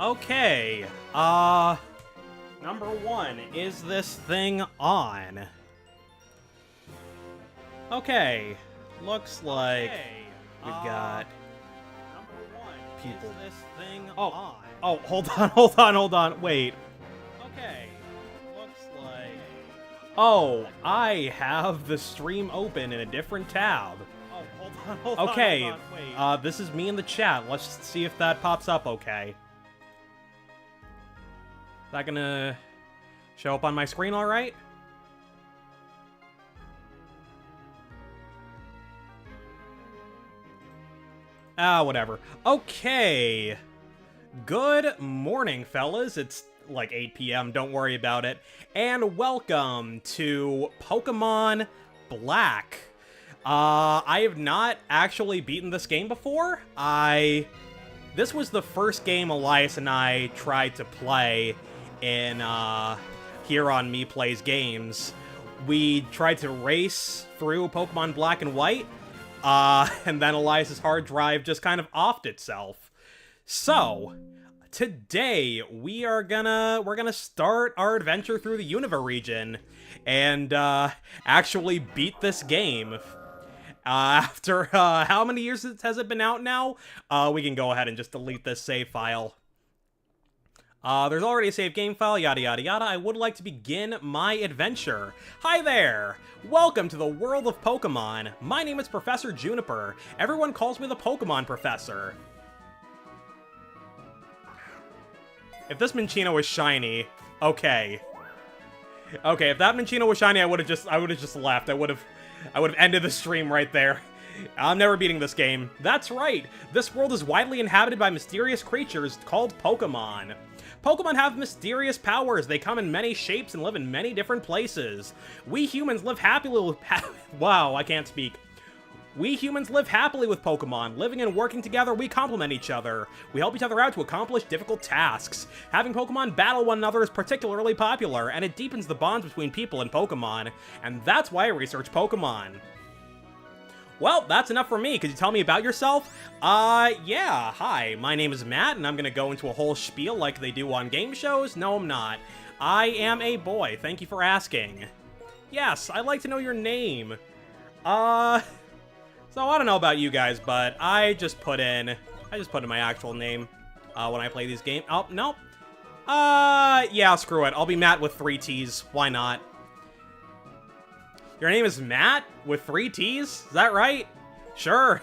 Okay, number one, is this thing on? Okay, looks like we've got number one, people. Is this thing on? Oh, hold on, wait. Okay, looks like... Oh, I have the stream open in a different tab. Oh, hold on, okay, wait. This is me in the chat. Let's see if that pops up okay. Is that gonna show up on my screen all right? Whatever. Okay. Good morning, fellas. It's like 8 p.m., don't worry about it. And welcome to Pokemon Black. I have not actually beaten this game before. This was the first game Elias and I tried to play in, here on Me Plays Games. We tried to race through Pokemon Black and White, and then Elias's hard drive just kind of offed itself. So, today we're gonna start our adventure through the Unova region, and, actually beat this game. After, how many years has it been out now? We can go ahead and just delete this save file. There's already a save game file, yada yada yada. I would like to begin my adventure. Hi there! Welcome to the world of Pokemon. My name is Professor Juniper. Everyone calls me the Pokemon Professor. If this Minccino was shiny, okay. Okay, if that Minccino was shiny, I would have just left. I would have ended the stream right there. I'm never beating this game. That's right, this world is widely inhabited by mysterious creatures called Pokemon. Pokemon have mysterious powers. They come in many shapes and live in many different places. We humans live happily with... Wow, I can't speak. We humans live happily with Pokemon. Living and working together, we complement each other. We help each other out to accomplish difficult tasks. Having Pokemon battle one another is particularly popular, and it deepens the bonds between people and Pokemon. And that's why I research Pokemon. Well, that's enough for me. Could you tell me about yourself? Yeah, hi, my name is Matt, and I'm gonna go into a whole spiel like they do on game shows. No, I'm not. I am a boy, thank you for asking. Yes, I'd like to know your name. So I don't know about you guys, but I just put in my actual name, when I play these games. Oh, nope. Yeah, screw it. I'll be Matt with 3 T's. Why not? Your name is Matt with 3 T's? Is that right? Sure.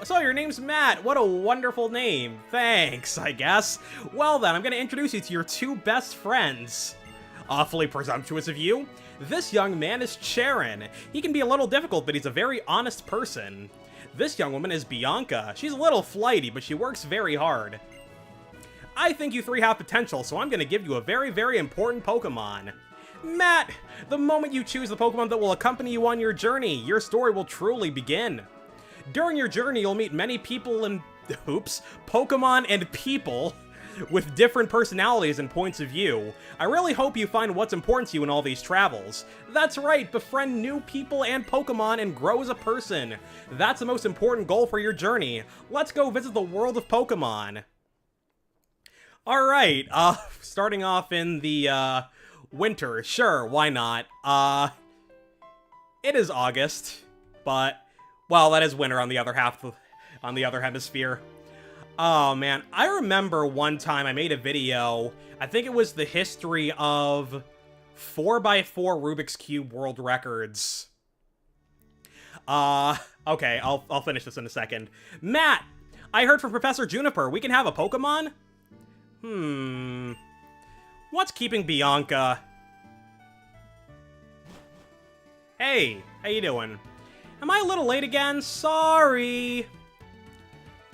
So your name's Matt. What a wonderful name. Thanks, I guess. Well then, I'm gonna introduce you to your 2 best friends. Awfully presumptuous of you. This young man is Cheren. He can be a little difficult, but he's a very honest person. This young woman is Bianca. She's a little flighty, but she works very hard. I think you 3 have potential, so I'm gonna give you a very, very important Pokemon. Matt, the moment you choose the Pokemon that will accompany you on your journey, your story will truly begin. During your journey, you'll meet many people and... Oops. Pokemon and people with different personalities and points of view. I really hope you find what's important to you in all these travels. That's right, befriend new people and Pokemon and grow as a person. That's the most important goal for your journey. Let's go visit the world of Pokemon. Alright, starting off in the, winter. Sure, why not? It is August, but... Well, that is winter on the other hemisphere. Oh, man. I remember one time I made a video, I think it was the history of 4x4 Rubik's Cube world records. Okay, I'll finish this in a second. Matt! I heard from Professor Juniper, we can have a Pokemon? What's keeping Bianca? Hey, how you doing? Am I a little late again? Sorry!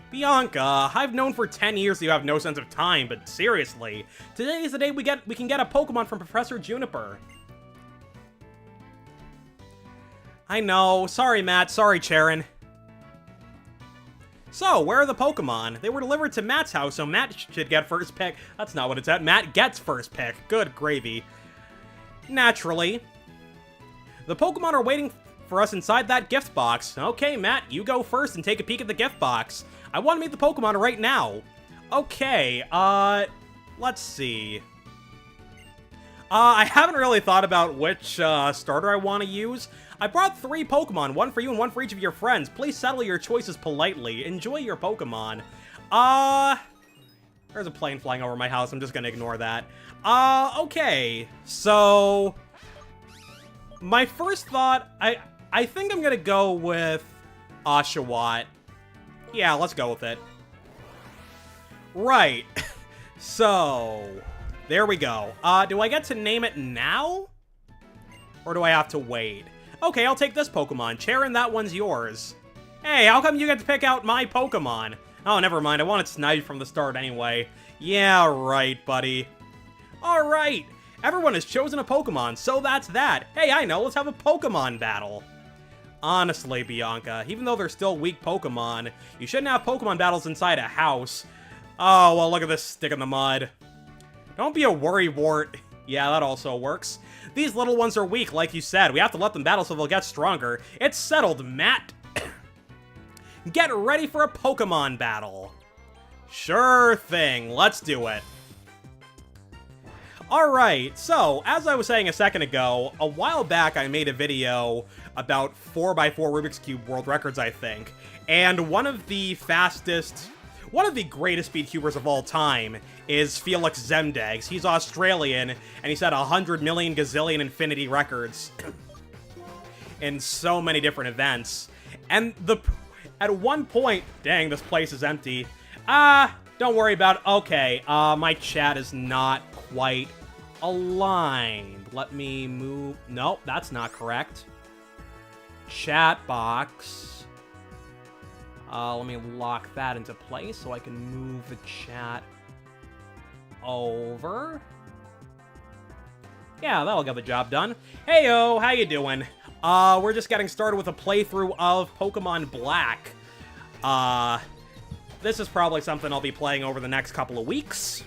Bianca, I've known for 10 years that you have no sense of time, but seriously, today is the day we can get a Pokemon from Professor Juniper. I know. Sorry, Matt. Sorry, Cheren. So, where are the Pokemon? They were delivered to Matt's house, so Matt should get first pick. That's not what it's at. Matt gets first pick. Good gravy. Naturally. The Pokemon are waiting for us inside that gift box. Okay, Matt, you go first and take a peek at the gift box. I want to meet the Pokemon right now. Okay, let's see. I haven't really thought about which, starter I want to use. I brought 3 Pokemon, one for you and one for each of your friends. Please settle your choices politely. Enjoy your Pokemon. There's a plane flying over my house. I'm just gonna ignore that. Okay. So, my first thought, I think I'm gonna go with Oshawott. Yeah, let's go with it. Right. So, there we go. Do I get to name it now? Or do I have to wait? Okay, I'll take this Pokemon. Cheren, that one's yours. Hey, how come you get to pick out my Pokemon? Oh, never mind. I wanted Snivy from the start anyway. Yeah, right, buddy. Alright. Everyone has chosen a Pokemon, so that's that. Hey, I know. Let's have a Pokemon battle. Honestly, Bianca, even though they're still weak Pokemon, you shouldn't have Pokemon battles inside a house. Oh, well, look at this stick in the mud. Don't be a worrywart. Yeah, that also works. These little ones are weak, like you said. We have to let them battle so they'll get stronger. It's settled, Matt. Get ready for a Pokemon battle. Sure thing. Let's do it. Alright, so, as I was saying a second ago, a while back I made a video about 4x4 Rubik's Cube world records, I think. And one of the greatest speed cubers of all time is Felix Zemdegs. He's Australian, and he's had 100 million gazillion infinity records in so many different events. And at one point, dang, this place is empty. Don't worry about it. Okay, my chat is not quite aligned. Let me move. Nope, that's not correct. Chat box. Let me lock that into place so I can move the chat over. Yeah, that'll get the job done. Heyo, how you doing? We're just getting started with a playthrough of Pokemon Black. This is probably something I'll be playing over the next couple of weeks.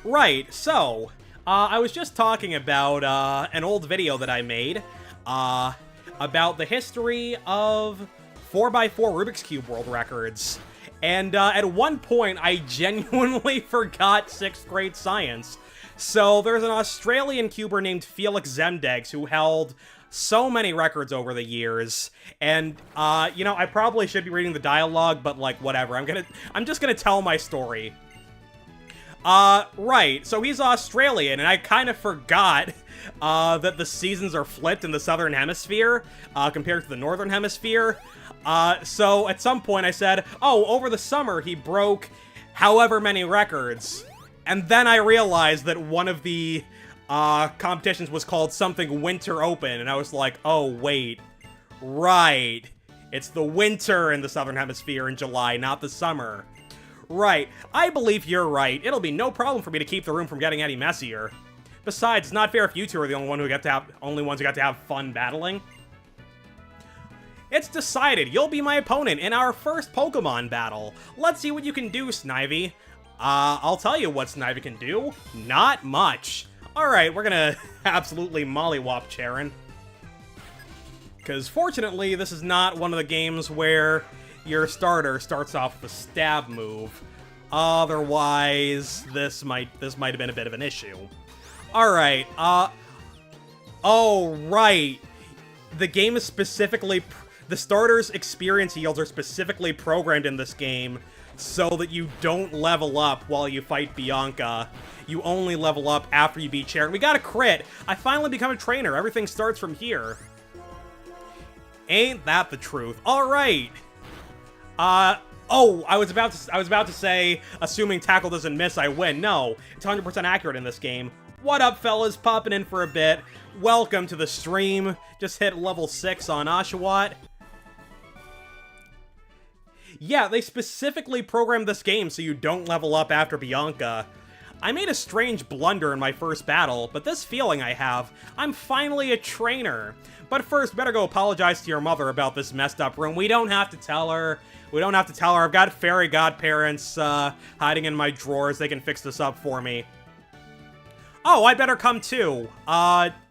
Right, so, I was just talking about, an old video that I made, about the history of 4x4 Rubik's Cube world records. And, at one point, I genuinely forgot 6th grade science. So, there's an Australian cuber named Felix Zemdegs who held so many records over the years, and, you know, I probably should be reading the dialogue, but, like, whatever, I'm just gonna tell my story. Right, so he's Australian, and I kind of forgot, that the seasons are flipped in the Southern Hemisphere, compared to the Northern Hemisphere. So at some point I said, oh, over the summer he broke however many records, and then I realized that one of the competitions was called something Winter Open, and I was like, oh, wait. Right. It's the winter in the Southern Hemisphere in July, not the summer. Right. I believe you're right. It'll be no problem for me to keep the room from getting any messier. Besides, it's not fair if you two are the only ones who got to have fun battling. It's decided. You'll be my opponent in our first Pokemon battle. Let's see what you can do, Snivy. I'll tell you what Snivy can do. Not much. Alright, we're gonna absolutely mollywop Cheren. Because fortunately, this is not one of the games where your starter starts off with a stab move. Otherwise, this might have been a bit of an issue. Alright, oh, right. The game is specifically... The starter's experience yields are specifically programmed in this game so that you don't level up while you fight Bianca. You only level up after you beat Cheren. We got a crit! I finally become a trainer. Everything starts from here. Ain't that the truth? Alright! Oh, I was about to say, assuming tackle doesn't miss, I win. No, it's 100% accurate in this game. What up, fellas? Popping in for a bit. Welcome to the stream. Just hit level 6 on Oshawott. Yeah, they specifically programmed this game so you don't level up after Bianca. I made a strange blunder in my first battle, but this feeling I have, I'm finally a trainer. But first, better go apologize to your mother about this messed up room. We don't have to tell her. We don't have to tell her. I've got fairy godparents hiding in my drawers. They can fix this up for me. Oh, I better come too.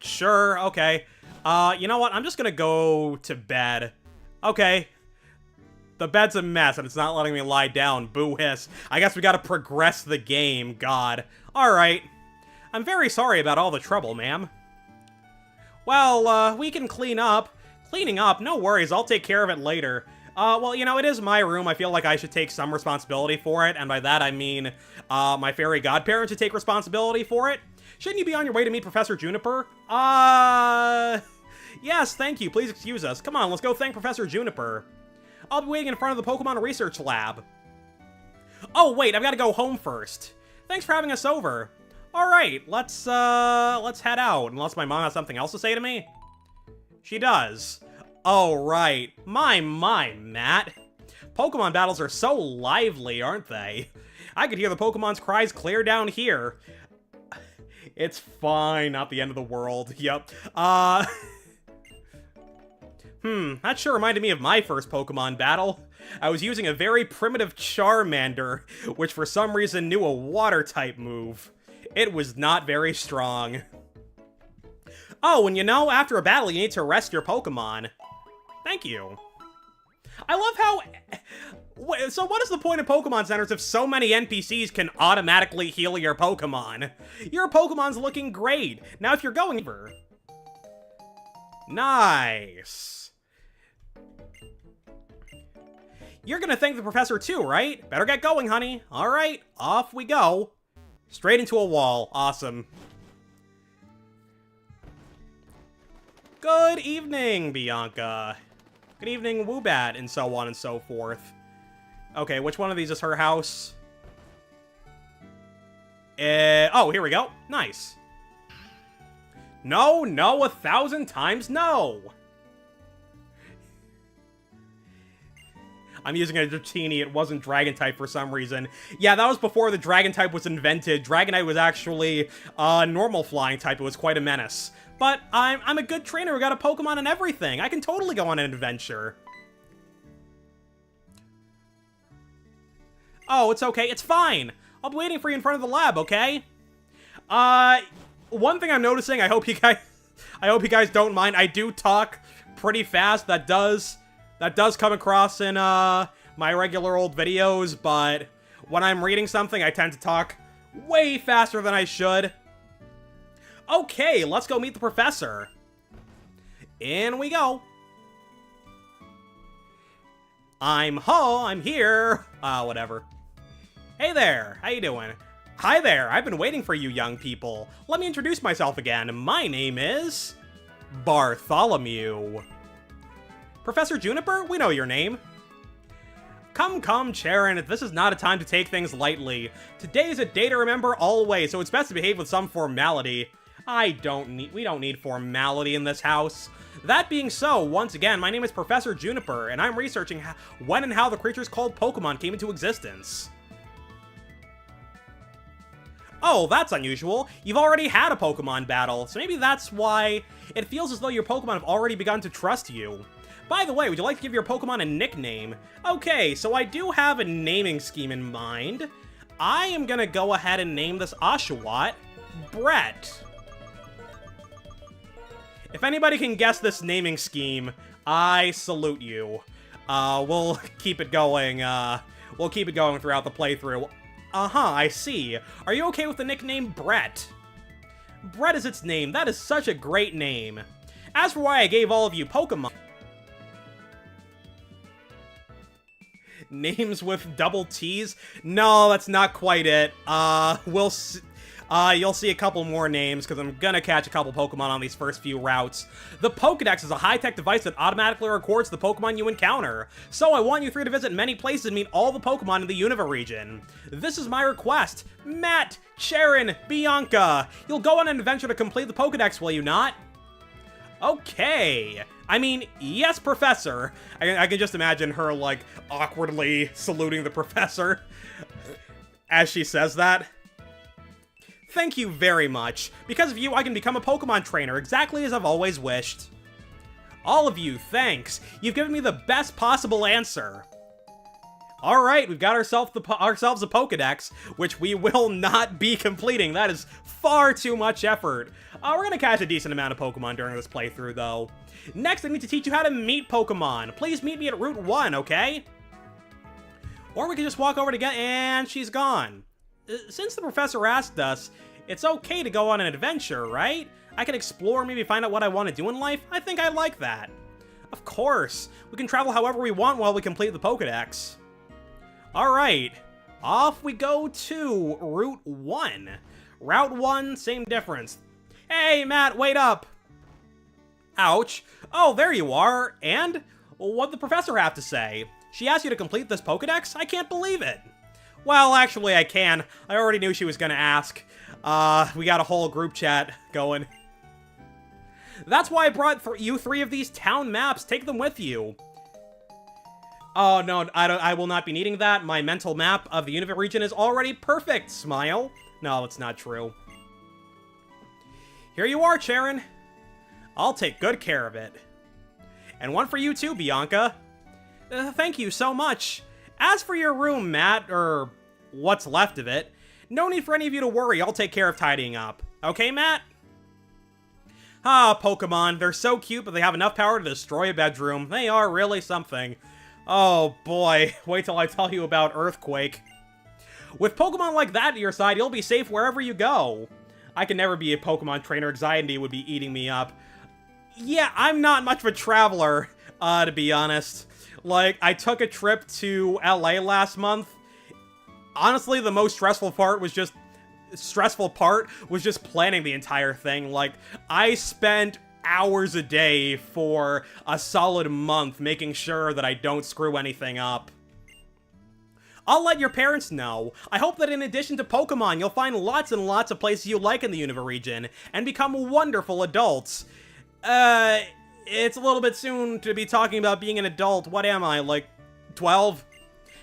Sure, okay. You know what? I'm just gonna go to bed. Okay. The bed's a mess, and it's not letting me lie down. Boo hiss. I guess we gotta progress the game. God. Alright. I'm very sorry about all the trouble, ma'am. Well, we can clean up. Cleaning up? No worries, I'll take care of it later. Well, you know, it is my room. I feel like I should take some responsibility for it, and by that I mean, my fairy godparents should take responsibility for it. Shouldn't you be on your way to meet Professor Juniper? Yes, thank you. Please excuse us. Come on, let's go thank Professor Juniper. I'll be waiting in front of the Pokemon Research Lab. Oh, wait, I've got to go home first. Thanks for having us over. Alright, let's head out, unless my mom has something else to say to me. She does. Oh, right. My, Matt. Pokemon battles are so lively, aren't they? I could hear the Pokemon's cries clear down here. It's fine, not the end of the world. Yep. That sure reminded me of my first Pokemon battle. I was using a very primitive Charmander, which for some reason knew a Water-type move. It was not very strong. Oh, and you know, after a battle, you need to rest your Pokemon. Thank you. I love how... So what is the point of Pokemon Centers if so many NPCs can automatically heal your Pokemon? Your Pokemon's looking great. Now if you're going over... Nice. You're gonna thank the professor too, right? Better get going, honey. Alright, off we go. Straight into a wall. Awesome. Good evening, Bianca. Good evening, Woobat, and so on and so forth. Okay, which one of these is her house? Oh, here we go. Nice. No, 1,000 times no! I'm using a Dratini, it wasn't Dragon-type for some reason. Yeah, that was before the Dragon-type was invented. Dragonite was actually normal flying type, it was quite a menace. But I'm a good trainer who got a Pokemon and everything. I can totally go on an adventure. Oh, it's okay, it's fine. I'll be waiting for you in front of the lab, okay? One thing I'm noticing, I hope you guys don't mind, I do talk pretty fast. That does come across in, my regular old videos, but when I'm reading something, I tend to talk way faster than I should. Okay, let's go meet the professor. In we go. I'm here. Whatever. Hey there, how you doing? Hi there, I've been waiting for you young people. Let me introduce myself again. My name is... Bartholomew. Professor Juniper, we know your name. Come, Charon, this is not a time to take things lightly. Today is a day to remember always, so it's best to behave with some formality. We don't need formality in this house. That being so, once again, my name is Professor Juniper, and I'm researching when and how the creatures called Pokemon came into existence. Oh, that's unusual. You've already had a Pokemon battle, so maybe that's why it feels as though your Pokemon have already begun to trust you. By the way, would you like to give your Pokemon a nickname? Okay, so I do have a naming scheme in mind. I am gonna go ahead and name this Oshawott Brett. If anybody can guess this naming scheme, I salute you. We'll keep it going, throughout the playthrough. I see. Are you okay with the nickname Brett? Brett is its name. That is such a great name. As for why I gave all of you Pokemon... Names with double T's? No, that's not quite it. We'll see. You'll see a couple more names, because I'm gonna catch a couple Pokemon on these first few routes. The Pokedex is a high-tech device that automatically records the Pokemon you encounter. So I want you three to visit many places and meet all the Pokemon in the Unova region. This is my request. Matt, Charon, Bianca, you'll go on an adventure to complete the Pokedex, will you not? Okay. I mean, yes, Professor. I can just imagine her, like, awkwardly saluting the Professor as she says that. Thank you very much. Because of you, I can become a Pokemon trainer, exactly as I've always wished. All of you, thanks. You've given me the best possible answer. Alright, we've got ourselves a Pokedex, which we will not be completing. That is far too much effort. We're gonna catch a decent amount of Pokemon during this playthrough, though. Next, I need to teach you how to meet Pokemon. Please meet me at Route 1, okay? Or we could just walk over to get, and she's gone. Since the professor asked us, it's okay to go on an adventure, right? I can explore, maybe find out what I want to do in life. I think I like that. Of course. We can travel however we want while we complete the Pokedex. Alright. Off we go to Route 1. Route 1, same difference. Hey, Matt, wait up! Ouch. Oh, there you are. And? What'd the professor have to say? She asked you to complete this Pokedex? I can't believe it. Well, actually, I can. I already knew she was gonna ask. We got a whole group chat going. That's why I brought you 3 of these town maps. Take them with you. Oh, no, I will not be needing that. My mental map of the Unova region is already perfect. Smile. No, it's not true. Here you are, Cheren. I'll take good care of it. And one for you too, Bianca. Thank you so much. As for your room, Matt, or what's left of it, no need for any of you to worry. I'll take care of tidying up. Okay, Matt? Ah, Pokemon. They're so cute, but they have enough power to destroy a bedroom. They are really something. Oh, boy. Wait till I tell you about Earthquake. With Pokemon like that at your side, you'll be safe wherever you go. I can never be a Pokemon trainer. Anxiety would be eating me up. Yeah, I'm not much of a traveler, to be honest. Like, I took a trip to LA last month. Honestly, the most stressful part was just planning the entire thing. Like, I spent hours a day for a solid month making sure that I don't screw anything up. I'll let your parents know. I hope that in addition to Pokemon, you'll find lots and lots of places you like in the Unova region, and become wonderful adults. It's a little bit soon to be talking about being an adult. What am I, like, 12?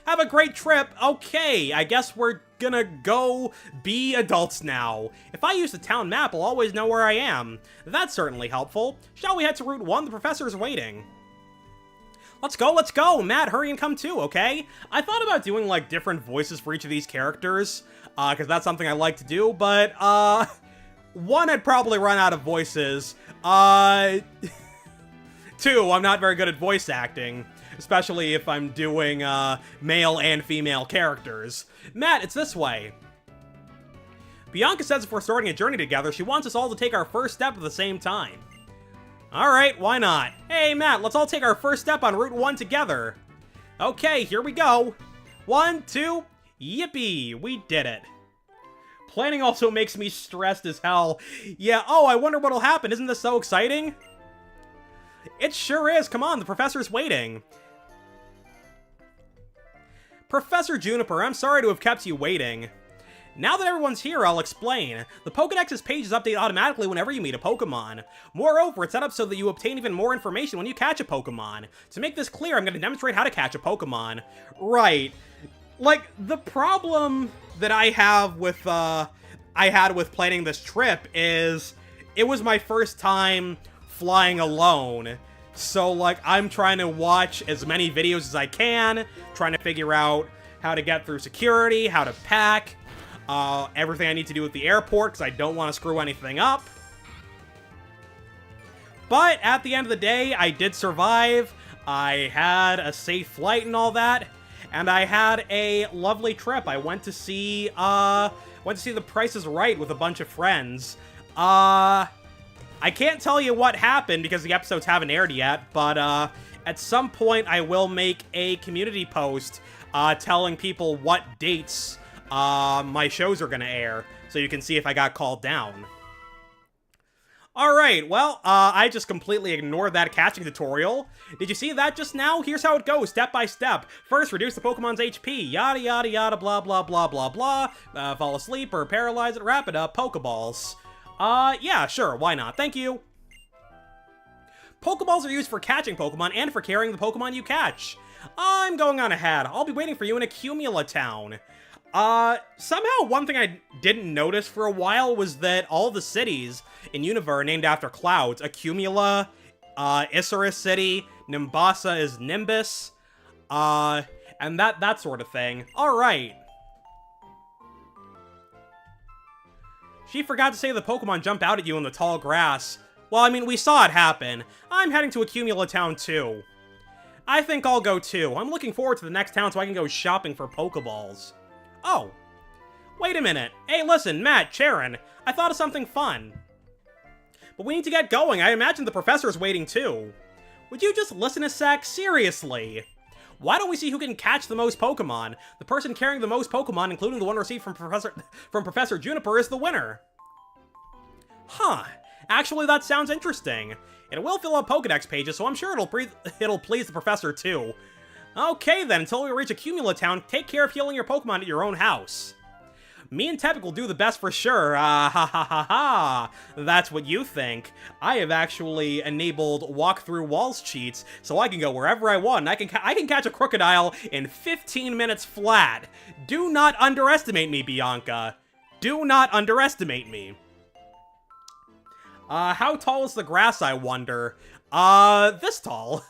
Have a great trip. Okay, I guess we're gonna go be adults now. If I use the town map, I'll always know where I am. That's certainly helpful. Shall we head to Route 1? The professor's waiting. Let's go! Matt, hurry and come too, okay? I thought about doing, like, different voices for each of these characters, because that's something I like to do, but, one, I'd probably run out of voices. 2, I'm not very good at voice acting, especially if I'm doing, male and female characters. Matt, it's this way. Bianca says if we're starting a journey together, she wants us all to take our first step at the same time. Alright, why not? Hey, Matt, let's all take our first step on Route 1 together. Okay, here we go. 1, 2, yippee, we did it. Planning also makes me stressed as hell. Yeah, oh, I wonder what'll happen. Isn't this so exciting? It sure is. Come on, the professor's waiting. Professor Juniper, I'm sorry to have kept you waiting. Now that everyone's here, I'll explain. The Pokedex's pages update automatically whenever you meet a Pokemon. Moreover, it's set up so that you obtain even more information when you catch a Pokemon. To make this clear, I'm going to demonstrate how to catch a Pokemon. Right. Like, the problem that I have with, had with planning this trip is, it was my first time flying alone. So, like, I'm trying to watch as many videos as I can, trying to figure out how to get through security, how to pack, everything I need to do at the airport, because I don't want to screw anything up. But, at the end of the day, I did survive. I had a safe flight and all that. And I had a lovely trip. I went to see The Price is Right with a bunch of friends. I can't tell you what happened because the episodes haven't aired yet, but, at some point I will make a community post, telling people what dates, my shows are gonna air, so you can see if I got called down. Alright, well, I just completely ignored that catching tutorial. Did you see that just now? Here's how it goes, step by step. First, reduce the Pokemon's HP, yada yada yada, blah blah blah blah blah. Fall asleep or paralyze it, wrap it up, Pokeballs. Yeah, sure, why not? Thank you. Pokeballs are used for catching Pokemon and for carrying the Pokemon you catch. I'm going on ahead. I'll be waiting for you in Accumula Town. Somehow one thing I didn't notice for a while was that all the cities in Unova are named after clouds. Accumula, Issaris City, Nimbasa is Nimbus, and that sort of thing. Alright. She forgot to say the Pokemon jump out at you in the tall grass. Well, I mean, we saw it happen. I'm heading to Accumula Town too. I think I'll go too. I'm looking forward to the next town so I can go shopping for Pokeballs. Oh. Wait a minute. Hey, listen, Matt, Charon. I thought of something fun. But we need to get going. I imagine the professor's waiting too. Would you just listen a sec? Seriously. Why don't we see who can catch the most Pokemon? The person carrying the most Pokemon, including the one received from Professor Juniper, is the winner. Huh. Actually, that sounds interesting. It will fill up Pokedex pages, so I'm sure it'll please the professor too. Okay then, until we reach Accumula Town, take care of healing your Pokemon at your own house. Me and Tepig will do the best for sure. Ha ha ha ha. That's what you think. I have actually enabled walk-through walls cheats, so I can go wherever I want. I can catch a Crocodile in 15 minutes flat. Do not underestimate me, Bianca. Do not underestimate me. How tall is the grass, I wonder? This tall.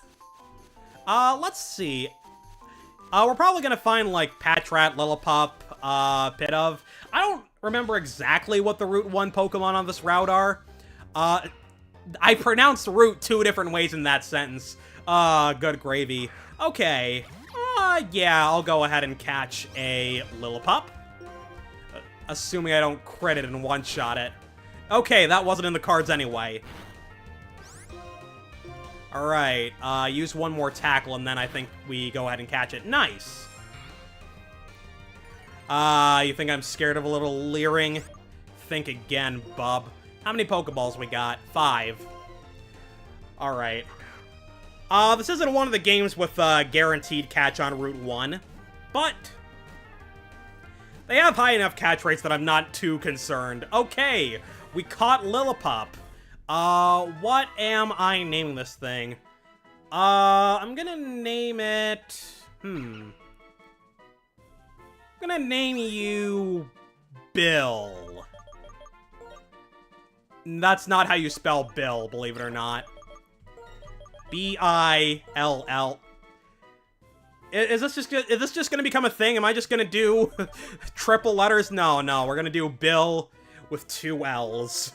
Let's see. We're probably gonna find, like, Patrat, Lillipup, Pidove. I don't remember exactly what the Route 1 Pokemon on this route are. I pronounced route 2 different ways in that sentence. Good gravy. Okay. Yeah, I'll go ahead and catch a Lillipup. Assuming I don't crit it and one-shot it. Okay, that wasn't in the cards anyway. Alright, use one more tackle, and then I think we go ahead and catch it. Nice! You think I'm scared of a little leering? Think again, bub. How many Pokeballs we got? 5. Alright. This isn't one of the games with guaranteed catch on Route 1, but they have high enough catch rates that I'm not too concerned. Okay, we caught Lillipup. What am I naming this thing? I'm gonna name it... I'm gonna name you... Bill. That's not how you spell Bill, believe it or not. B-I-L-L. Is this just gonna become a thing? Am I just gonna do triple letters? No, we're gonna do Bill with 2 L's.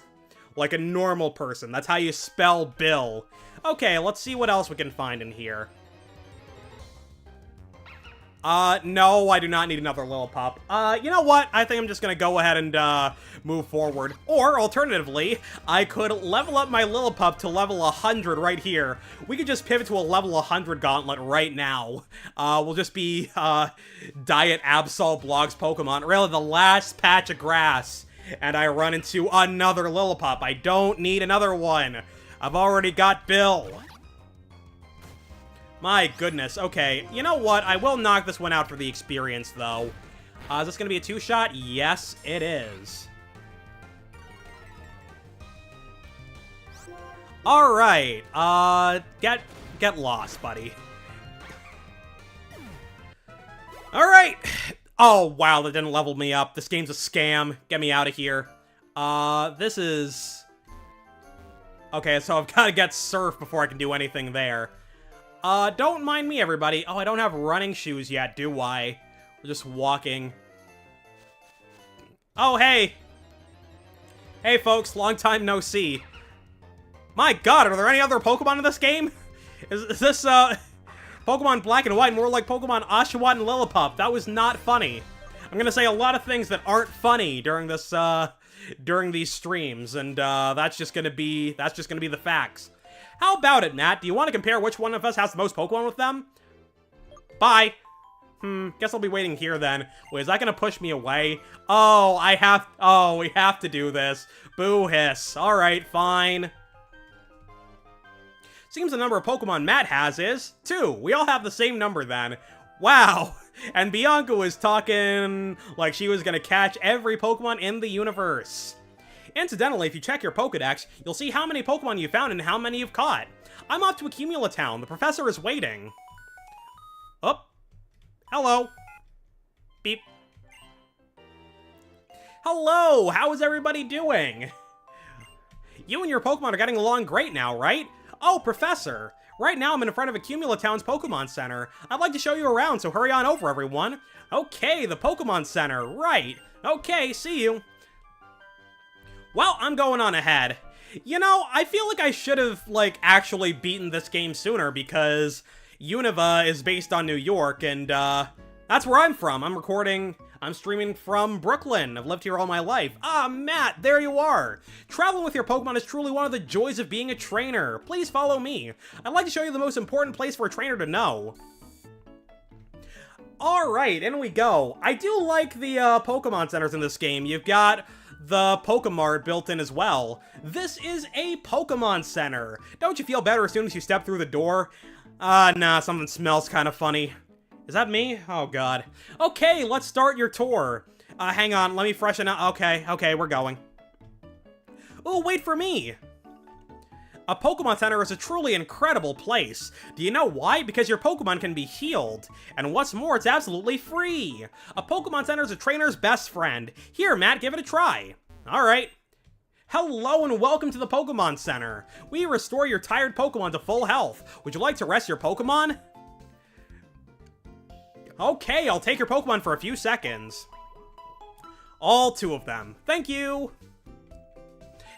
Like a normal person. That's how you spell Bill. Okay, let's see what else we can find in here. No, I do not need another Lillipup. You know what? I think I'm just gonna go ahead and, move forward. Or, alternatively, I could level up my Lillipup to level 100 right here. We could just pivot to a level 100 gauntlet right now. We'll just be, Diet Absol Blogs Pokemon. Really, the last patch of grass. And I run into another Lillipup. I don't need another one. I've already got Bill. My goodness. Okay, you know what? I will knock this one out for the experience, though. Is this going to be a 2-shot? Yes, it is. Alright. Get lost, buddy. Alright. Oh, wow, that didn't level me up. This game's a scam. Get me out of here. This is... Okay, so I've got to get Surf before I can do anything there. Don't mind me, everybody. Oh, I don't have running shoes yet, do I? We're just walking. Oh, hey! Hey, folks, long time no see. My god, are there any other Pokemon in this game? Is this, Pokemon Black and White more like Pokemon Oshawott and Lillipup? That was not funny. I'm gonna say a lot of things that aren't funny during this, during these streams, and, that's just gonna be the facts. How about it, Matt? Do you want to compare which one of us has the most Pokemon with them? Bye. Guess I'll be waiting here then. Wait, is that gonna push me away? Oh, we have to do this. Boo hiss. Alright, fine. Seems the number of Pokemon Matt has is 2. We all have the same number then. Wow. And Bianca was talking like she was gonna catch every Pokemon in the universe. Incidentally, if you check your Pokedex, you'll see how many Pokemon you found and how many you've caught. I'm off to Accumula Town. The professor is waiting. Oh. Hello. Beep. Hello! How is everybody doing? You and your Pokemon are getting along great now, right? Oh, Professor! Right now I'm in front of Accumula Town's Pokemon Center. I'd like to show you around, so hurry on over, everyone. Okay, the Pokemon Center, right. Okay, see you. Well, I'm going on ahead. You know, I feel like I should have, like, actually beaten this game sooner because, Unova is based on New York, and that's where I'm from. I'm streaming from Brooklyn. I've lived here all my life. Ah, Matt, there you are. Traveling with your Pokemon is truly one of the joys of being a trainer. Please follow me. I'd like to show you the most important place for a trainer to know. Alright, in we go. I do like the Pokemon centers in this game. You've got the Pokemart built in as well. This is a Pokemon center. Don't you feel better as soon as you step through the door? Nah, something smells kind of funny. Is that me? Oh god. Okay, let's start your tour. Hang on, let me freshen up. Okay, we're going. Oh, wait for me! A Pokemon Center is a truly incredible place. Do you know why? Because your Pokemon can be healed. And what's more, it's absolutely free. A Pokemon Center is a trainer's best friend. Here, Matt, give it a try. Alright. Hello and welcome to the Pokemon Center. We restore your tired Pokemon to full health. Would you like to rest your Pokemon? Okay, I'll take your Pokemon for a few seconds. All 2 of them. Thank you!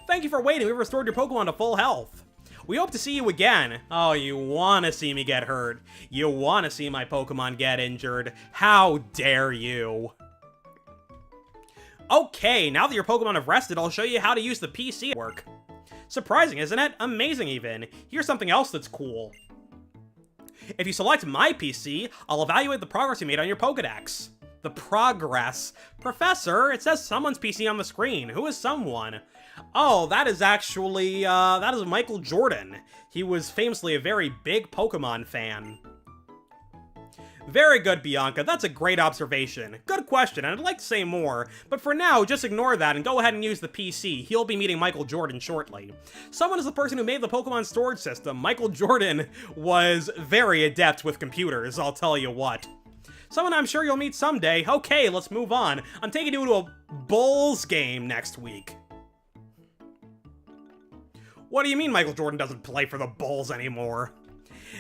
Thank you for waiting. We've restored your Pokemon to full health. We hope to see you again. Oh, you want to see me get hurt. You want to see my Pokemon get injured. How dare you? Okay, now that your Pokemon have rested, I'll show you how to use the PC at work. Surprising, isn't it? Amazing, even. Here's something else that's cool. If you select my PC, I'll evaluate the progress you made on your Pokedex. The progress. Professor, it says someone's PC on the screen. Who is someone? Oh, that is actually, that is Michael Jordan. He was famously a very big Pokemon fan. Very good, Bianca. That's a great observation. Good question, and I'd like to say more, but for now, just ignore that and go ahead and use the PC. He'll be meeting Michael Jordan shortly. Someone is the person who made the Pokemon storage system. Michael Jordan was very adept with computers, I'll tell you what. Someone I'm sure you'll meet someday. Okay, let's move on. I'm taking you to a Bulls game next week. What do you mean Michael Jordan doesn't play for the Bulls anymore?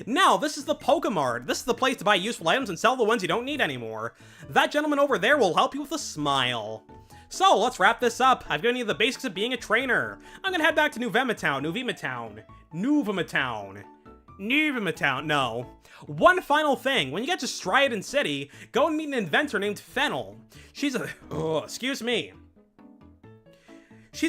Now, this is the Pokemart. This is the place to buy useful items and sell the ones you don't need anymore. That gentleman over there will help you with a smile. So, let's wrap this up. I've given you the basics of being a trainer. I'm gonna head back to Nuvematown, no. One final thing, when you get to Striaton City, go and meet an inventor named Fennel. She's a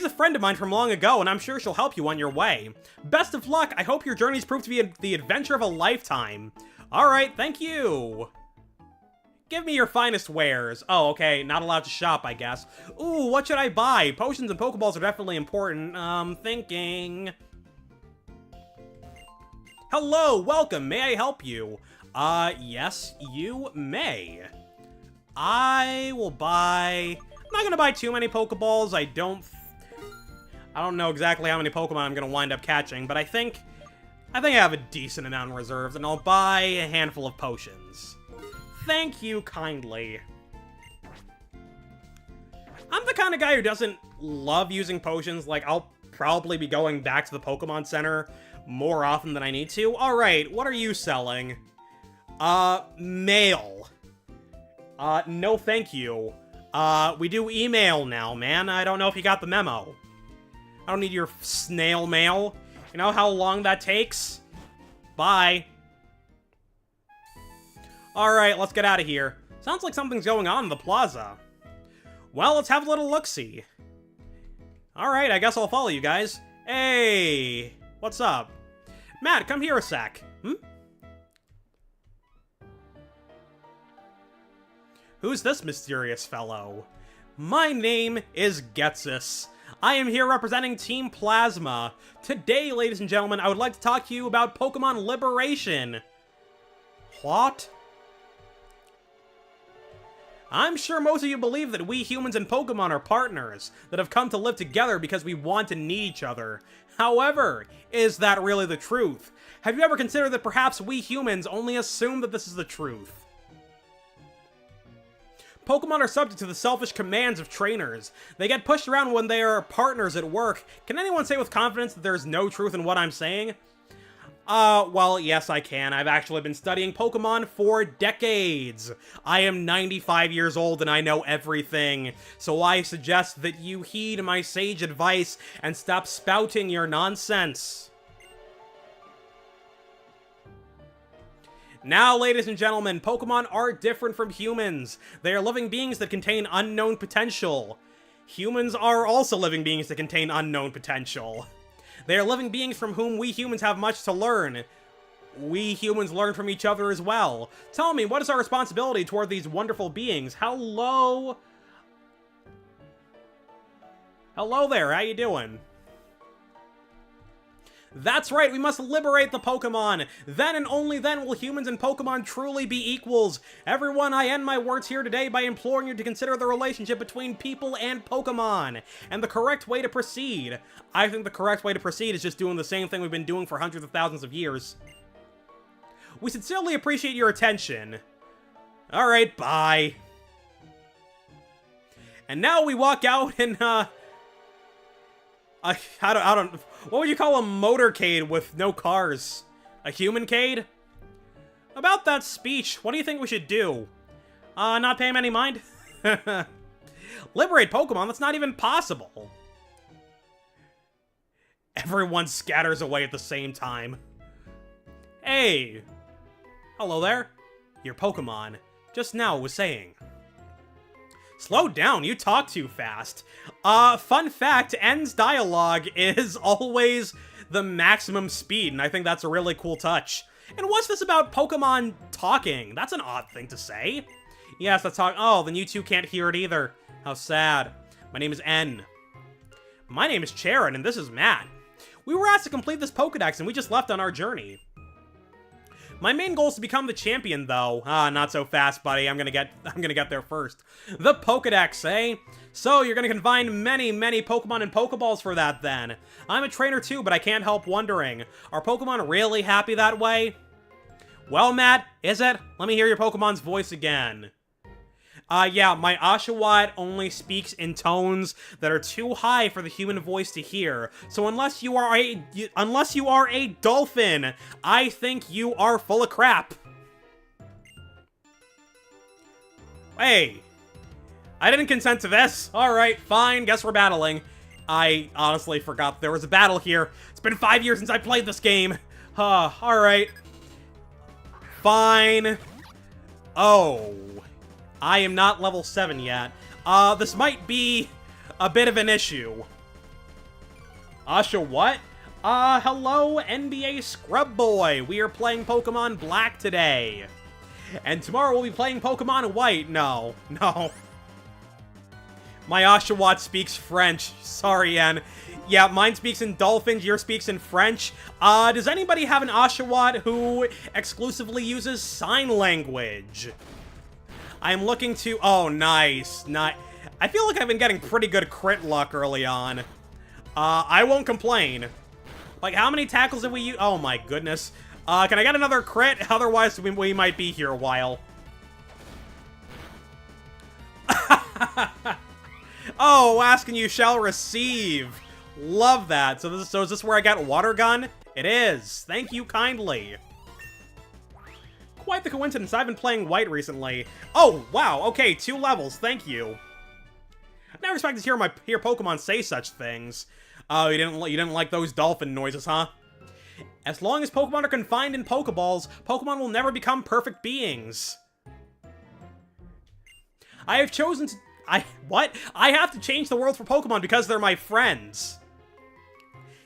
friend of mine from long ago, and I'm sure she'll help you on your way. Best of luck. I hope your journeys prove to be the adventure of a lifetime. Alright, thank you. Give me your finest wares. Oh, okay, not allowed to shop, I guess. Ooh, what should I buy? Potions and Pokeballs are definitely important. Thinking. Hello, welcome. May I help you? Yes, you may. I will buy... I'm not gonna buy too many Pokeballs. I don't know exactly how many Pokemon I'm gonna wind up catching, but I think I have a decent amount in reserves, and I'll buy a handful of potions. Thank you kindly. I'm the kind of guy who doesn't love using potions. Like, I'll probably be going back to the Pokemon Center more often than I need to. Alright, what are you selling? Mail. No thank you. We do email now, man. I don't know if you got the memo. I don't need your snail mail. You know how long that takes? Bye. Alright, let's get out of here. Sounds like something's going on in the plaza. Well, let's have a little look-see. Alright, I guess I'll follow you guys. Hey! What's up? Matt, come here a sec. Who's this mysterious fellow? My name is Ghetsis. I am here representing Team Plasma. Today, ladies and gentlemen, I would like to talk to you about Pokemon Liberation. What? I'm sure most of you believe that we humans and Pokemon are partners, that have come to live together because we want and need each other. However, is that really the truth? Have you ever considered that perhaps we humans only assume that this is the truth? Pokemon are subject to the selfish commands of trainers. They get pushed around when they are partners at work. Can anyone say with confidence that there's no truth in what I'm saying? Well, yes I can. I've actually been studying Pokemon for decades. I am 95 years old and I know everything. So I suggest that you heed my sage advice and stop spouting your nonsense. Now, ladies and gentlemen, Pokemon are different from humans. They are living beings that contain unknown potential. Humans are also living beings that contain unknown potential. They are living beings from whom we humans have much to learn. We humans learn from each other as well. Tell me, what is our responsibility toward these wonderful beings? Hello? Hello there, how you doing? That's right, we must liberate the Pokemon! Then and only then will humans and Pokemon truly be equals! Everyone, I end my words here today by imploring you to consider the relationship between people and Pokemon, and the correct way to proceed. I think the correct way to proceed is just doing the same thing we've been doing for hundreds of thousands of years. We sincerely appreciate your attention. Alright, bye. And now we walk out in, I don't, what would you call a motorcade with no cars? A humancade? About that speech, what do you think we should do? Not pay him any mind? Liberate Pokemon? That's not even possible. Everyone scatters away at the same time. Hey! Hello there. Your Pokemon just now was saying. Slow down, you talk too fast. Fun fact, N's dialogue is always the maximum speed, and I think that's a really cool touch. And what's this about Pokemon talking? That's an odd thing to say. Yes, that's talk. Oh, then you two can't hear it either. How sad. My name is N. My name is Cheren, and this is Matt. We were asked to complete this Pokedex, and we just left on our journey. My main goal is to become the champion, though. Not so fast, buddy. I'm gonna get there first. The Pokedex, eh? So, you're gonna combine many, many Pokemon and Pokeballs for that, then. I'm a trainer, too, but I can't help wondering. Are Pokemon really happy that way? Well, Matt, is it? Let me hear your Pokemon's voice again. Yeah, my Oshawott only speaks in tones that are too high for the human voice to hear. So unless you are a dolphin, I think you are full of crap. Hey, I didn't consent to this. All right, fine, guess we're battling. I honestly forgot there was a battle here. It's been 5 years since I played this game. All right. Fine. Oh. I am not level 7 yet. This might be a bit of an issue. Asha, what? Hello, NBA Scrub Boy. We are playing Pokemon Black today. And tomorrow we'll be playing Pokemon White. No. My Oshawott speaks French. Sorry, N. Yeah, mine speaks in Dolphin, yours speaks in French. Does anybody have an Oshawott who exclusively uses sign language? I'm looking to... Oh, nice. I feel like I've been getting pretty good crit luck early on. I won't complain. Like, how many tackles have we used? Oh, my goodness. Can I get another crit? Otherwise, we might be here a while. Oh, ask and you shall receive. Love that. So is this where I got Water Gun? It is. Thank you kindly. Quite the coincidence, I've been playing White recently. Oh, wow, okay, 2 levels, thank you. I never expected to hear Pokemon say such things. Oh, you didn't like those dolphin noises, huh? As long as Pokemon are confined in Pokeballs, Pokemon will never become perfect beings. I have chosen to... What? I have to change the world for Pokemon because they're my friends.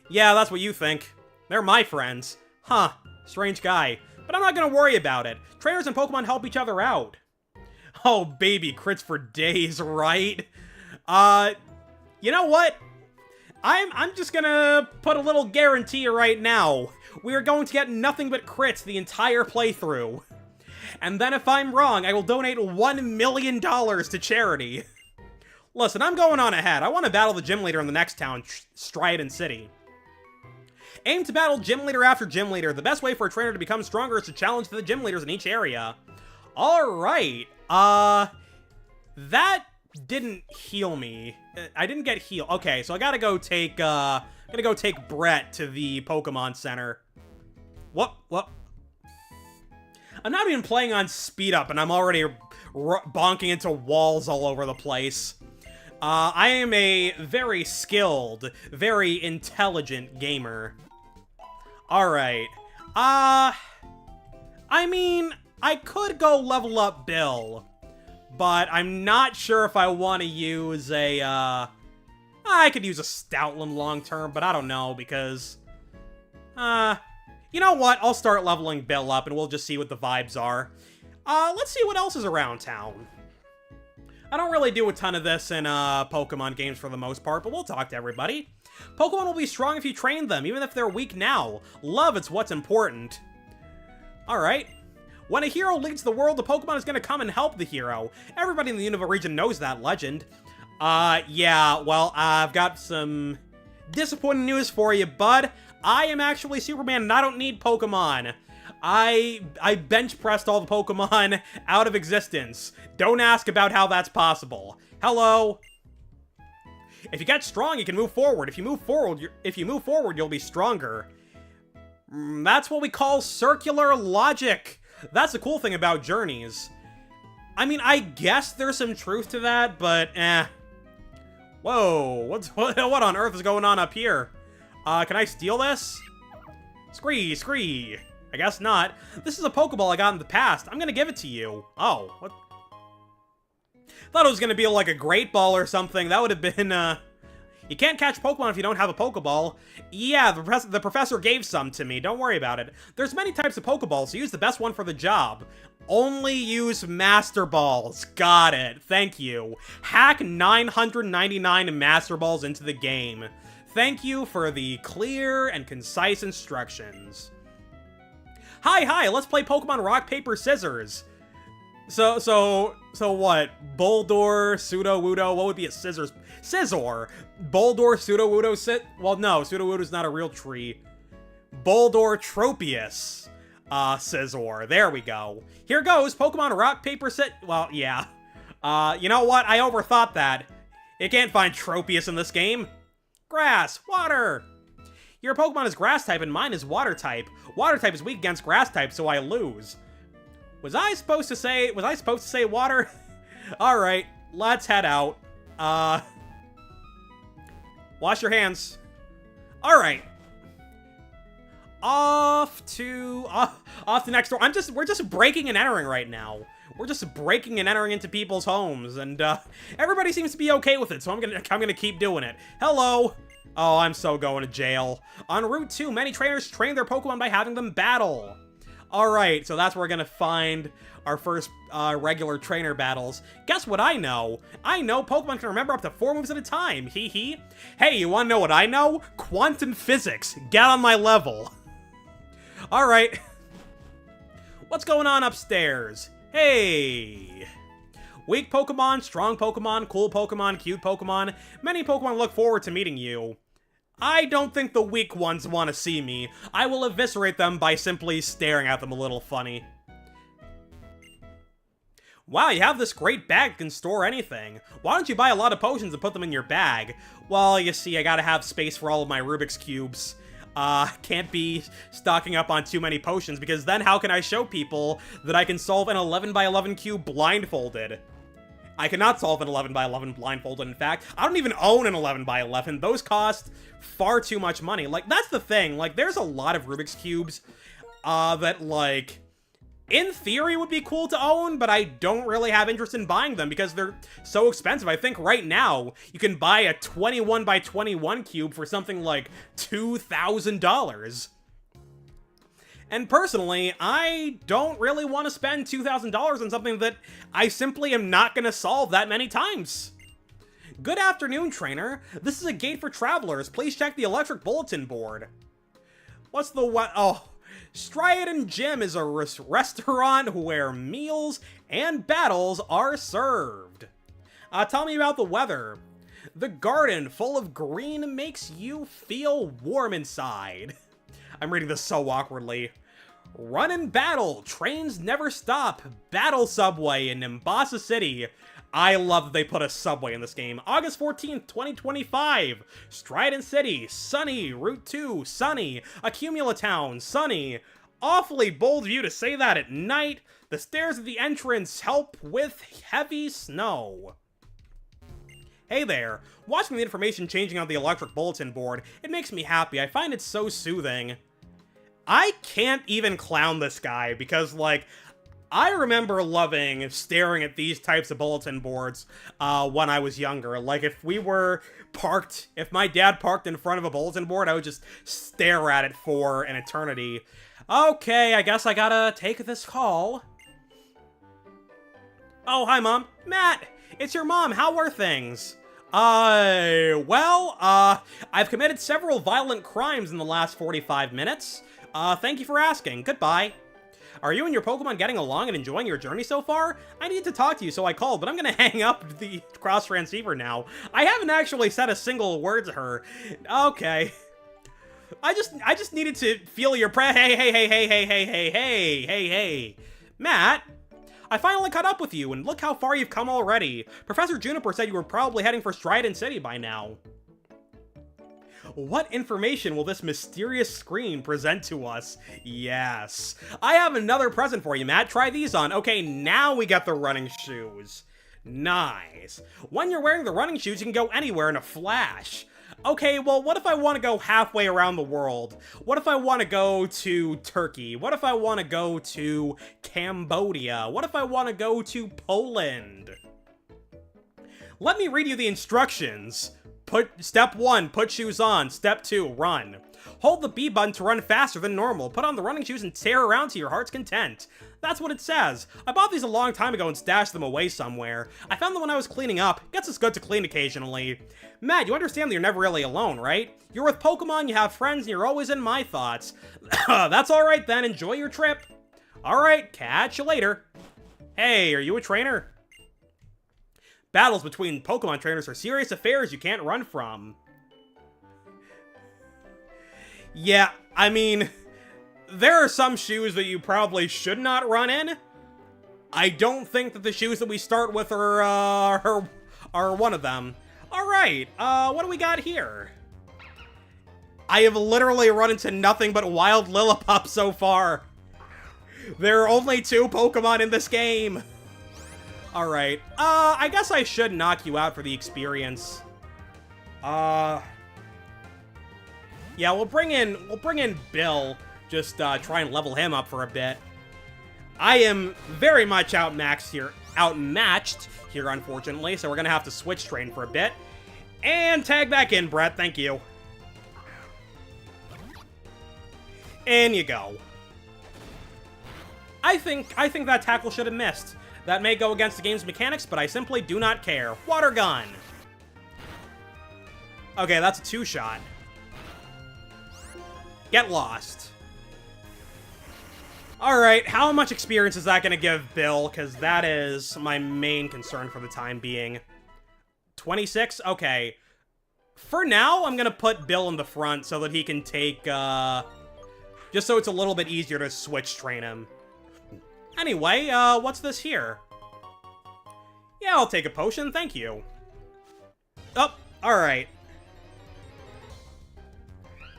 Yeah, that's what you think. They're my friends. Huh, strange guy. But I'm not gonna worry about it. Trainers and Pokemon help each other out. Oh, baby, crits for days, right? You know what? I'm just gonna put a little guarantee right now. We are going to get nothing but crits the entire playthrough. And then if I'm wrong, I will donate $1 million to charity. Listen, I'm going on ahead. I want to battle the gym leader in the next town, Stridon City. Aim to battle gym leader after gym leader. The best way for a trainer to become stronger is to challenge the gym leaders in each area. Alright. That didn't heal me. I didn't get healed. Okay, so I gotta go take, Brett to the Pokemon Center. What? I'm not even playing on speed up, and I'm already bonking into walls all over the place. I am a very skilled, very intelligent gamer. Alright. I mean, I could go level up Bill, but I'm not sure if I want to use a, I could use a Stoutland long term, but I don't know, because, you know what? I'll start leveling Bill up, and we'll just see what the vibes are. Let's see what else is around town. I don't really do a ton of this in, Pokemon games for the most part, but we'll talk to everybody. Pokemon will be strong if you train them, even if they're weak now. Love is what's important. Alright. When a hero leads the world, the Pokemon is gonna come and help the hero. Everybody in the Unova region knows that legend. Yeah, well, I've got some disappointing news for you, bud. I am actually Superman, and I don't need Pokemon. I bench pressed all the Pokemon out of existence. Don't ask about how that's possible. Hello? If you get strong, you can move forward. If you move forward, you'll be stronger. That's what we call circular logic. That's the cool thing about journeys. I mean, I guess there's some truth to that, but Whoa, what on earth is going on up here? Can I steal this? Scree. I guess not. This is a Pokeball I got in the past. I'm gonna give it to you. Oh, what? Thought it was gonna be like a Great Ball or something. That would have been, You can't catch Pokemon if you don't have a Pokeball. Yeah, the professor gave some to me. Don't worry about it. There's many types of Pokeballs, so use the best one for the job. Only use Master Balls. Got it. Thank you. Hack 999 Master Balls into the game. Thank you for the clear and concise instructions. Hi, let's play Pokemon Rock, Paper, Scissors. So what? Boldore, Sudowoodo, what would be a Scissor? Boldore, Sudowoodo, well, no, Sudowoodo's not a real tree. Boldore, Tropius, Scizor. There we go. Here goes, Pokemon Rock, Paper, well, yeah. You know what? I overthought that. You can't find Tropius in this game. Grass, water. Your Pokemon is grass type and mine is water type. Water type is weak against grass type, so I lose. Was I supposed to say water? Alright, let's head out. Wash your hands. Alright. Off to next door. We're just breaking and entering right now. We're just breaking and entering into people's homes, and everybody seems to be okay with it, so I'm gonna keep doing it. Hello. Oh, I'm so going to jail. On Route 2, many trainers train their Pokemon by having them battle. Alright, so that's where we're gonna find our first regular trainer battles. Guess what I know? I know Pokemon can remember up to 4 moves at a time. Hee hee. Hey, you wanna know what I know? Quantum physics. Get on my level. Alright. What's going on upstairs? Hey. Weak Pokemon, strong Pokemon, cool Pokemon, cute Pokemon. Many Pokemon look forward to meeting you. I don't think the weak ones want to see me. I will eviscerate them by simply staring at them a little funny. Wow, you have this great bag that can store anything. Why don't you buy a lot of potions and put them in your bag? Well, you see, I gotta have space for all of my Rubik's Cubes. Can't be stocking up on too many potions, because then how can I show people that I can solve an 11x11 cube blindfolded? I cannot solve an 11x11 blindfolded, in fact. I don't even own an 11x11. Those cost far too much money. Like, that's the thing. Like, there's a lot of Rubik's Cubes, that, like, in theory would be cool to own, but I don't really have interest in buying them because they're so expensive. I think right now, you can buy a 21x21 cube for something like $2,000. And personally, I don't really want to spend $2,000 on something that I simply am not going to solve that many times. Good afternoon, trainer. This is a gate for travelers. Please check the electric bulletin board. What's the what? Oh, Striaton Gym is a restaurant where meals and battles are served. Tell me about the weather. The garden full of green makes you feel warm inside. I'm reading this so awkwardly. Run and battle. Trains never stop. Battle Subway in Nimbasa City. I love that they put a subway in this game. August 14th, 2025. Striaton City. Sunny. Route 2. Sunny. Accumula Town. Sunny. Awfully bold of you to say that at night. The stairs at the entrance help with heavy snow. Hey there. Watching the information changing on the electric bulletin board, it makes me happy. I find it so soothing. I can't even clown this guy because, like, I remember loving staring at these types of bulletin boards when I was younger. Like, if my dad parked in front of a bulletin board, I would just stare at it for an eternity. Okay, I guess I gotta take this call. Oh, hi, Mom. Matt, it's your mom. How are things? I've committed several violent crimes in the last 45 minutes. Thank you for asking. Goodbye. Are you and your Pokemon getting along and enjoying your journey so far? I need to talk to you, so I called, but I'm gonna hang up the cross transceiver now. I haven't actually said a single word to her. Okay. I just needed to feel your hey. Matt, I finally caught up with you, and look how far you've come already. Professor Juniper said you were probably heading for Strident City by now. What information will this mysterious screen present to us? Yes. I have another present for you, Matt. Try these on. Okay, now we got the running shoes. Nice. When you're wearing the running shoes, you can go anywhere in a flash. Okay, well, what if I want to go halfway around the world? What if I want to go to Turkey? What if I want to go to Cambodia? What if I want to go to Poland? Let me read you the instructions. Step 1, put shoes on. Step 2, run. Hold the B button to run faster than normal. Put on the running shoes and tear around to your heart's content. That's what it says. I bought these a long time ago and stashed them away somewhere. I found them when I was cleaning up. Guess it's good to clean occasionally. Matt, you understand that you're never really alone, right? You're with Pokemon, you have friends, and you're always in my thoughts. That's alright then, enjoy your trip. Alright, catch you later. Hey, are you a trainer? Battles between Pokemon trainers are serious affairs you can't run from. Yeah, I mean, there are some shoes that you probably should not run in. I don't think that the shoes that we start with are one of them. Alright, what do we got here? I have literally run into nothing but wild Lillipup so far. There are only 2 Pokemon in this game. Alright, I guess I should knock you out for the experience. Yeah, we'll bring in Bill, just try and level him up for a bit. I am very much outmatched here, unfortunately, so we're gonna have to switch train for a bit. And tag back in, Brett, thank you. In you go. I think that tackle should have missed. That may go against the game's mechanics, but I simply do not care. Water gun! Okay, that's a 2-shot. Get lost. Alright, how much experience is that going to give Bill? Because that is my main concern for the time being. 26? Okay. For now, I'm going to put Bill in the front so that he can take, just so it's a little bit easier to switch train him. Anyway, what's this here? Yeah, I'll take a potion, thank you. Oh, alright.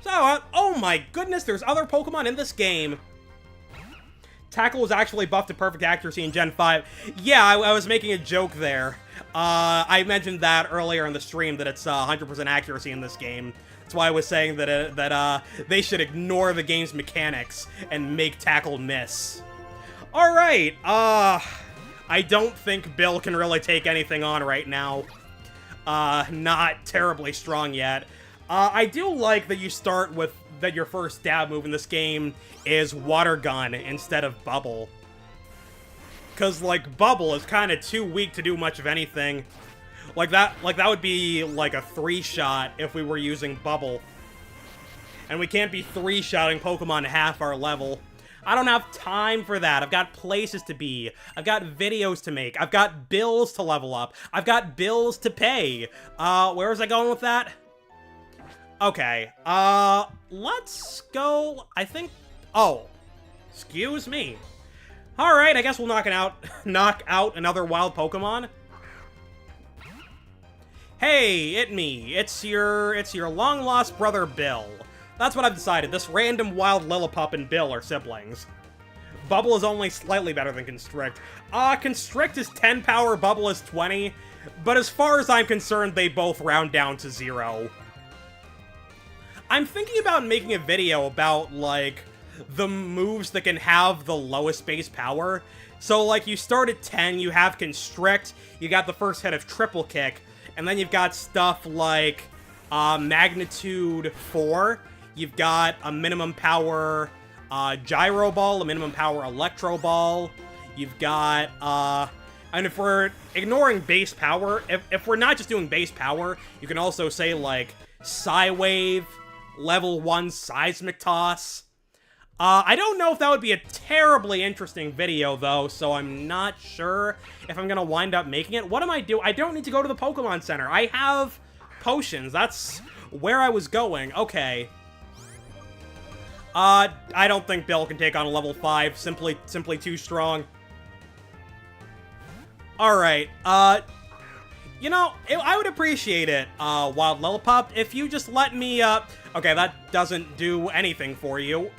So, oh my goodness, there's other Pokemon in this game. Tackle was actually buffed to perfect accuracy in Gen 5. Yeah, I was making a joke there. I mentioned that earlier in the stream, that it's 100% accuracy in this game. That's why I was saying that they should ignore the game's mechanics and make Tackle miss. Alright, I don't think Bill can really take anything on right now. Not terribly strong yet. I do like that you start with that your first stab move in this game is Water Gun instead of Bubble. Because, like, Bubble is kind of too weak to do much of anything. Like that would be, like, a 3-shot if we were using Bubble. And we can't be 3-shotting Pokemon half our level. I don't have time for that. I've got places to be. I've got videos to make. I've got bills to level up. I've got bills to pay. Where was I going with that? Okay, let's go, I think, oh, excuse me. Alright, I guess we'll knock out another wild Pokemon. Hey, it's your long-lost brother, Bill. That's what I've decided, this random wild Lillipup and Bill are siblings. Bubble is only slightly better than Constrict. Constrict is 10 power, Bubble is 20, but as far as I'm concerned, they both round down to 0. I'm thinking about making a video about, like, the moves that can have the lowest base power. So, like, you start at 10, you have Constrict, you got the first hit of Triple Kick, and then you've got stuff like Magnitude 4, you've got a minimum power Gyro Ball, a minimum power Electro Ball, you've got, and if we're ignoring base power, if we're not just doing base power, you can also say, like, Psy-Wave, level 1 Seismic Toss. I don't know if that would be a terribly interesting video, though, so I'm not sure if I'm gonna wind up making it. What am I doing? I don't need to go to the Pokemon Center. I have potions. That's where I was going. Okay. I don't think Bill can take on a level 5. Simply too strong. Alright, you know, I would appreciate it, Wild Lillipup, if you just let me, okay, that doesn't do anything for you.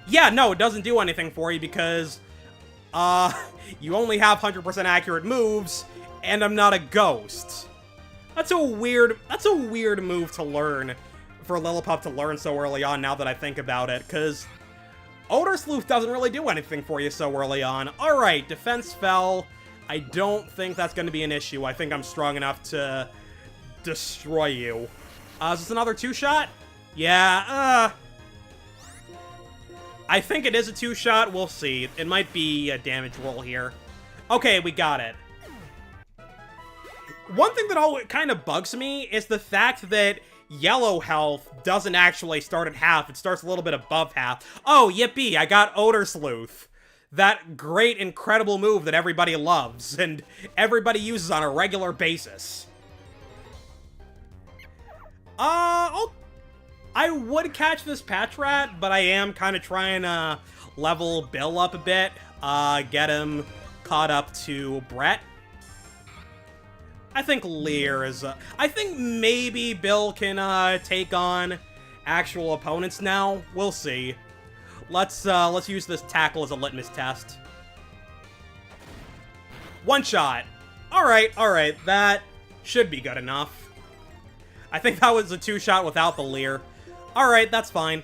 Yeah, no, it doesn't do anything for you because, you only have 100% accurate moves, and I'm not a ghost. That's a weird move to learn, for Lillipup to learn so early on, now that I think about it, because Odor Sleuth doesn't really do anything for you so early on. Alright, Defense fell. I don't think that's going to be an issue. I think I'm strong enough to destroy you. Is this another 2-shot? Yeah, I think it is a 2-shot. We'll see. It might be a damage roll here. Okay, we got it. One thing that always kind of bugs me is the fact that yellow health doesn't actually start at half. It starts a little bit above half. Oh, yippee, I got Odor Sleuth. That great, incredible move that everybody loves and everybody uses on a regular basis. I would catch this Patrat, but I am kind of trying to level Bill up a bit, get him caught up to Brett. I think Leer is, I think maybe Bill can, take on actual opponents now. We'll see. Let's use this tackle as a litmus test. 1 shot. Alright, that should be good enough. I think that was a 2-shot without the Leer. Alright, that's fine.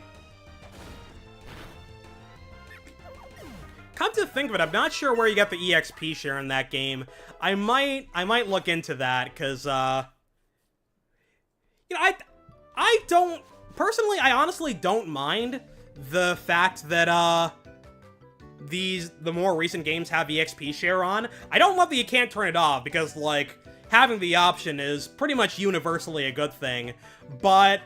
Come to think of it, I'm not sure where you get the EXP share in that game. I might look into that, because, you know, I don't, personally, I honestly don't mind the fact that, the more recent games have EXP share on. I don't love that you can't turn it off, because, like, having the option is pretty much universally a good thing, but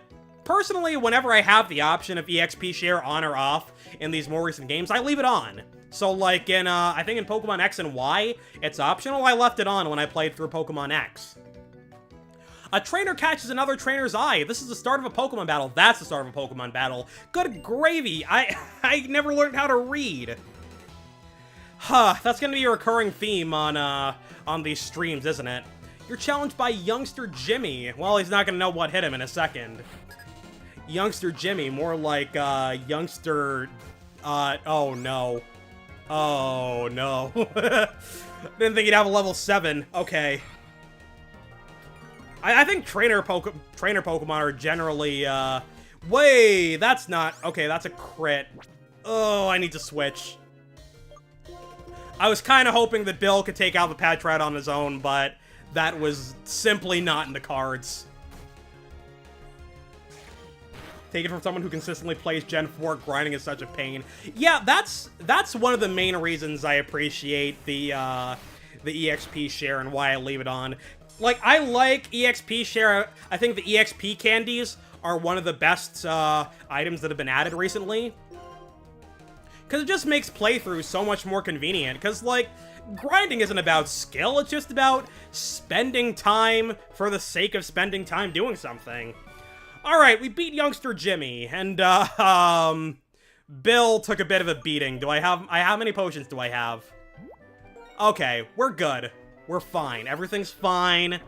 personally, whenever I have the option of EXP share on or off in these more recent games, I leave it on. So, like, in, I think in Pokemon X and Y, it's optional. I left it on when I played through Pokemon X. A trainer catches another trainer's eye. This is the start of a Pokemon battle. That's the start of a Pokemon battle. Good gravy. I never learned how to read. Huh, that's gonna be a recurring theme on these streams, isn't it? You're challenged by Youngster Jimmy. Well, he's not gonna know what hit him in a second. Youngster Jimmy, more like, Youngster, oh no. Oh no. Didn't think he'd have a level 7. Okay. I think trainer Pokemon are generally, wait, that's not, okay, that's a crit. Oh, I need to switch. I was kind of hoping that Bill could take out the Patrat on his own, but that was simply not in the cards. Take it from someone who consistently plays Gen 4, grinding is such a pain. Yeah, that's one of the main reasons I appreciate the EXP share and why I leave it on. Like, I like EXP share. I think the EXP candies are one of the best items that have been added recently. Because it just makes playthroughs so much more convenient. Because, like, grinding isn't about skill. It's just about spending time for the sake of spending time doing something. Alright, we beat Youngster Jimmy. And, Bill took a bit of a beating. How many potions do I have? Okay, we're good. We're fine. Everything's fine.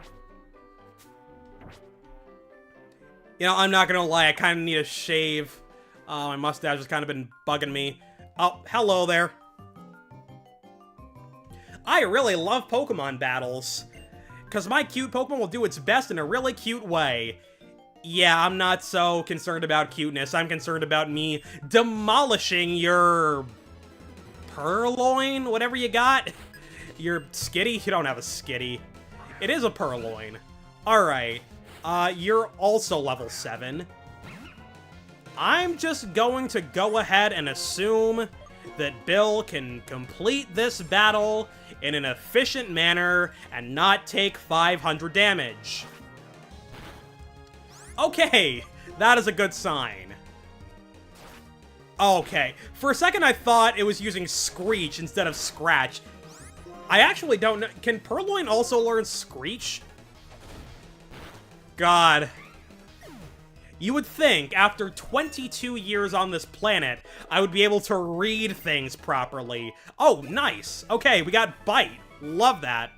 You know, I'm not gonna lie, I kind of need a shave. My mustache has kind of been bugging me. Oh, hello there. I really love Pokemon battles, because my cute Pokemon will do its best in a really cute way. Yeah, I'm not so concerned about cuteness. I'm concerned about me demolishing your purloin, whatever you got. Your skitty? You don't have a skitty. It is a purloin. Alright. You're also level 7. I'm just going to go ahead and assume that Bill can complete this battle in an efficient manner and not take 500 damage. Okay, that is a good sign. Okay, for a second I thought it was using Screech instead of Scratch. I actually don't know. Can Purloin also learn Screech? God. You would think, after 22 years on this planet, I would be able to read things properly. Oh, nice. Okay, we got Bite. Love that.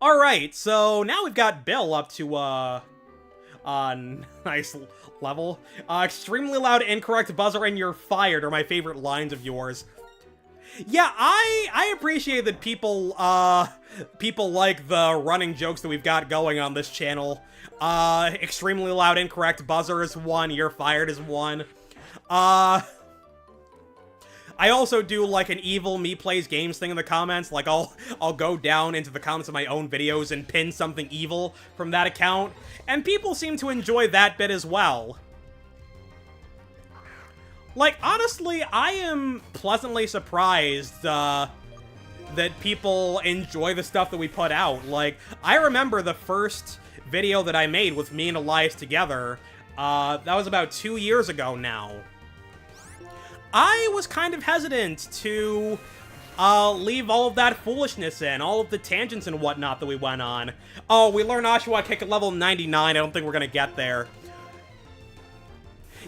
Alright, so now we've got Bill up to, nice level. Extremely loud, incorrect buzzer, and you're fired are my favorite lines of yours. Yeah, I appreciate that people like the running jokes that we've got going on this channel. Extremely loud, incorrect buzzer is one, you're fired is one. I also do, like, an evil me plays games thing in the comments. Like, I'll go down into the comments of my own videos and pin something evil from that account. And people seem to enjoy that bit as well. Like, honestly, I am pleasantly surprised, that people enjoy the stuff that we put out. Like, I remember the first video that I made with me and Elias together, that was about 2 years ago now. I was kind of hesitant to, leave all of that foolishness in, all of the tangents and whatnot that we went on. Oh, we learn Oshawa Kick at level 99, I don't think we're gonna get there.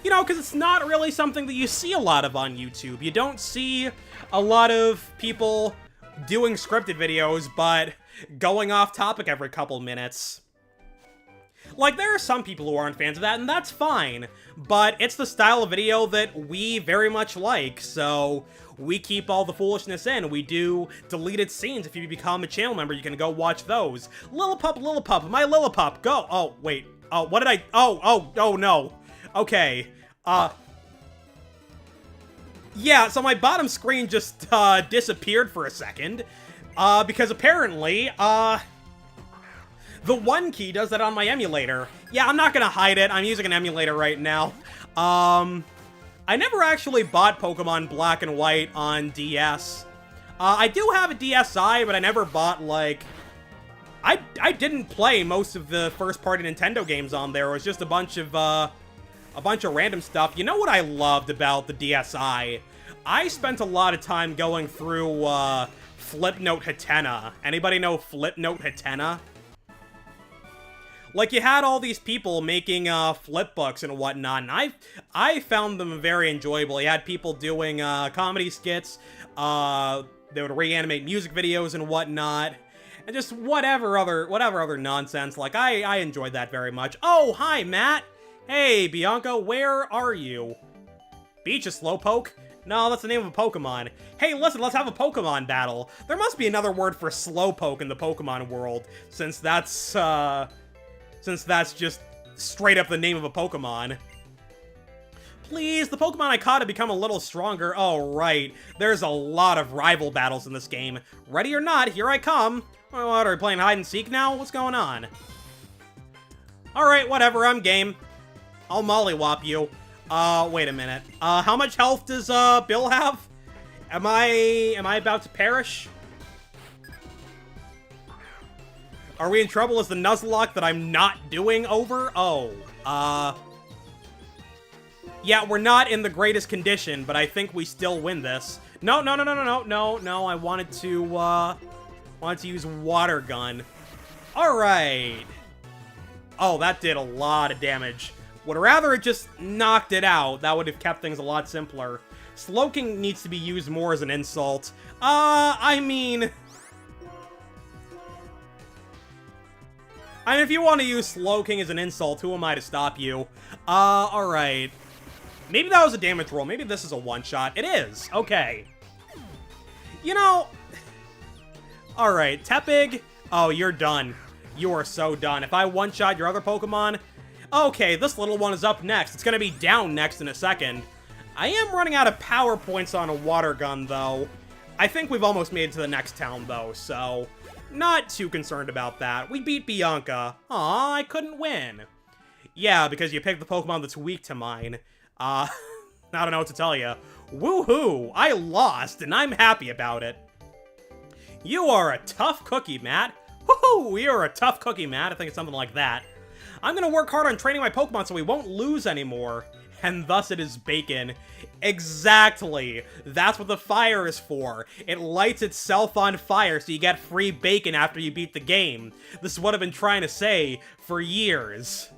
You know, because it's not really something that you see a lot of on YouTube. You don't see a lot of people doing scripted videos, but going off topic every couple minutes. Like, there are some people who aren't fans of that, and that's fine. But it's the style of video that we very much like, so we keep all the foolishness in. We do deleted scenes. If you become a channel member, you can go watch those. Lillipup, my Lillipup, go! Oh, wait. Oh, what did I... Oh, no. Okay, yeah, so my bottom screen just, disappeared for a second, because apparently, the 1 key does that on my emulator. Yeah, I'm not gonna hide it, I'm using an emulator right now. I never actually bought Pokemon Black and White on DS. I do have a DSi, but I never bought, like... I didn't play most of the first-party Nintendo games on there, it was just a bunch of random stuff. You know what I loved about the DSi? I spent a lot of time going through, Flipnote Hatena. Anybody know Flipnote Hatena? Like, you had all these people making, flip books and whatnot, and I found them very enjoyable. You had people doing, comedy skits, they would reanimate music videos and whatnot, and just whatever other nonsense. Like, I enjoyed that very much. Oh, hi, Matt! Hey, Bianca, where are you? Beach is Slowpoke? No, that's the name of a Pokemon. Hey, listen, let's have a Pokemon battle. There must be another word for Slowpoke in the Pokemon world, since that's just straight up the name of a Pokemon. Please, the Pokemon I caught have become a little stronger. Oh, right. There's a lot of rival battles in this game. Ready or not, here I come. What, are we playing hide and seek now? What's going on? Alright, whatever, I'm game. I'll mollywop you. Wait a minute. How much health does, Bill have? Am I about to perish? Are we in trouble? Is the Nuzlocke that I'm not doing over? Oh, yeah, we're not in the greatest condition, but I think we still win this. No, I wanted to use Water Gun. Alright. Oh, that did a lot of damage. Would rather it just knocked it out. That would have kept things a lot simpler. Slowking needs to be used more as an insult. I mean, if you want to use Slowking as an insult, who am I to stop you? Alright. Maybe that was a damage roll. Maybe this is a one-shot. It is. Okay. You know... Alright, Tepig. Oh, you're done. You are so done. If I one-shot your other Pokemon, Okay, this little one is up next. It's gonna be down next in a second. I am running out of power points on a water gun, though. I think we've almost made it to the next town, though, so not too concerned about that. We beat Bianca. Aw, I couldn't win. Yeah, because you picked the Pokemon that's weak to mine. I don't know what to tell you. Woohoo! I lost, and I'm happy about it. You are a tough cookie, Matt. Woohoo! You're a tough cookie, Matt. I think it's something like that. I'm gonna work hard on training my Pokemon so we won't lose anymore. And thus it is bacon. Exactly. That's what the fire is for. It lights itself on fire so you get free bacon after you beat the game. This is what I've been trying to say for years.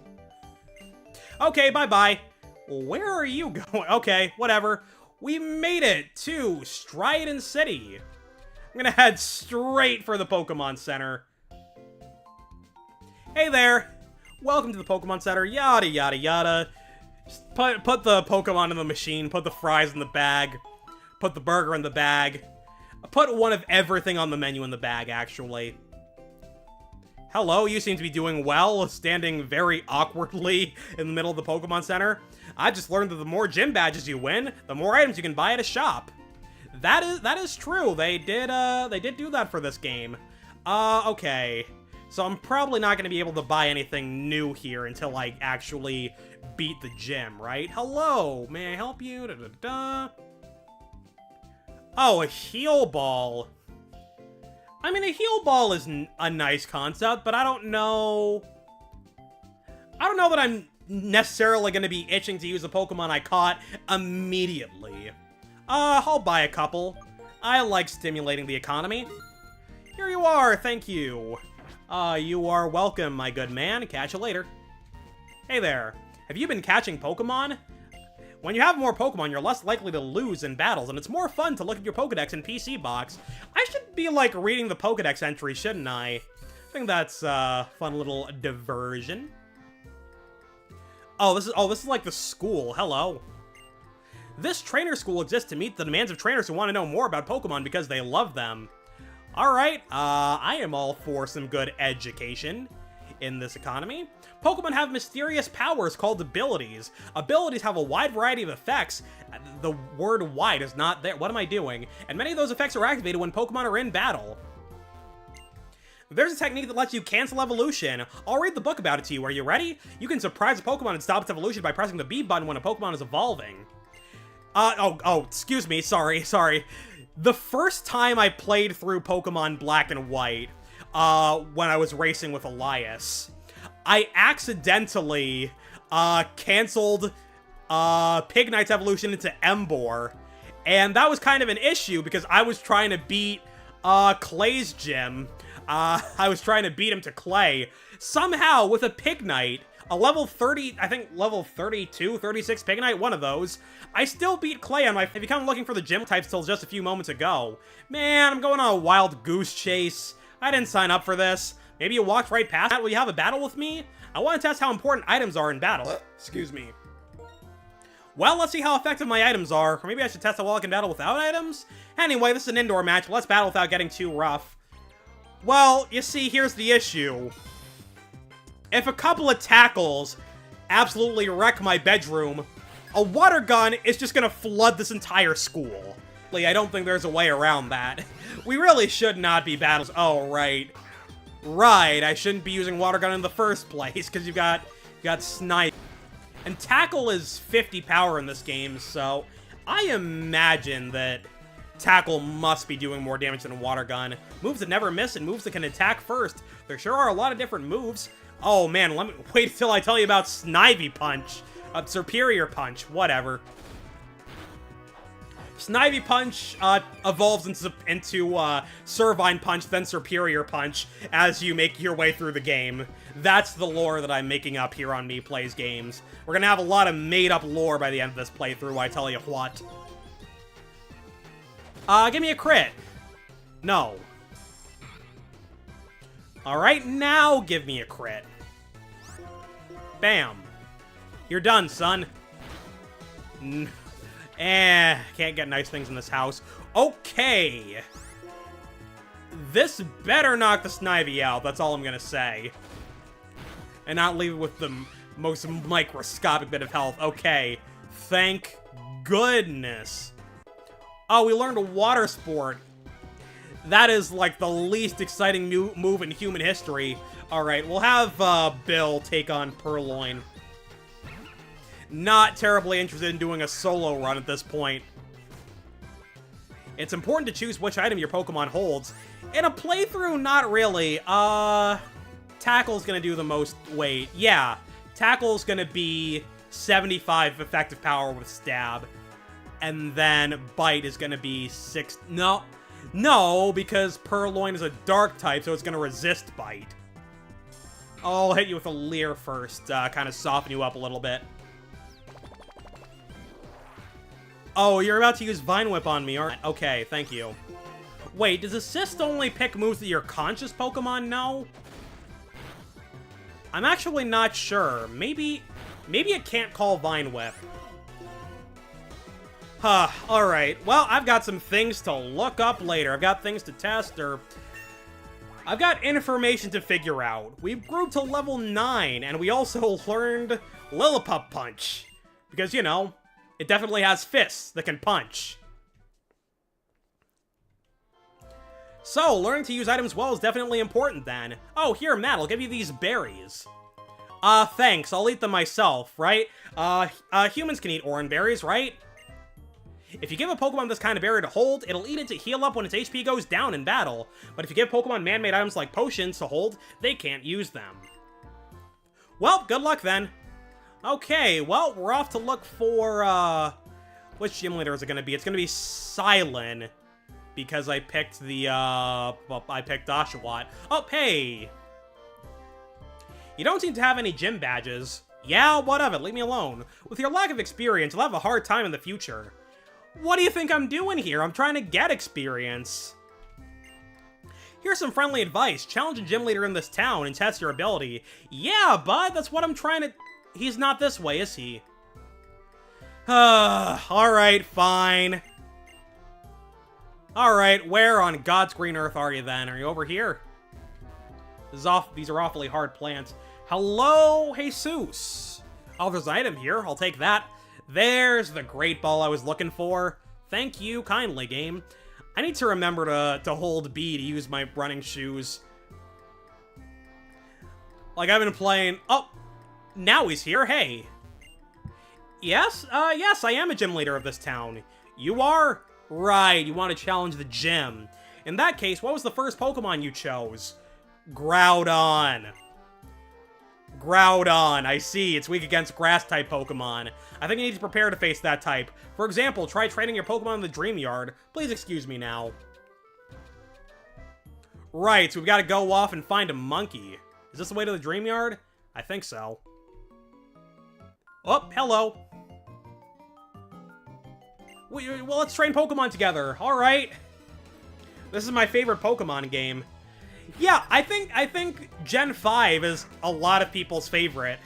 Okay, bye-bye. Where are you going? Okay, whatever. We made it to Stridon City. I'm gonna head straight for the Pokemon Center. Hey there. Welcome to the Pokemon Center. Yada, yada, yada. Just put the Pokemon in the machine, put the fries in the bag, put the burger in the bag, put one of everything on the menu in the bag, actually. Hello, you seem to be doing well, standing very awkwardly in the middle of the Pokemon Center. I just learned that the more gym badges you win, the more items you can buy at a shop. That is true. They did do that for this game. Okay. So I'm probably not going to be able to buy anything new here until I actually beat the gym, right? Hello, may I help you? Da, da, da. Oh, a heal ball. I mean, a heal ball is a nice concept, but I don't know that I'm necessarily going to be itching to use a Pokemon I caught immediately. I'll buy a couple. I like stimulating the economy. Here you are, thank you. You are welcome, my good man. Catch you later. Hey there. Have you been catching Pokemon? When you have more Pokemon, you're less likely to lose in battles, and it's more fun to look at your Pokedex in PC Box. I should be, like, reading the Pokedex entry, shouldn't I? I think that's a fun little diversion. Oh, this is like the school. Hello. This trainer school exists to meet the demands of trainers who want to know more about Pokemon because they love them. Alright, I am all for some good education in this economy. Pokemon have mysterious powers called abilities. Abilities have a wide variety of effects. The word wide is not there. What am I doing? And many of those effects are activated when Pokemon are in battle. There's a technique that lets you cancel evolution. I'll read the book about it to you. Are you ready? You can surprise a Pokemon and stop its evolution by pressing the B button when a Pokemon is evolving. Excuse me. Sorry. The first time I played through Pokemon Black and White, when I was racing with Elias, I accidentally, canceled, Pignite's evolution into Emboar, and that was kind of an issue because I was trying to beat, Clay's gym. I was trying to beat him to Clay. Somehow, with a Pignite, a level 30, I think level 32, 36 Pignite, one of those, I still beat Clay on my... If you come looking for the gym types till just a few moments ago. Man, I'm going on a wild goose chase. I didn't sign up for this. Maybe you walked right past that. Will you have a battle with me? I want to test how important items are in battle. Excuse me. Well, let's see how effective my items are. Or maybe I should test how well I can battle without items? Anyway, this is an indoor match, but let's battle without getting too rough. Well, you see, here's the issue. If a couple of tackles absolutely wreck my bedroom, a water gun is just gonna flood this entire school. I don't think there's a way around that. We really should not be battles. Oh, right. Right, I shouldn't be using water gun in the first place, because you got Snipe. And Tackle is 50 power in this game, so I imagine that Tackle must be doing more damage than a water gun. Moves that never miss and moves that can attack first. There sure are a lot of different moves. Oh man, let me wait till I tell you about Snivy Punch. Superior Punch, whatever. Snivy Punch evolves into Servine Punch, then Superior Punch as you make your way through the game. That's the lore that I'm making up here on Me Plays Games. We're gonna have a lot of made-up lore by the end of this playthrough, I tell you what. Give me a crit. No. Alright, now give me a crit. Bam. You're done, son. Can't get nice things in this house. Okay. This better knock the Snivy out, that's all I'm gonna say. And not leave it with the Most microscopic bit of health. Okay. Thank goodness. Oh, we learned a water sport. That is, like, the least exciting move in human history. Alright, we'll have Bill take on Purloin. Not terribly interested in doing a solo run at this point. It's important to choose which item your Pokemon holds. In a playthrough, not really. Tackle's gonna do the most weight. Yeah, Tackle's gonna be 75 effective power with Stab. And then Bite is gonna be 6... No, because Purloin is a Dark type, so it's gonna resist Bite. I'll hit you with a Leer first, kind of soften you up a little bit. Oh, you're about to use Vine Whip on me, aren't you? Okay, thank you. Wait, does Assist only pick moves that your conscious Pokemon know? I'm actually not sure. Maybe it can't call Vine Whip. Huh, alright. Well, I've got some things to look up later. I've got things to test, or... I've got information to figure out. We grew to level 9, and we also learned Lillipup Punch. Because, you know, it definitely has fists that can punch. So, learning to use items well is definitely important then. Oh, here, Matt, I'll give you these berries. Thanks, I'll eat them myself, right? Humans can eat orange berries, right? If you give a Pokemon this kind of berry to hold, it'll eat it to heal up when its HP goes down in battle. But if you give Pokemon man-made items like potions to hold, they can't use them. Well, good luck then. Okay, well, we're off to look for, which gym leader is it gonna be? It's gonna be Silent, because I picked the, I picked Oshawott. Oh, hey! You don't seem to have any gym badges. Yeah, what of it? Leave me alone. With your lack of experience, you'll have a hard time in the future. What do you think I'm doing here? I'm trying to get experience. Here's some friendly advice. Challenge a gym leader in this town and test your ability. Yeah, bud, that's what I'm trying to... He's not this way, is he? Alright, fine. Alright, where on God's green earth are you then? Are you over here? These are awfully hard plants. Hello, Jesus. Oh, there's an item here. I'll take that. There's the Great Ball I was looking for. Thank you kindly, game. I need to remember to hold B to use my running shoes. Like, I've been playing... Oh, now he's here. Hey. Yes? Yes, I am a gym leader of this town. You are? Right, you want to challenge the gym. In that case, what was the first Pokemon you chose? Groudon. Groudon, I see. It's weak against Grass-type Pokemon. I think you need to prepare to face that type. For example, try training your Pokemon in the Dream Yard. Please excuse me now. Right, so we've got to go off and find a monkey. Is this the way to the Dream Yard? I think so. Oh, hello. Well, let's train Pokemon together. All right. This is my favorite Pokemon game. Yeah, I think Gen 5 is a lot of people's favorite.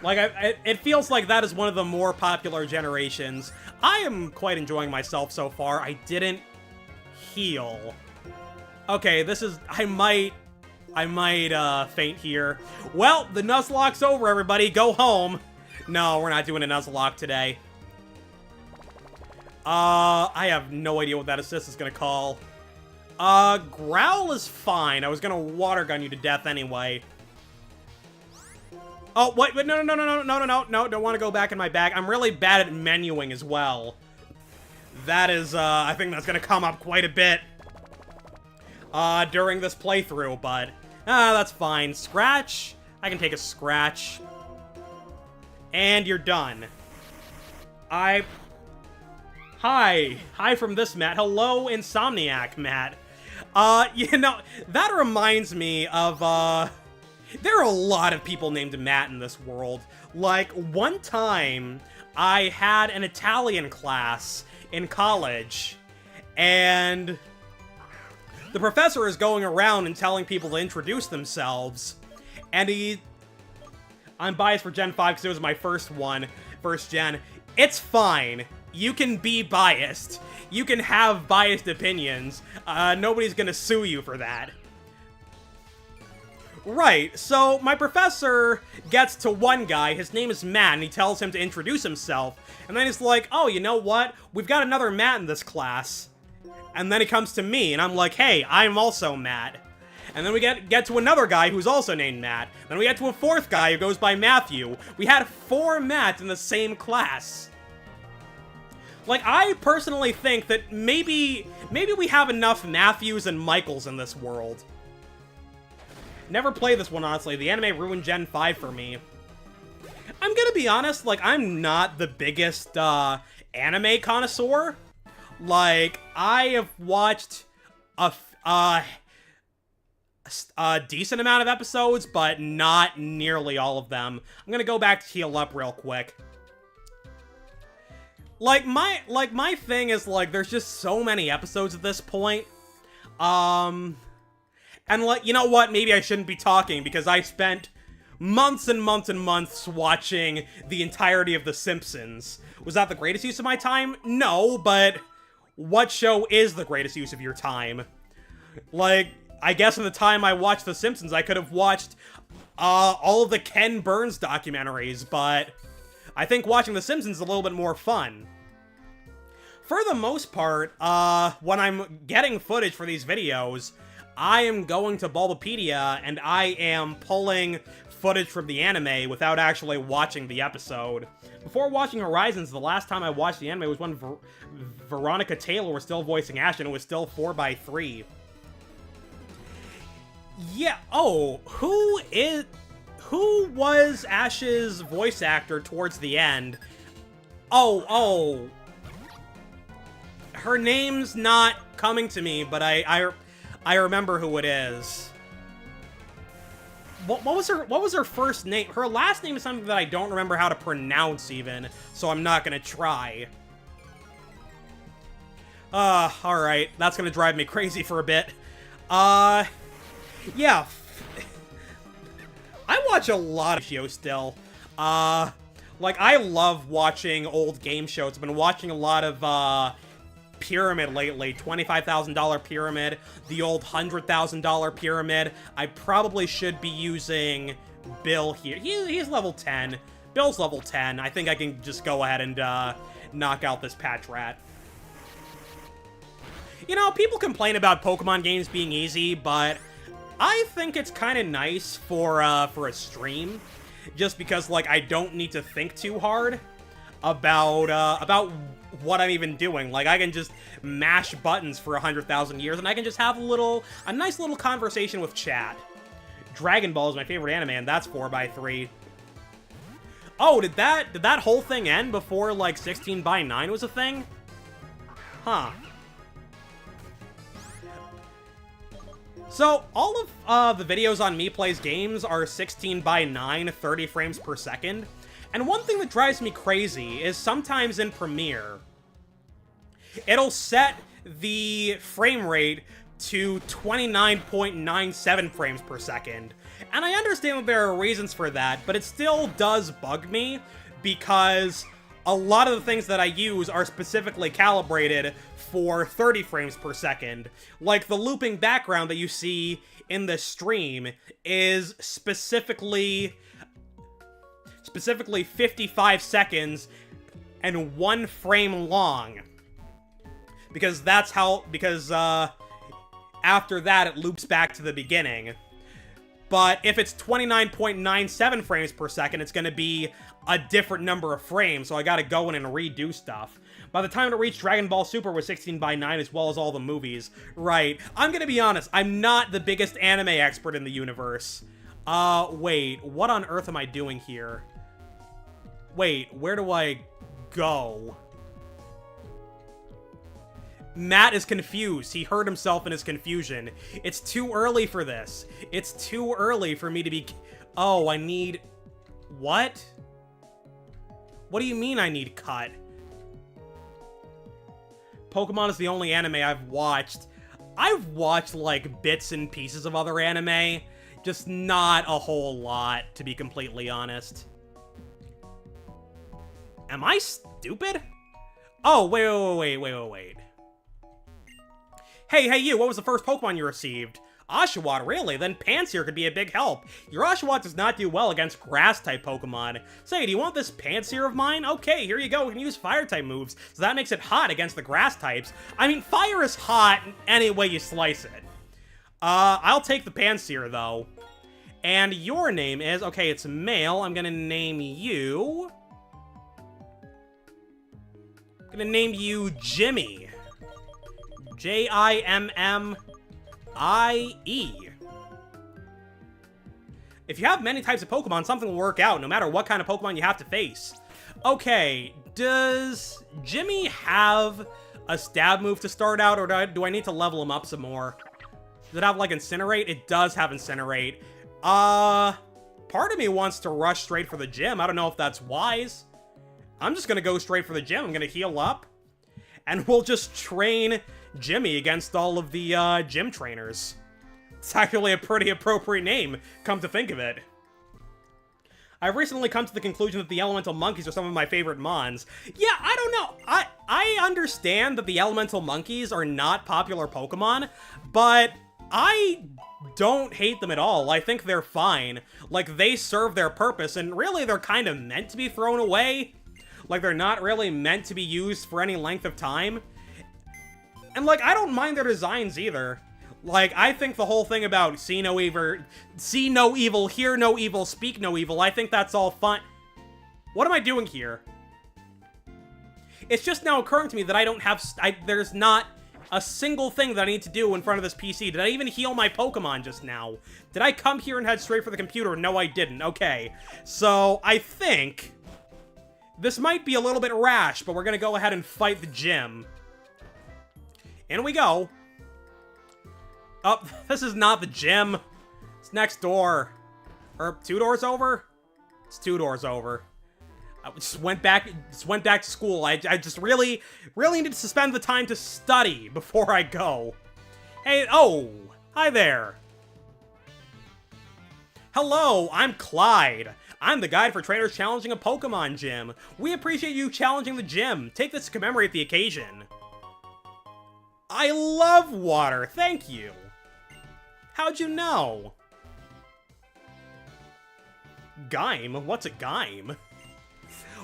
Like, it feels like that is one of the more popular generations. I am quite enjoying myself so far. I didn't heal. Okay, this is... I might faint here. Well, the Nuzlock's over, everybody. Go home. No, we're not doing a Nuzlocke today. I have no idea what that assist is gonna call. Growl is fine. I was gonna water gun you to death anyway. Oh, wait, no, don't want to go back in my bag. I'm really bad at menuing as well. That is, I think that's gonna come up quite a bit, during this playthrough, but, that's fine. Scratch? I can take a scratch. And you're done. Hi from this Matt. Hello, Insomniac Matt. You know, that reminds me of, there are a lot of people named Matt in this world. Like, one time, I had an Italian class in college, and the professor is going around and telling people to introduce themselves, and I'm biased for Gen 5 because it was my first gen. It's fine. You can be biased. You can have biased opinions. Nobody's gonna sue you for that. Right, so my professor gets to one guy, his name is Matt, and he tells him to introduce himself, and then he's like, oh, you know what? We've got another Matt in this class. And then he comes to me, and I'm like, hey, I'm also Matt. And then we get to another guy who's also named Matt. Then we get to a fourth guy who goes by Matthew. We had 4 Matts in the same class. Like, I personally think that maybe we have enough Matthews and Michaels in this world. Never played this one, honestly. The anime ruined Gen 5 for me. I'm gonna be honest, like, I'm not the biggest, anime connoisseur. Like, I have watched a decent amount of episodes, but not nearly all of them. I'm gonna go back to heal up real quick. Like, my thing is, like, there's just so many episodes at this point. And, like, you know what? Maybe I shouldn't be talking, because I spent months and months and months watching the entirety of The Simpsons. Was that the greatest use of my time? No, but what show is the greatest use of your time? Like, I guess in the time I watched The Simpsons, I could have watched all of the Ken Burns documentaries, but I think watching The Simpsons is a little bit more fun. For the most part, when I'm getting footage for these videos, I am going to Bulbapedia, and I am pulling footage from the anime without actually watching the episode. Before watching Horizons, the last time I watched the anime was when Veronica Taylor was still voicing Ash, and it was still 4x3. Yeah, oh, who was Ash's voice actor towards the end? Oh. Her name's not coming to me, but I remember who it is. What was her first name? Her last name is something that I don't remember how to pronounce even, so I'm not gonna try. Alright. That's gonna drive me crazy for a bit. Yeah. I watch a lot of shows still. Like, I love watching old game shows. I've been watching a lot of, Pyramid lately. $25,000 Pyramid, the old $100,000 Pyramid. I probably should be using Bill here. He's level 10. Bill's level 10. I think I can just go ahead and, knock out this Patrat. You know, people complain about Pokemon games being easy, but I think it's kind of nice for a stream. Just because, like, I don't need to think too hard about what I'm even doing. Like, I can just mash buttons for 100,000 years, and I can just have a nice little conversation with chat. Dragon Ball is my favorite anime, and that's 4x3. Oh, did that whole thing end before, like, 16x9 was a thing? Huh. So, all of the videos on Me Plays Games are 16x9, 30 frames per second. And one thing that drives me crazy is sometimes in Premiere, it'll set the frame rate to 29.97 frames per second. And I understand that there are reasons for that, but it still does bug me because a lot of the things that I use are specifically calibrated for 30 frames per second. Like the looping background that you see in the stream is specifically 55 seconds and 1 frame long. Because after that it loops back to the beginning. But if it's 29.97 frames per second, it's gonna be a different number of frames, so I gotta go in and redo stuff. By the time it reached Dragon Ball Super with 16x9 as well as all the movies. Right, I'm gonna be honest, I'm not the biggest anime expert in the universe. Wait, what on earth am I doing here? Wait, where do I go? Matt is confused. He hurt himself in his confusion. It's too early for this. It's too early for me to be... Oh, I need... What? What do you mean I need cut? Pokemon is the only anime I've watched. I've watched, like, bits and pieces of other anime. Just not a whole lot, to be completely honest. Am I stupid? Oh, wait. Hey, you, what was the first Pokemon you received? Oshawott, really? Then Pansear could be a big help. Your Oshawott does not do well against Grass-type Pokemon. Say, do you want this Pansear of mine? Okay, here you go. We can use Fire-type moves, so that makes it hot against the Grass types. I mean, Fire is hot any way you slice it. I'll take the Pansear, though. And your name is... Okay, it's male. I'm gonna name you... I'm gonna name you Jimmy. Jimmy. If you have many types of Pokemon, something will work out, no matter what kind of Pokemon you have to face. Okay, does Jimmy have a stab move to start out, or do I need to level him up some more? Does it have, like, Incinerate? It does have Incinerate. Part of me wants to rush straight for the gym. I don't know if that's wise. I'm just gonna go straight for the gym. I'm gonna heal up. And we'll just train Jimmy against all of the, gym trainers. It's actually a pretty appropriate name, come to think of it. I've recently come to the conclusion that the Elemental Monkeys are some of my favorite Mons. Yeah, I don't know. I understand that the Elemental Monkeys are not popular Pokemon, but I don't hate them at all. I think they're fine. Like, they serve their purpose, and really they're kind of meant to be thrown away. Like, they're not really meant to be used for any length of time. And, like, I don't mind their designs either. Like, I think the whole thing about see no evil, hear no evil, speak no evil, I think that's all fun. What am I doing here? It's just now occurring to me that I don't have... there's not a single thing that I need to do in front of this PC. Did I even heal my Pokemon just now? Did I come here and head straight for the computer? No, I didn't. Okay. So, I think... this might be a little bit rash, but we're gonna go ahead and fight the gym. In we go. Oh, this is not the gym. It's next door. Or 2 doors over? It's 2 doors over. I just went back to school. I just really need to spend the time to study before I go. Hey, oh, hi there. Hello, I'm Clyde. I'm the guide for trainers challenging a Pokemon gym. We appreciate you challenging the gym. Take this to commemorate the occasion. I love water, thank you. How'd you know? Gaim? What's a Gaim?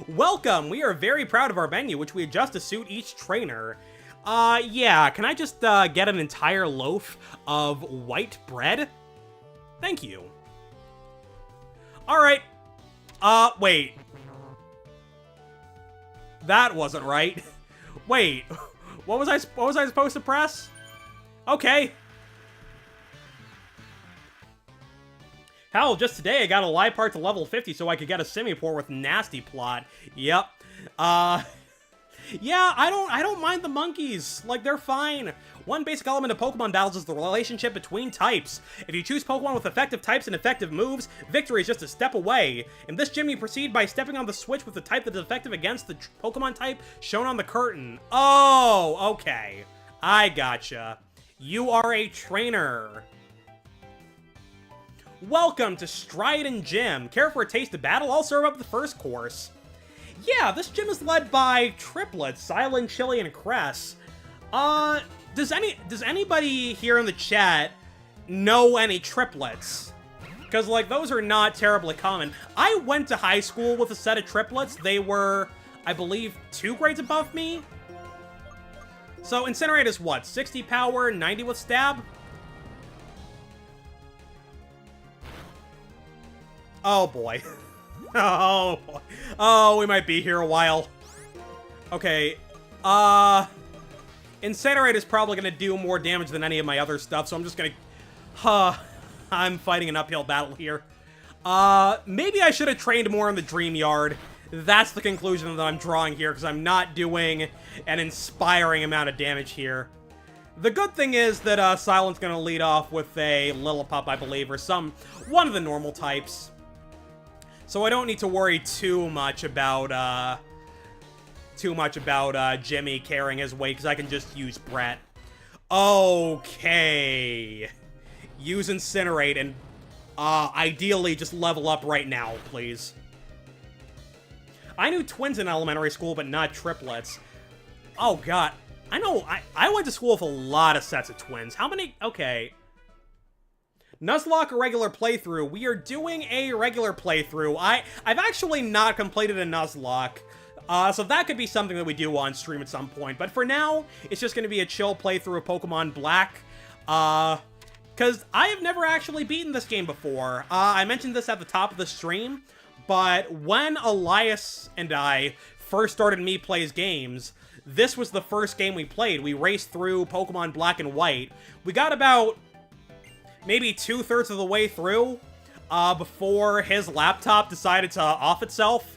Welcome! We are very proud of our menu, which we adjust to suit each trainer. Yeah, can I just, get an entire loaf of white bread? Thank you. Alright. Wait. That wasn't right. Wait. What was I supposed to press? Okay. Hell, just today I got a Liepard to level 50 so I could get a Simipour with Nasty Plot. Yep. Yeah, I don't mind the monkeys. Like, they're fine. One basic element of Pokemon battles is the relationship between types. If you choose Pokemon with effective types and effective moves, victory is just a step away. In this gym, you proceed by stepping on the switch with the type that is effective against the Pokemon type shown on the curtain. Oh, okay. I gotcha. You are a trainer. Welcome to Striaton Gym. Care for a taste of battle? I'll serve up the first course. Yeah, this gym is led by triplets, Silent, Chili, and Cress. Does anybody here in the chat know any triplets? Because, like, those are not terribly common. I went to high school with a set of triplets. They were, I believe, 2 grades above me. So, Incinerate is what? 60 power, 90 with stab? Oh, boy. Oh, boy. Oh, we might be here a while. Okay. Incinerate is probably going to do more damage than any of my other stuff, so I'm just going to... I'm fighting an uphill battle here. Maybe I should have trained more in the Dream Yard. That's the conclusion that I'm drawing here, because I'm not doing an inspiring amount of damage here. The good thing is that Silent's going to lead off with a Lillipup, I believe, or one of the normal types. So I don't need to worry too much about Jimmy carrying his weight, because I can just use Brett. Okay. Use Incinerate and, ideally just level up right now, please. I knew twins in elementary school, but not triplets. Oh, God. I know, I went to school with a lot of sets of twins. How many? Okay. Nuzlocke or regular playthrough? We are doing a regular playthrough. I've actually not completed a Nuzlocke. So that could be something that we do on stream at some point. But for now, it's just going to be a chill playthrough of Pokemon Black. Because I have never actually beaten this game before. I mentioned this at the top of the stream, but when Elias and I first started Me Plays Games, this was the first game we played. We raced through Pokemon Black and White. We got about maybe 2/3 of the way through before his laptop decided to off itself.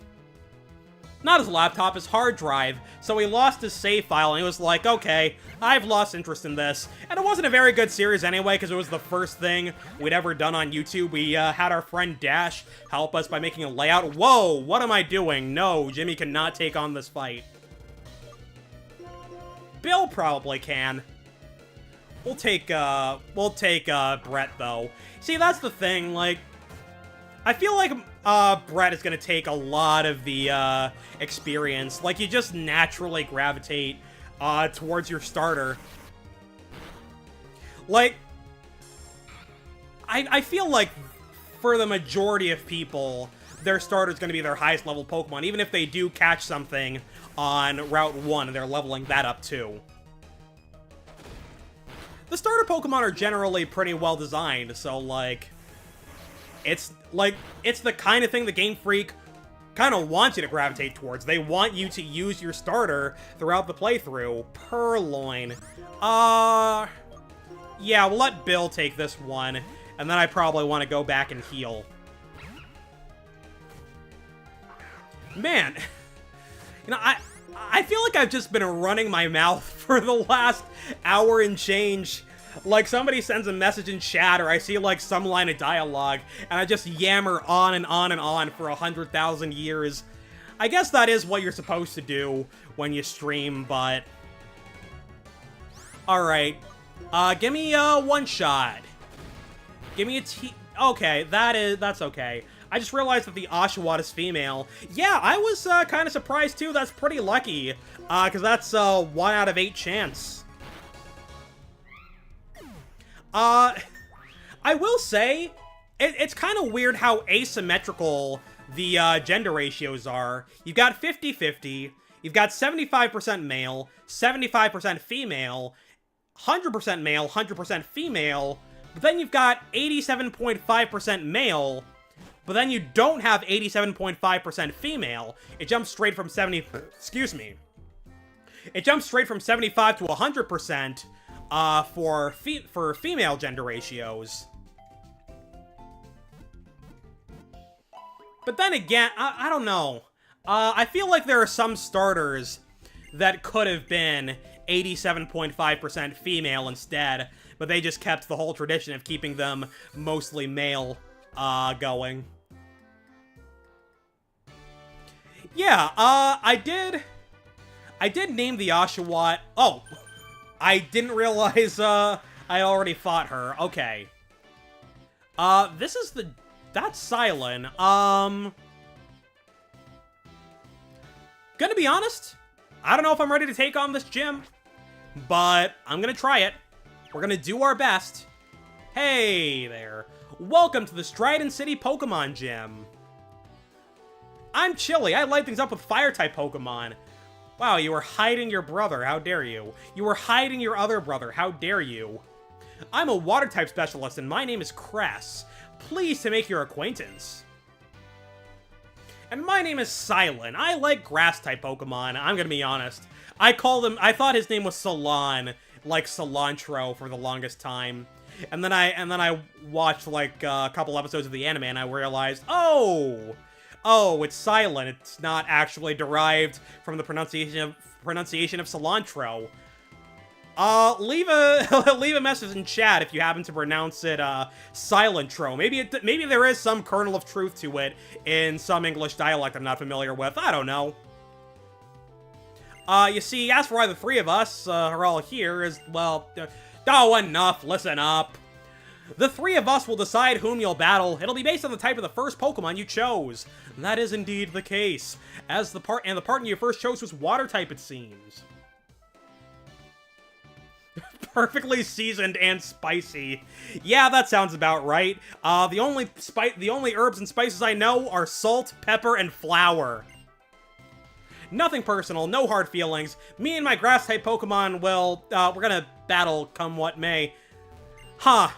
Not his laptop, his hard drive. So he lost his save file, and he was like, okay, I've lost interest in this. And it wasn't a very good series anyway, because it was the first thing we'd ever done on YouTube. We had our friend Dash help us by making a layout. Whoa, what am I doing? No, Jimmy cannot take on this fight. Bill probably can. We'll take Brett, though. See, that's the thing, like, I feel like Brett is gonna take a lot of the experience. Like, you just naturally gravitate towards your starter. Like, I feel like for the majority of people, their starter's gonna be their highest level Pokemon, even if they do catch something on Route 1 and they're leveling that up too. The starter Pokemon are generally pretty well designed, so like, it's the kind of thing the Game Freak kind of wants you to gravitate towards. They want you to use your starter throughout the playthrough. Purloin. Yeah, we'll let Bill take this one, and then I probably want to go back and heal. Man, you know, I feel like I've just been running my mouth for the last hour and change. Like, somebody sends a message in chat, or I see, like, some line of dialogue, and I just yammer on and on and on for 100,000 years. I guess that is what you're supposed to do when you stream, but... Alright. Give me a one-shot. Give me a Okay, that's okay. I just realized that the Oshawott is female. Yeah, I was kind of surprised, too. That's pretty lucky, because that's a 1 out of 8 chance. I will say, it's kind of weird how asymmetrical the gender ratios are. You've got 50-50, you've got 75% male, 75% female, 100% male, 100% female, but then you've got 87.5% male, but then you don't have 87.5% female. It jumps straight from excuse me. It jumps straight from 75 to 100%. For female gender ratios. But then again, I don't know. I feel like there are some starters that could have been 87.5% female instead, but they just kept the whole tradition of keeping them mostly male, going. Yeah, I did name the Oshawott... Oh! I didn't realize, I already fought her. Okay. This is that's Silent. Gonna be honest, I don't know if I'm ready to take on this gym, but I'm gonna try it. We're gonna do our best. Hey there. Welcome to the Stridon City Pokemon Gym. I'm Chili. I light things up with Fire-type Pokemon. Wow, you were hiding your brother, how dare you? You were hiding your other brother, how dare you? I'm a Water-type specialist, and my name is Cress. Pleased to make your acquaintance. And my name is Silent. I like Grass-type Pokemon, I'm gonna be honest. I thought his name was Salon, like cilantro for the longest time. And then I watched, like, a couple episodes of the anime, and I realized, oh, it's Silent. It's not actually derived from the pronunciation of cilantro. Leave a message in chat if you happen to pronounce it Silentro. Maybe there is some kernel of truth to it in some English dialect I'm not familiar with. I don't know. You see, as for why the three of us are all here is, well, oh, enough. Listen up. The three of us will decide whom you'll battle. It'll be based on the type of the first Pokemon you chose. That is indeed the case. The partner you first chose was Water type, it seems. Perfectly seasoned and spicy. Yeah, that sounds about right. The only herbs and spices I know are salt, pepper, and flour. Nothing personal, no hard feelings. Me and my grass-type Pokemon, well, we're gonna battle come what may. Huh.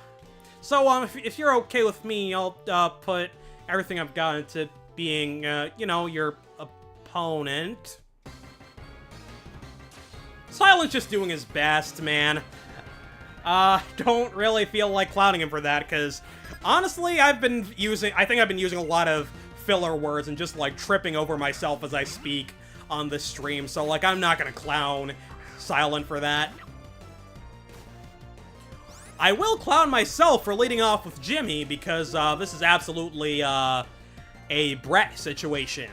So, if you're okay with me, I'll, put everything I've got into being, you know, your opponent. Silent's just doing his best, man. Don't really feel like clowning him for that, because honestly, I think I've been using a lot of filler words and just, like, tripping over myself as I speak on this stream, so, like, I'm not gonna clown Silent for that. I will clown myself for leading off with Jimmy, because, this is absolutely, a Brett situation.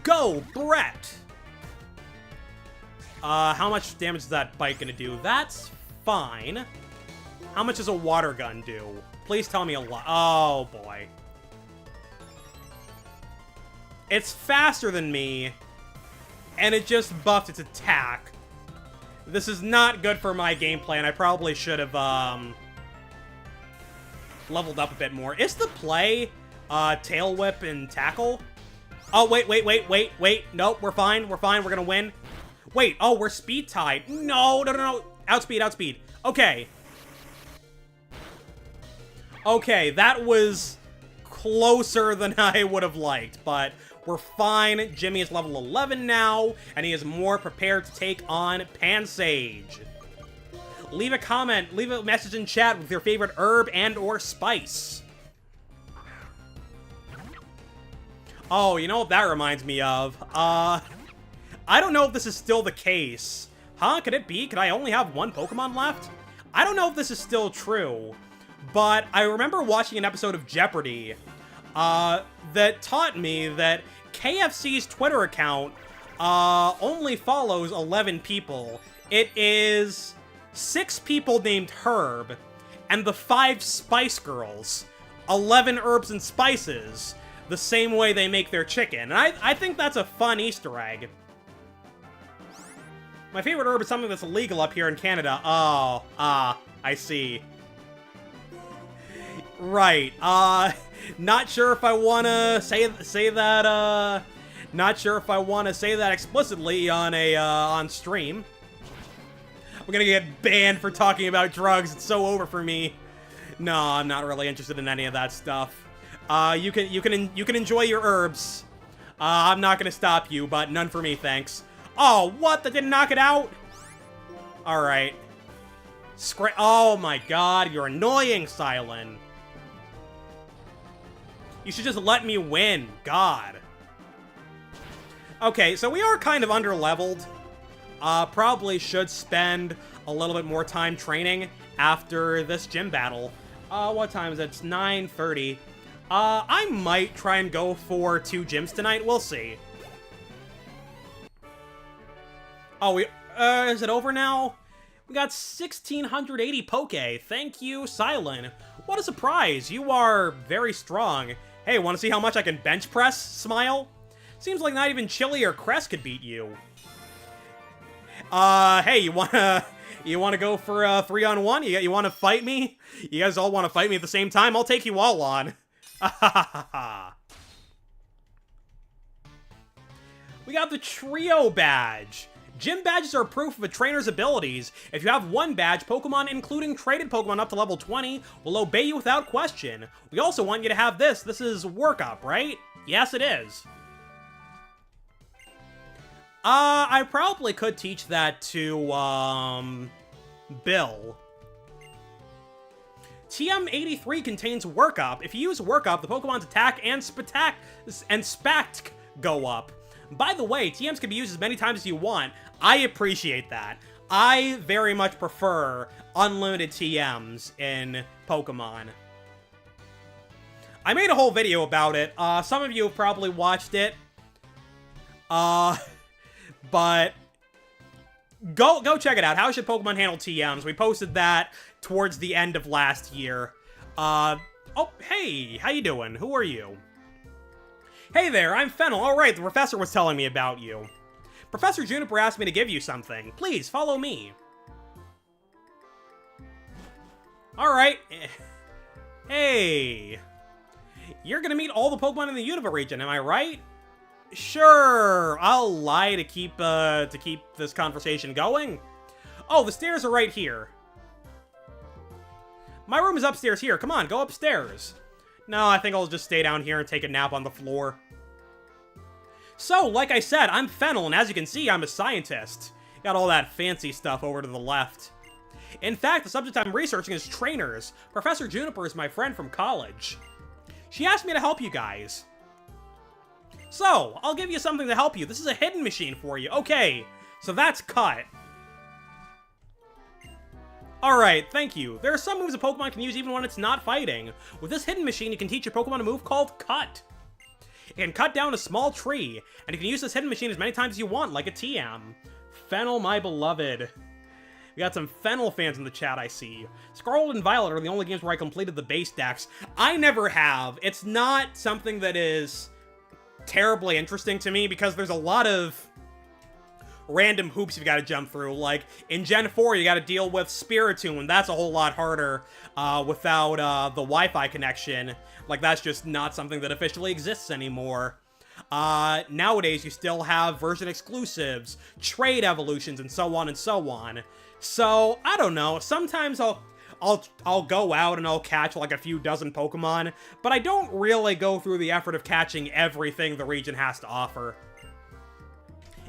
Go, Brett! How much damage is that bite gonna do? That's fine. How much does a water gun do? Please tell me a lot. Oh, boy. It's faster than me, and it just buffed its attack. This is not good for my gameplay, and I probably should have, leveled up a bit more. Is the play, Tail Whip and Tackle? Oh, wait. Nope, we're fine. We're gonna win. Wait, oh, we're speed tied. No. Outspeed. Okay. Okay, that was closer than I would have liked, but we're fine. Jimmy is level 11 now, and he is more prepared to take on Pansage. Leave a comment, leave a message in chat with your favorite herb and or spice. Oh, you know what that reminds me of? I don't know if this is still the case. Huh? Could it be? Could I only have one Pokemon left? I don't know if this is still true, but I remember watching an episode of Jeopardy! That taught me that KFC's Twitter account only follows 11 people. It is 6 people named Herb, and the 5 Spice Girls. 11 herbs and spices, the same way they make their chicken. And I think that's a fun Easter egg. My favorite herb is something that's illegal up here in Canada. Oh, I see. Right, not sure if I wanna say that, not sure if I wanna say that explicitly on on stream. We're gonna get banned for talking about drugs. It's so over for me. No, I'm not really interested in any of that stuff. You can enjoy your herbs. I'm not gonna stop you, but none for me, thanks. Oh, what? That didn't knock it out? Alright. Oh my god, you're annoying, Silent. You should just let me win. God. Okay, so we are kind of under-leveled. Probably should spend a little bit more time training after this gym battle. What time is it? It's 9:30. I might try and go for 2 gyms tonight. We'll see. Oh, is it over now? We got 1,680 Poke. Thank you, Silent. What a surprise. You are very strong. Hey, want to see how much I can bench press? Smile? Seems like not even Chili or Crest could beat you. Hey, you wanna go for a 3-on-1? You wanna fight me? You guys all wanna fight me at the same time? I'll take you all on. We got the Trio Badge. Gym badges are proof of a trainer's abilities. If you have one badge, Pokemon, including traded Pokemon up to level 20, will obey you without question. We also want you to have this. This is Workup, right? Yes, it is. I probably could teach that to, Bill. TM83 contains Workup. If you use Workup, the Pokemon's attack and Spact go up. By the way, TMs can be used as many times as you want. I appreciate that. I very much prefer unlimited TMs in Pokemon. I made a whole video about it. Some of you have probably watched it. But go check it out. How should Pokemon handle TMs? We posted that towards the end of last year. Oh, hey, how you doing? Who are you? Hey there, I'm Fennel. All right, the professor was telling me about you. Professor Juniper asked me to give you something. Please, follow me. Alright. Hey. You're gonna meet all the Pokemon in the Unova region, am I right? Sure, I'll lie to keep this conversation going. Oh, the stairs are right here. My room is upstairs here. Come on, go upstairs. No, I think I'll just stay down here and take a nap on the floor. So, like I said, I'm Fennel, and as you can see, I'm a scientist. Got all that fancy stuff over to the left. In fact, the subject I'm researching is trainers. Professor Juniper is my friend from college. She asked me to help you guys. So, I'll give you something to help you. This is a hidden machine for you. Okay, so that's Cut. Alright, thank you. There are some moves a Pokemon can use even when it's not fighting. With this hidden machine, you can teach your Pokemon a move called Cut. It can cut down a small tree, and you can use this hidden machine as many times as you want, like a TM. Fennel, my beloved. We got some Fennel fans in the chat, I see. Scarlet and Violet are the only games where I completed the base decks. I never have. It's not something that is terribly interesting to me, because there's a lot of random hoops you've got to jump through. Like, in Gen 4, you got to deal with Spiritomb, and that's a whole lot harder without the Wi-Fi connection. Like, that's just not something that officially exists anymore. Nowadays, you still have version exclusives, trade evolutions, and so on and so on. So, I don't know. Sometimes I'll go out and I'll catch like a few dozen Pokemon, but I don't really go through the effort of catching everything the region has to offer.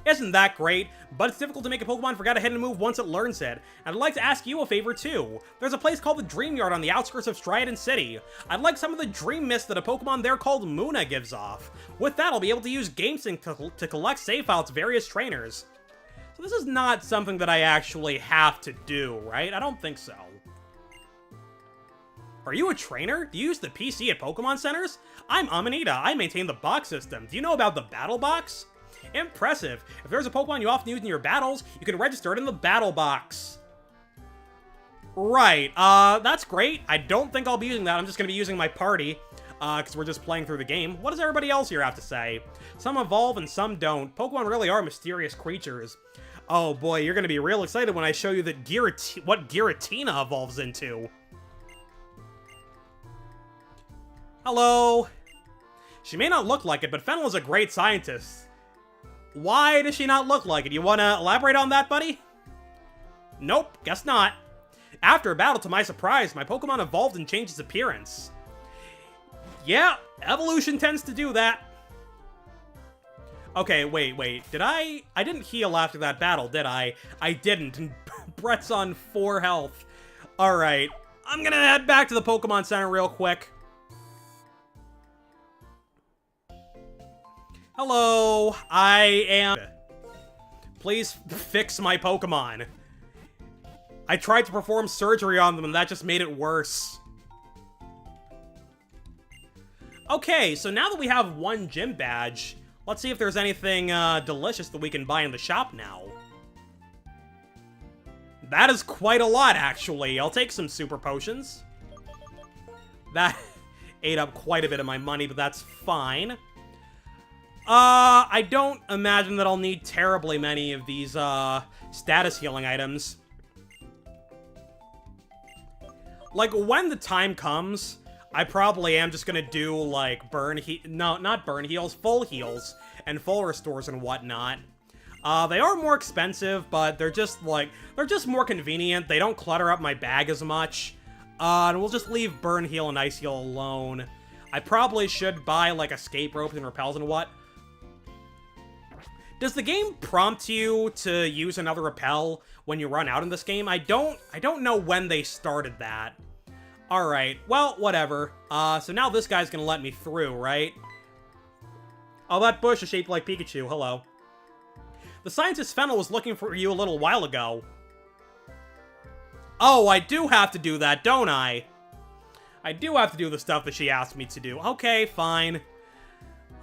Isn't that great? But it's difficult to make a Pokemon forget a hidden move once it learns it. And I'd like to ask you a favor too. There's a place called the Dream Yard on the outskirts of Striaton City. I'd like some of the Dream Mist that a Pokemon there called Munna gives off. With that, I'll be able to use GameSync to collect save files to various trainers. So this is not something that I actually have to do, right? I don't think so. Are you a trainer? Do you use the PC at Pokemon Centers? I'm Amanita. I maintain the box system. Do you know about the Battle Box? Impressive. If there's a Pokemon you often use in your battles, you can register it in the Battle Box. Right, that's great. I don't think I'll be using that. I'm just gonna be using my party, because we're just playing through the game. What does everybody else here have to say? Some evolve and some don't. Pokemon really are mysterious creatures. Oh boy, you're gonna be real excited when I show you that what Giratina evolves into. Hello. She may not look like it, but Fennel is a great scientist. Why does she not look like it? You want to elaborate on that, buddy? Nope, guess not. After a battle, to my surprise, my Pokemon evolved and changed its appearance. Yeah, evolution tends to do that. Okay, wait. Did I didn't heal after that battle, did I? I didn't, and Brett's on 4 health. Alright, I'm gonna head back to the Pokemon Center real quick. Hello, I am... Please fix my Pokemon. I tried to perform surgery on them and that just made it worse. Okay, so now that we have 1 gym badge, let's see if there's anything delicious that we can buy in the shop now. That is quite a lot, actually. I'll take some super potions. That ate up quite a bit of my money, but that's fine. I don't imagine that I'll need terribly many of these, status healing items. Like, when the time comes, I probably am just gonna do, like, not burn heals, full heals, and full restores and whatnot. They are more expensive, but they're just more convenient. They don't clutter up my bag as much. And we'll just leave burn heal and ice heal alone. I probably should buy, like, escape ropes and repels and what. Does the game prompt you to use another repel when you run out in this game? I don't know when they started that. Alright, well, whatever. So now this guy's gonna let me through, right? Oh, that bush is shaped like Pikachu. Hello. The scientist Fennel was looking for you a little while ago. Oh, I do have to do that, don't I? I do have to do the stuff that she asked me to do. Okay, fine.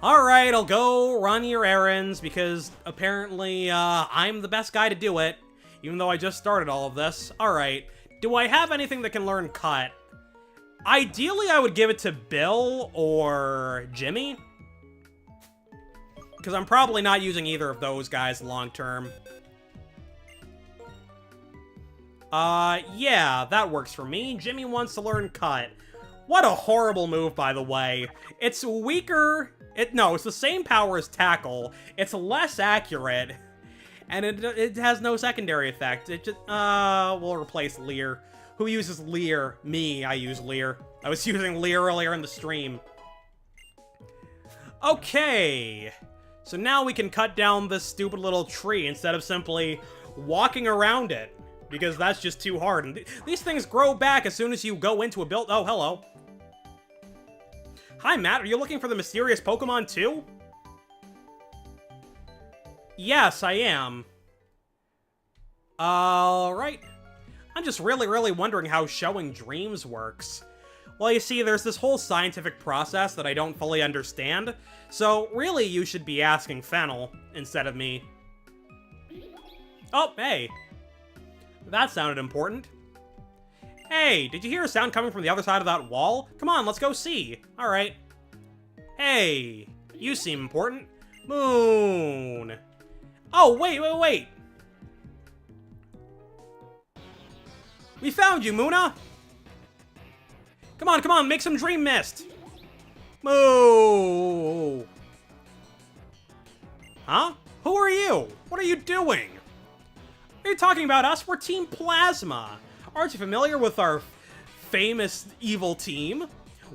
Alright, I'll go run your errands, because apparently, I'm the best guy to do it, even though I just started all of this. Alright, do I have anything that can learn Cut? Ideally, I would give it to Bill or Jimmy. Because I'm probably not using either of those guys long term. Yeah, that works for me. Jimmy wants to learn Cut. What a horrible move, by the way. It's weaker... No, it's the same power as Tackle. It's less accurate. And it has no secondary effect. It just... we'll replace Leer. Who uses Leer? Me, I use Leer. I was using Leer earlier in the stream. Okay. So now we can cut down this stupid little tree instead of simply walking around it. Because that's just too hard. And these things grow back as soon as you go into a build. Oh, hello. Hi, Matt. Are you looking for the mysterious Pokemon too? Yes, I am. Alright. I'm just really wondering how showing dreams works. Well, you see, there's this whole scientific process that I don't fully understand. So, really, you should be asking Fennel instead of me. Oh, hey. That sounded important. Hey, did you hear a sound coming from the other side of that wall? Come on, let's go see. Alright. Hey, you seem important. Moon. Oh, wait. We found you, Munna. Come on, make some Dream Mist. Moo. Huh? Who are you? What are you doing? Are you talking about us? We're Team Plasma. Aren't you familiar with our famous evil team?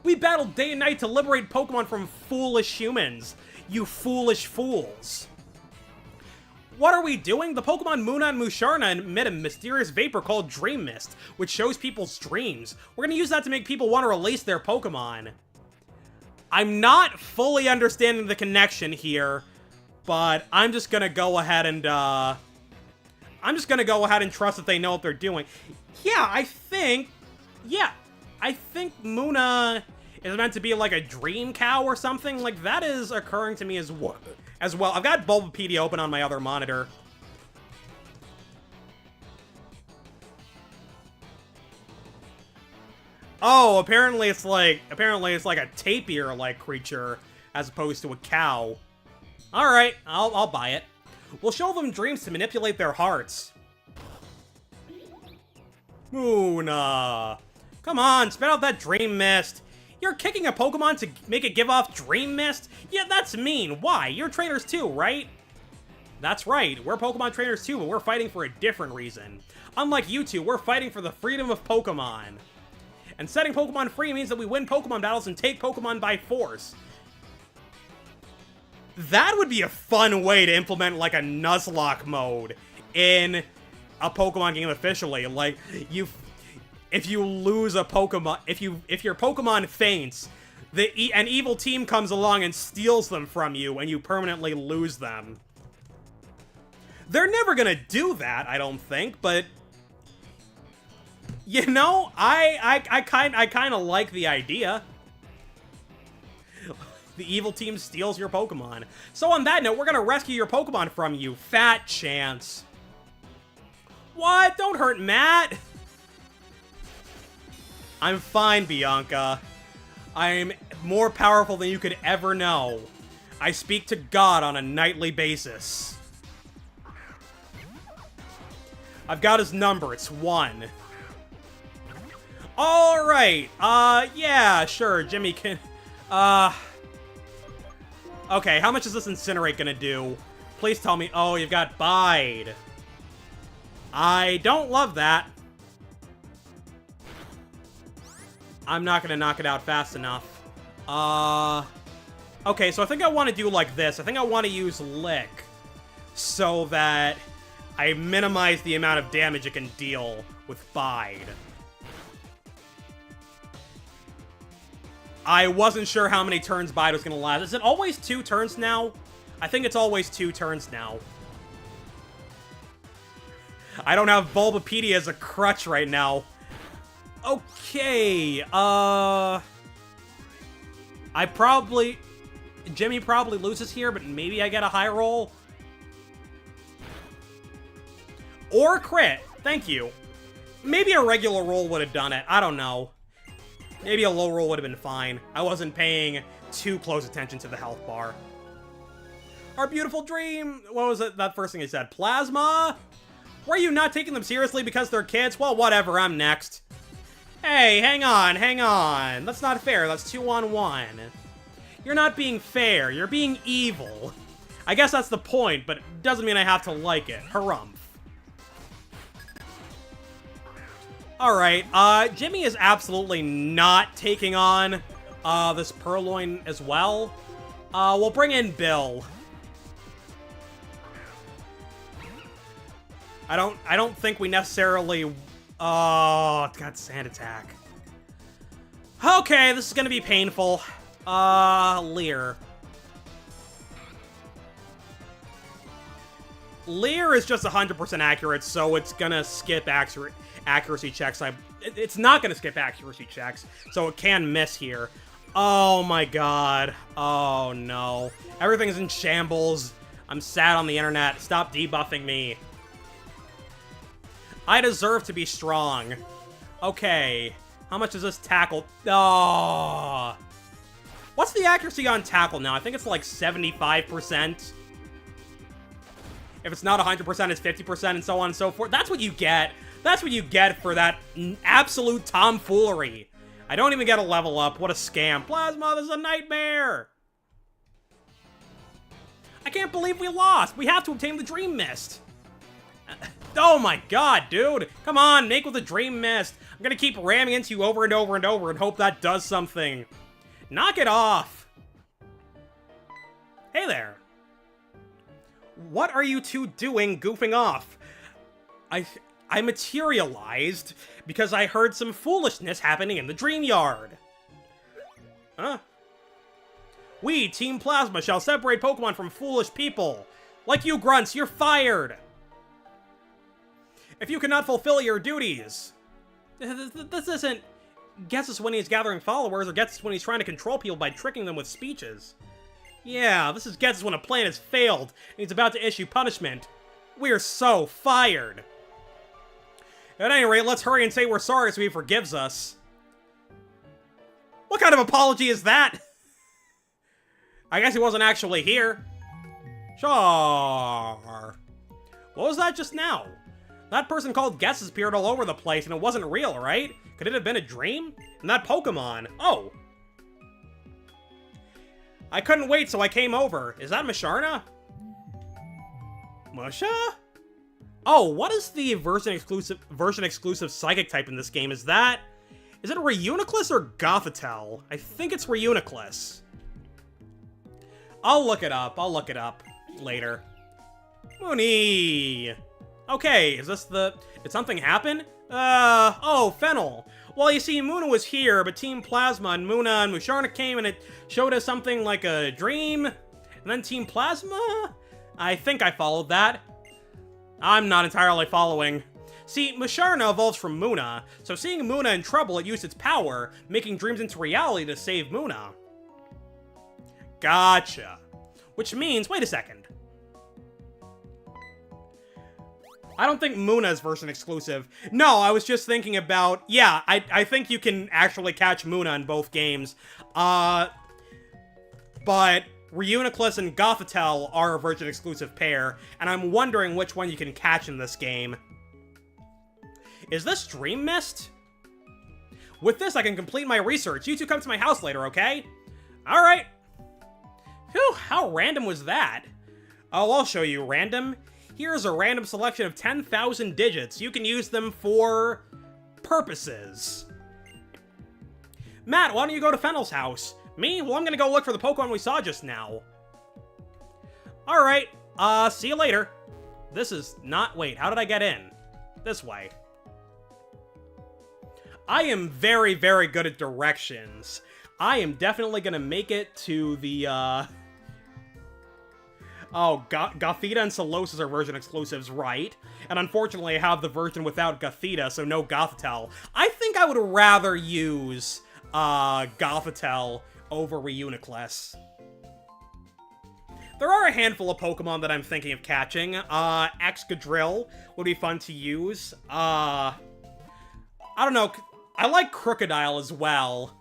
We battled day and night to liberate Pokemon from foolish humans. You foolish fools. What are we doing? The Pokemon Munna and Musharna emit a mysterious vapor called Dream Mist, which shows people's dreams. We're gonna use that to make people want to release their Pokemon. I'm not fully understanding the connection here, but I'm just gonna go ahead and, trust that they know what they're doing. Yeah, I think Munna is meant to be like a dream cow or something. Like, that is occurring to me as well. I've got Bulbapedia open on my other monitor. Oh, apparently it's like a tapir-like creature as opposed to a cow. Alright, I'll buy it. We'll show them dreams to manipulate their hearts. Munna. Come on, spit out that Dream Mist. You're kicking a Pokemon to make it give off Dream Mist? Yeah, that's mean. Why? You're trainers too, right? That's right. We're Pokemon trainers too, but we're fighting for a different reason. Unlike you two, we're fighting for the freedom of Pokemon. And setting Pokemon free means that we win Pokemon battles and take Pokemon by force. That would be a fun way to implement, like, a Nuzlocke mode in a Pokemon game officially. Like, if you lose a Pokemon, if your Pokemon faints, an evil team comes along and steals them from you, and you permanently lose them. They're never gonna do that, I don't think, but you know, I kind of like the idea. The evil team steals your Pokemon. So on that note, we're gonna rescue your Pokemon from you, Fat Chance. What? Don't hurt Matt. I'm fine, Bianca. I'm more powerful than you could ever know. I speak to God on a nightly basis. I've got his number. It's 1. Alright. Yeah, sure. Jimmy can... Okay, how much is this Incinerate gonna do? Please tell me... Oh, you've got Bide. I don't love that. I'm not gonna knock it out fast enough. Okay, so I think I want to do like this. I think I want to use Lick so that I minimize the amount of damage it can deal with Bide. I wasn't sure how many turns Bide was gonna last. Is it always 2 turns now? I think it's always 2 turns now. I don't have Bulbapedia as a crutch right now. Okay, Jimmy probably loses here, but maybe I get a high roll. Or crit, thank you. Maybe a regular roll would have done it, I don't know. Maybe a low roll would have been fine. I wasn't paying too close attention to the health bar. Our beautiful dream. What was it? That first thing he said. Plasma? Were you not taking them seriously because they're kids? Well, whatever. I'm next. Hey, hang on, hang on. That's not fair. That's 2-on-1. You're not being fair. You're being evil. I guess that's the point, but it doesn't mean I have to like it. Harumph. Alright, Jimmy is absolutely not taking on, this Purloin as well. We'll bring in Bill. I don't think we necessarily... Oh, God, Sand Attack. Okay, this is gonna be painful. Leer. Leer is just 100% accurate, so it's gonna skip accuracy checks. It's not gonna skip accuracy checks, so it can miss here. Oh my god. Oh no. Everything's in shambles. I'm sad on the internet. Stop debuffing me. I deserve to be strong. Okay. How much is this tackle? Oh. What's the accuracy on tackle now? I think it's like 75%. If it's not 100%, it's 50% and so on and so forth. That's what you get. That's what you get for that absolute tomfoolery. I don't even get a level up. What a scam. Plasma, this is a nightmare. I can't believe we lost. We have to obtain the Dream Mist. Oh my god, dude. Come on, make with the Dream Mist. I'm gonna keep ramming into you over and over and over and hope that does something. Knock it off. Hey there. What are you two doing goofing off? I materialized because I heard some foolishness happening in the Dream Yard. Huh? We, Team Plasma, shall separate Pokemon from foolish people. Like you grunts, you're fired. If you cannot fulfill your duties. This isn't Guesses when he's gathering followers or Guesses when he's trying to control people by tricking them with speeches. Yeah, this is Guesses when a plan has failed and he's about to issue punishment. We're so fired. At any rate, let's hurry and say we're sorry so he forgives us. What kind of apology is that? I guess he wasn't actually here. Sure. What was that just now? That person called Guesses appeared all over the place and it wasn't real, right? Could it have been a dream? And that Pokemon. Oh. I couldn't wait, so I came over. Is that Musharna? Musha? Oh, what is the version exclusive psychic type in this game? Is it Reuniclus or Gothitelle? I think it's Reuniclus. I'll look it up later. Mooney. Okay, is this did something happen? Oh, Fennel. Well, you see, Munna was here, but Team Plasma and Munna and Musharna came and it showed us something like a dream. And then Team Plasma? I think I followed that. I'm not entirely following. See, Musharna evolves from Munna, so seeing Munna in trouble, it used its power, making dreams into reality to save Munna. Gotcha. Which means, wait a second. I don't think Munna is version exclusive. No, I was just thinking about, yeah, I think you can actually catch Munna in both games. But Reuniclus and Gothitelle are a version exclusive pair, and I'm wondering which one you can catch in this game. Is this Dream Mist? With this, I can complete my research. You two come to my house later, okay? Alright. Whew, how random was that? Oh, I'll show you random. Here's a random selection of 10,000 digits. You can use them for purposes. Matt, why don't you go to Fennel's house? Me? Well, I'm gonna go look for the Pokemon we saw just now. Alright, see you later. This is not... Wait, how did I get in? This way. I am very, very good at directions. I am definitely gonna make it to the, Oh, Gothita and Solosis are version exclusives, right? And unfortunately, I have the version without Gothita, so no Gothitelle. I think I would rather use, Gothitelle over Reuniclus. There are a handful of Pokemon that I'm thinking of catching. Excadrill would be fun to use. I don't know. I like Crocodile as well.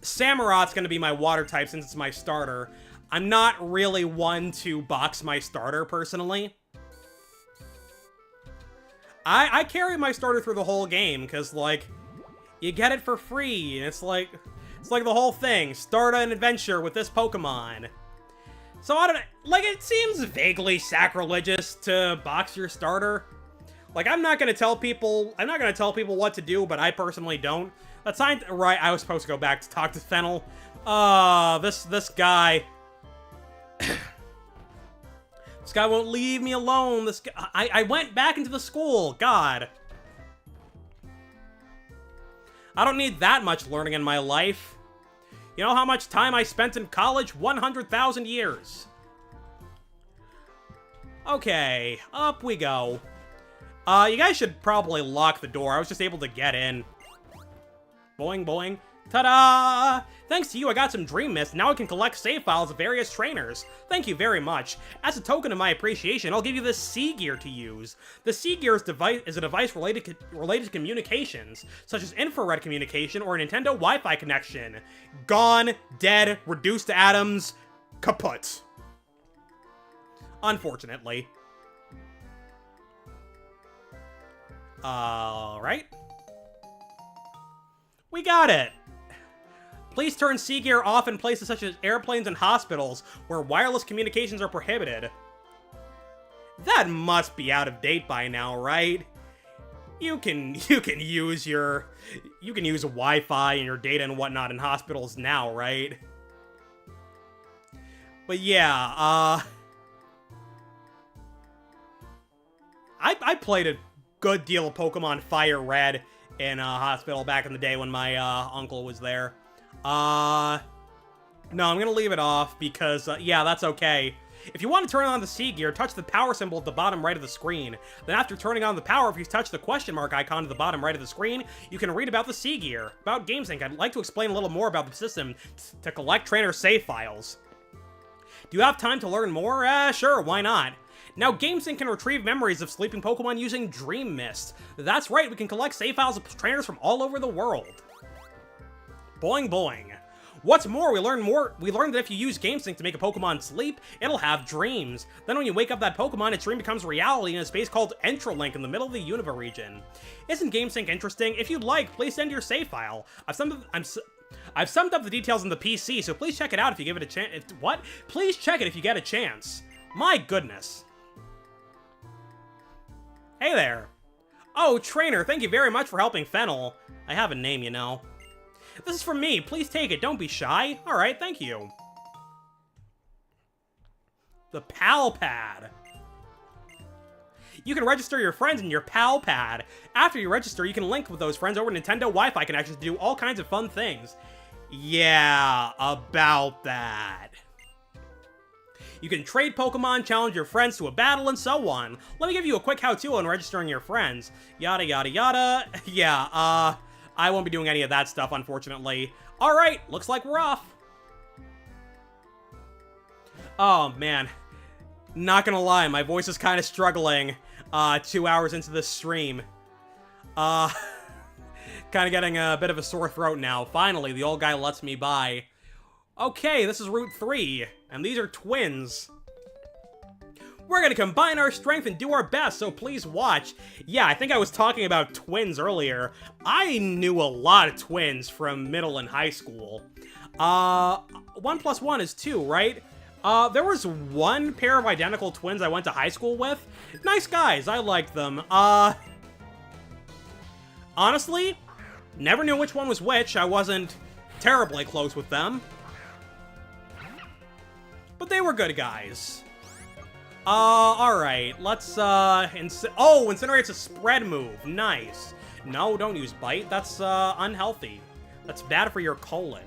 Samurot's gonna be my water type since it's my starter. I'm not really one to box my starter, personally. I carry my starter through the whole game, because, like, you get it for free, and it's like the whole thing. Start an adventure with this Pokemon. So I don't know, like, it seems vaguely sacrilegious to box your starter. Like, I'm not gonna tell people what to do, but I personally don't. That's not right. I was supposed to go back to talk to Fennel. This guy. This guy won't leave me alone. This guy, I went back into the school. God. I don't need that much learning in my life. You know how much time I spent in college? 100,000 years. Okay, up we go. You guys should probably lock the door. I was just able to get in. Boing, boing. Ta-da! Thanks to you, I got some Dream Mist. Now I can collect save files of various trainers. Thank you very much. As a token of my appreciation, I'll give you this C-Gear to use. The C-Gear is a device related to communications, such as infrared communication or a Nintendo Wi-Fi connection. Gone, dead, reduced to atoms, kaput. Unfortunately. Alright. We got it! Please turn C-Gear off in places such as airplanes and hospitals, where wireless communications are prohibited. That must be out of date by now, right? You can use Wi-Fi and your data and whatnot in hospitals now, right? But yeah, I played a good deal of Pokemon Fire Red in a hospital back in the day when my uncle was there. No, I'm gonna leave it off because, yeah, that's okay. If you want to turn on the C-Gear, touch the power symbol at the bottom right of the screen. Then after turning on the power, if you touch the question mark icon at the bottom right of the screen, you can read about the C-Gear. About GameSync, I'd like to explain a little more about the system to collect trainer save files. Do you have time to learn more? Sure, why not? Now, GameSync can retrieve memories of sleeping Pokemon using Dream Mist. That's right, we can collect save files of trainers from all over the world. Boing boing. What's more, we learned that if you use GameSync to make a Pokemon sleep, it'll have dreams. Then when you wake up that Pokemon, its dream becomes reality in a space called Entralink in the middle of the Unova region. Isn't GameSync interesting? If you'd like, please send your save file. I've summed up the details on the PC, so please check it out if you give it a chance. What? Please check it if you get a chance. My goodness. Hey there. Oh, Trainer, thank you very much for helping Fennel. I have a name, you know. This is from me. Please take it. Don't be shy. Alright, thank you. The Pal Pad. You can register your friends in your Pal Pad. After you register, you can link with those friends over Nintendo Wi-Fi connections to do all kinds of fun things. Yeah, about that. You can trade Pokemon, challenge your friends to a battle, and so on. Let me give you a quick how-to on registering your friends. Yada, yada, yada. Yeah, I won't be doing any of that stuff, unfortunately. Alright, looks like we're off. Oh, man. Not gonna lie, my voice is kind of struggling 2 hours into this stream. Kind of getting a bit of a sore throat now. Finally, the old guy lets me by. Okay, this is Route 3, and these are twins. We're gonna combine our strength and do our best, so please watch. Yeah, I think I was talking about twins earlier. I knew a lot of twins from middle and high school. 1 plus 1 is 2, right? There was one pair of identical twins I went to high school with. Nice guys, I liked them. Honestly, never knew which one was which. I wasn't terribly close with them. But they were good guys. Alright, let's, oh, Incinerate's a spread move. Nice. No, don't use Bite. That's, unhealthy. That's bad for your colon.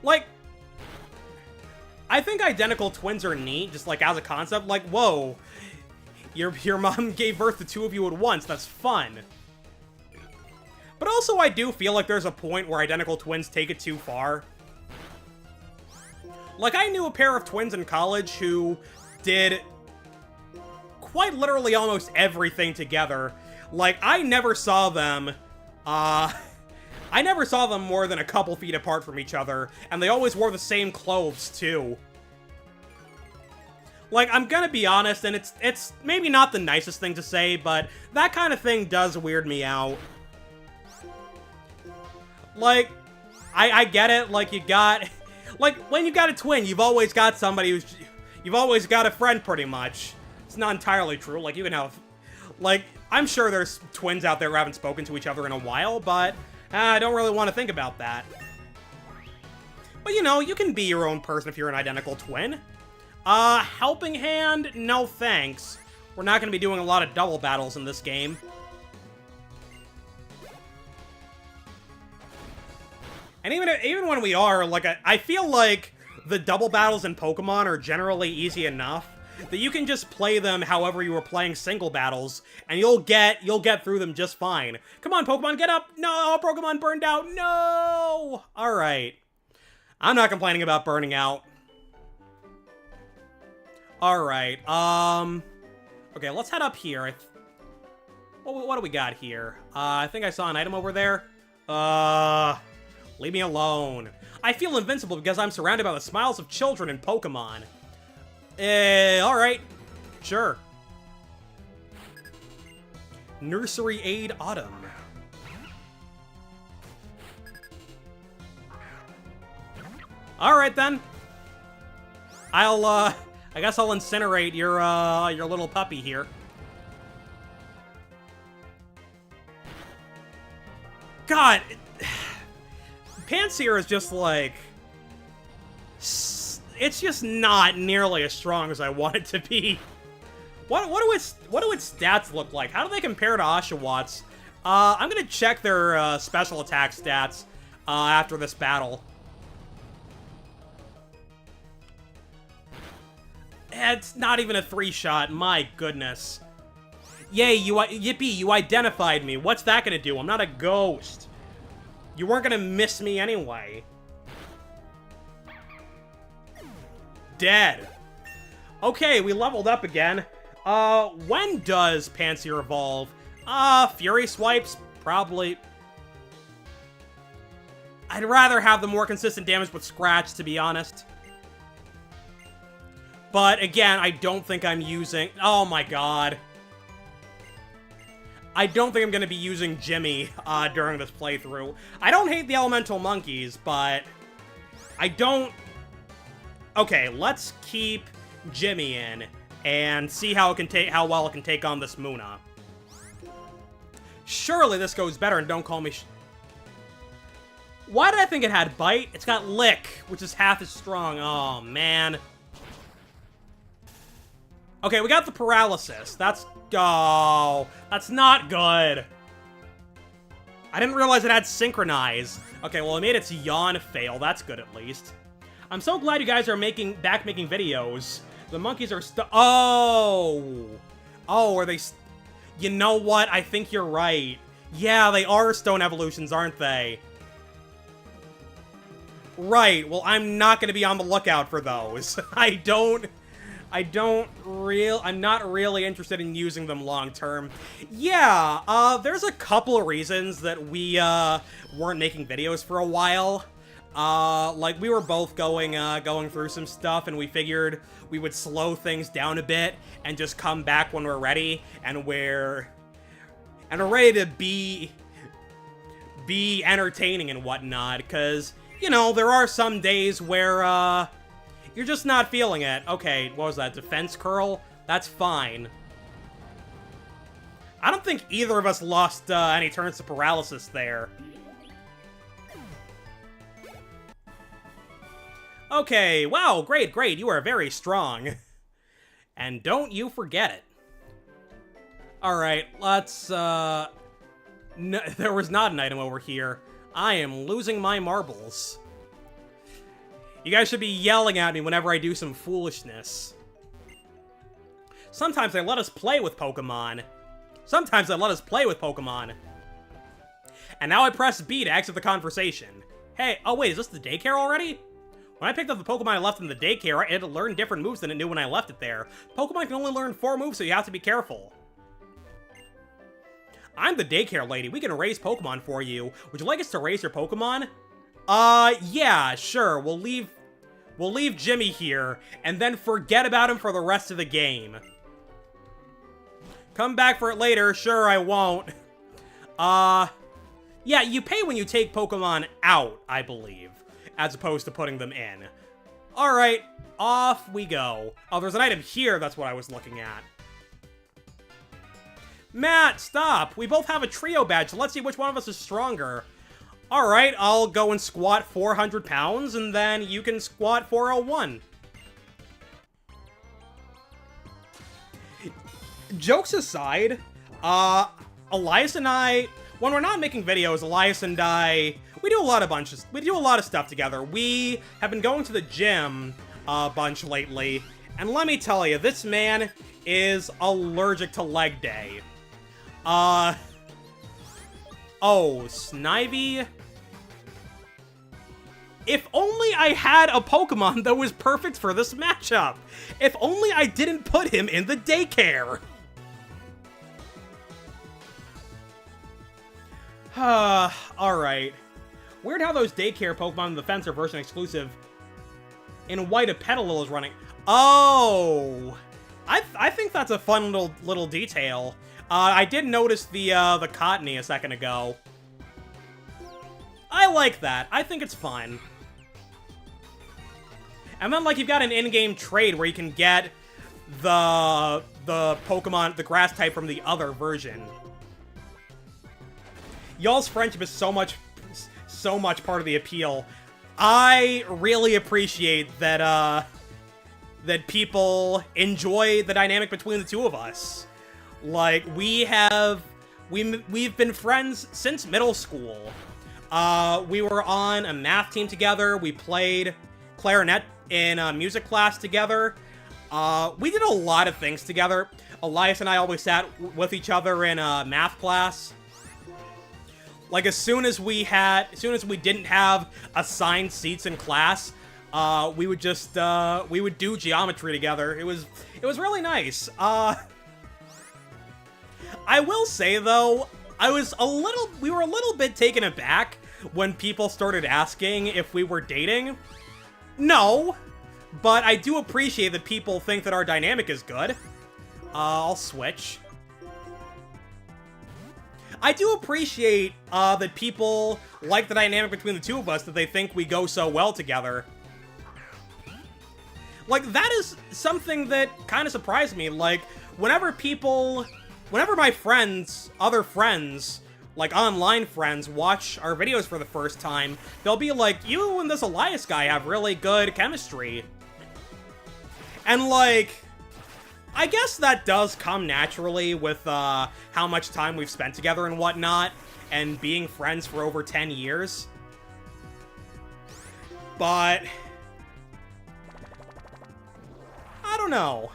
Like, I think identical twins are neat, just, like, as a concept. Like, whoa, your mom gave birth to 2 of you at once. That's fun. But also, I do feel like there's a point where identical twins take it too far. Like, I knew a pair of twins in college who did quite literally almost everything together. Like, I never saw them I never saw them more than a couple feet apart from each other, and they always wore the same clothes, too. Like, I'm gonna be honest, and it's maybe not the nicest thing to say, but that kind of thing does weird me out. Like, I get it, like, you got... Like, when you got a twin, you've always got somebody who's... You've always got a friend, pretty much. It's not entirely true, like, you can have... Like, I'm sure there's twins out there who haven't spoken to each other in a while, but I don't really want to think about that. But, you know, you can be your own person if you're an identical twin. Helping Hand? No thanks. We're not going to be doing a lot of double battles in this game. And even when we are, like, I feel like the double battles in Pokemon are generally easy enough that you can just play them however you were playing single battles, and you'll get through them just fine. Come on, Pokemon, get up! No, Pokemon burned out! No! Alright. I'm not complaining about burning out. Alright, okay, let's head up here. What do we got here? I think I saw an item over there. Leave me alone. I feel invincible because I'm surrounded by the smiles of children in Pokemon. Alright. Sure. Nursery Aid Autumn. Alright then. I guess I'll incinerate your little puppy here. God, Pansear is just like... It's just not nearly as strong as I want it to be. What do its stats look like? How do they compare to Oshawott? I'm gonna check their special attack stats after this battle. It's not even a 3-shot. My goodness. Yay! Yippee! You identified me. What's that gonna do? I'm not a ghost. You weren't gonna miss me anyway. Dead. Okay, we leveled up again. When does Pansear evolve? Fury Swipes? Probably. I'd rather have the more consistent damage with Scratch, to be honest. But, again, I don't think I'm using... Oh my god. I don't think I'm going to be using Jimmy during this playthrough. I don't hate the elemental monkeys, but I don't... Okay, let's keep Jimmy in and see how well it can take on this Munna. Surely this goes better, and don't call me Why did I think it had Bite? It's got Lick, which is half as strong. Oh, man. Okay, we got the Paralysis. That's... Oh, that's not good. I didn't realize it had Synchronize. Okay, well, it made its Yawn fail. That's good, at least. I'm so glad you guys are back making videos. The monkeys are Oh! Oh, are they... You know what? I think you're right. Yeah, they are stone evolutions, aren't they? Right, well, I'm not gonna be on the lookout for those. I'm not really interested in using them long-term. Yeah, there's a couple of reasons that we, weren't making videos for a while. Like, we were both going through some stuff, and we figured we would slow things down a bit and just come back when we're ready, and we're ready to be entertaining and whatnot, because, you know, there are some days where, you're just not feeling it. Okay, what was that? Defense Curl? That's fine. I don't think either of us lost any turns to Paralysis there. Okay, wow, great, great. You are very strong. And don't you forget it. Alright, let's, no, there was not an item over here. I am losing my marbles. You guys should be yelling at me whenever I do some foolishness. Sometimes they let us play with Pokemon. Sometimes they let us play with Pokemon. And now I press B to exit the conversation. Hey, oh wait, is this the daycare already? When I picked up the Pokemon I left in the daycare, it had to learn different moves than it knew when I left it there. Pokemon can only learn 4 moves, so you have to be careful. I'm the daycare lady. We can raise Pokemon for you. Would you like us to raise your Pokemon? Yeah, sure. We'll leave Jimmy here, and then forget about him for the rest of the game. Come back for it later. Sure, I won't. Yeah, you pay when you take Pokemon out, I believe, as opposed to putting them in. Alright, off we go. Oh, there's an item here, that's what I was looking at. Matt, stop! We both have a trio badge, so let's see which one of us is stronger. Alright, I'll go and squat 400 pounds, and then you can squat 401. Jokes aside, Elias and I, when we're not making videos, Elias and I, we do a lot of stuff together. We have been going to the gym a bunch lately, and let me tell you, this man is allergic to leg day. Oh, Snivy? If only I had a Pokemon that was perfect for this matchup. If only I didn't put him in the daycare. Alright. Weird how those daycare Pokemon in the Fence are version exclusive. In white, a Petalil is running. Oh! I think that's a fun little detail. I did notice the Cottony a second ago. I like that. I think it's fun. And then, like, you've got an in-game trade where you can get the Pokemon, the grass type from the other version. Y'all's friendship is so much part of the appeal. I really appreciate that, that people enjoy the dynamic between the two of us. Like, we've been friends since middle school. We were on a math team together. We played clarinet in a music class together. We did a lot of things together. Elias and I always sat with each other in a math class. Like, as soon as we didn't have assigned seats in class, we would do geometry together. It was really nice. I will say, though, we were a little bit taken aback when people started asking if we were dating. No, but I do appreciate that people think that our dynamic is good. I'll switch. I do appreciate that people like the dynamic between the two of us, that they think we go so well together. Like, that is something that kind of surprised me. Like, whenever my friends, other friends, like online friends, watch our videos for the first time, they'll be like, you and this Elias guy have really good chemistry. And, like, I guess that does come naturally with how much time we've spent together and whatnot, and being friends for over 10 years. But I don't know.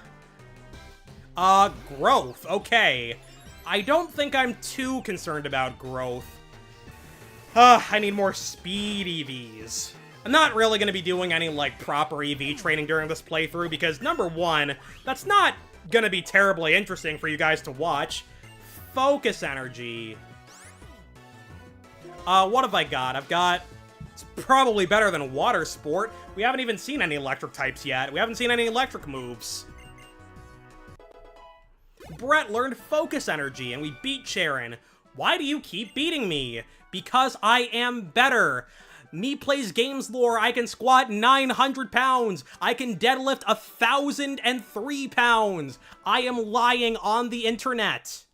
Growth. Okay. I don't think I'm too concerned about growth. I need more speed EVs. I'm not really going to be doing any, like, proper EV training during this playthrough because, number one, that's not going to be terribly interesting for you guys to watch. Focus energy. What have I got? It's probably better than water sport. We haven't even seen any electric types yet. We haven't seen any electric moves. Brett learned focus energy, and we beat Sharon. Why do you keep beating me? Because I am better. Me plays games lore, I can squat 900 pounds. I can deadlift 1,003 pounds. I am lying on the internet.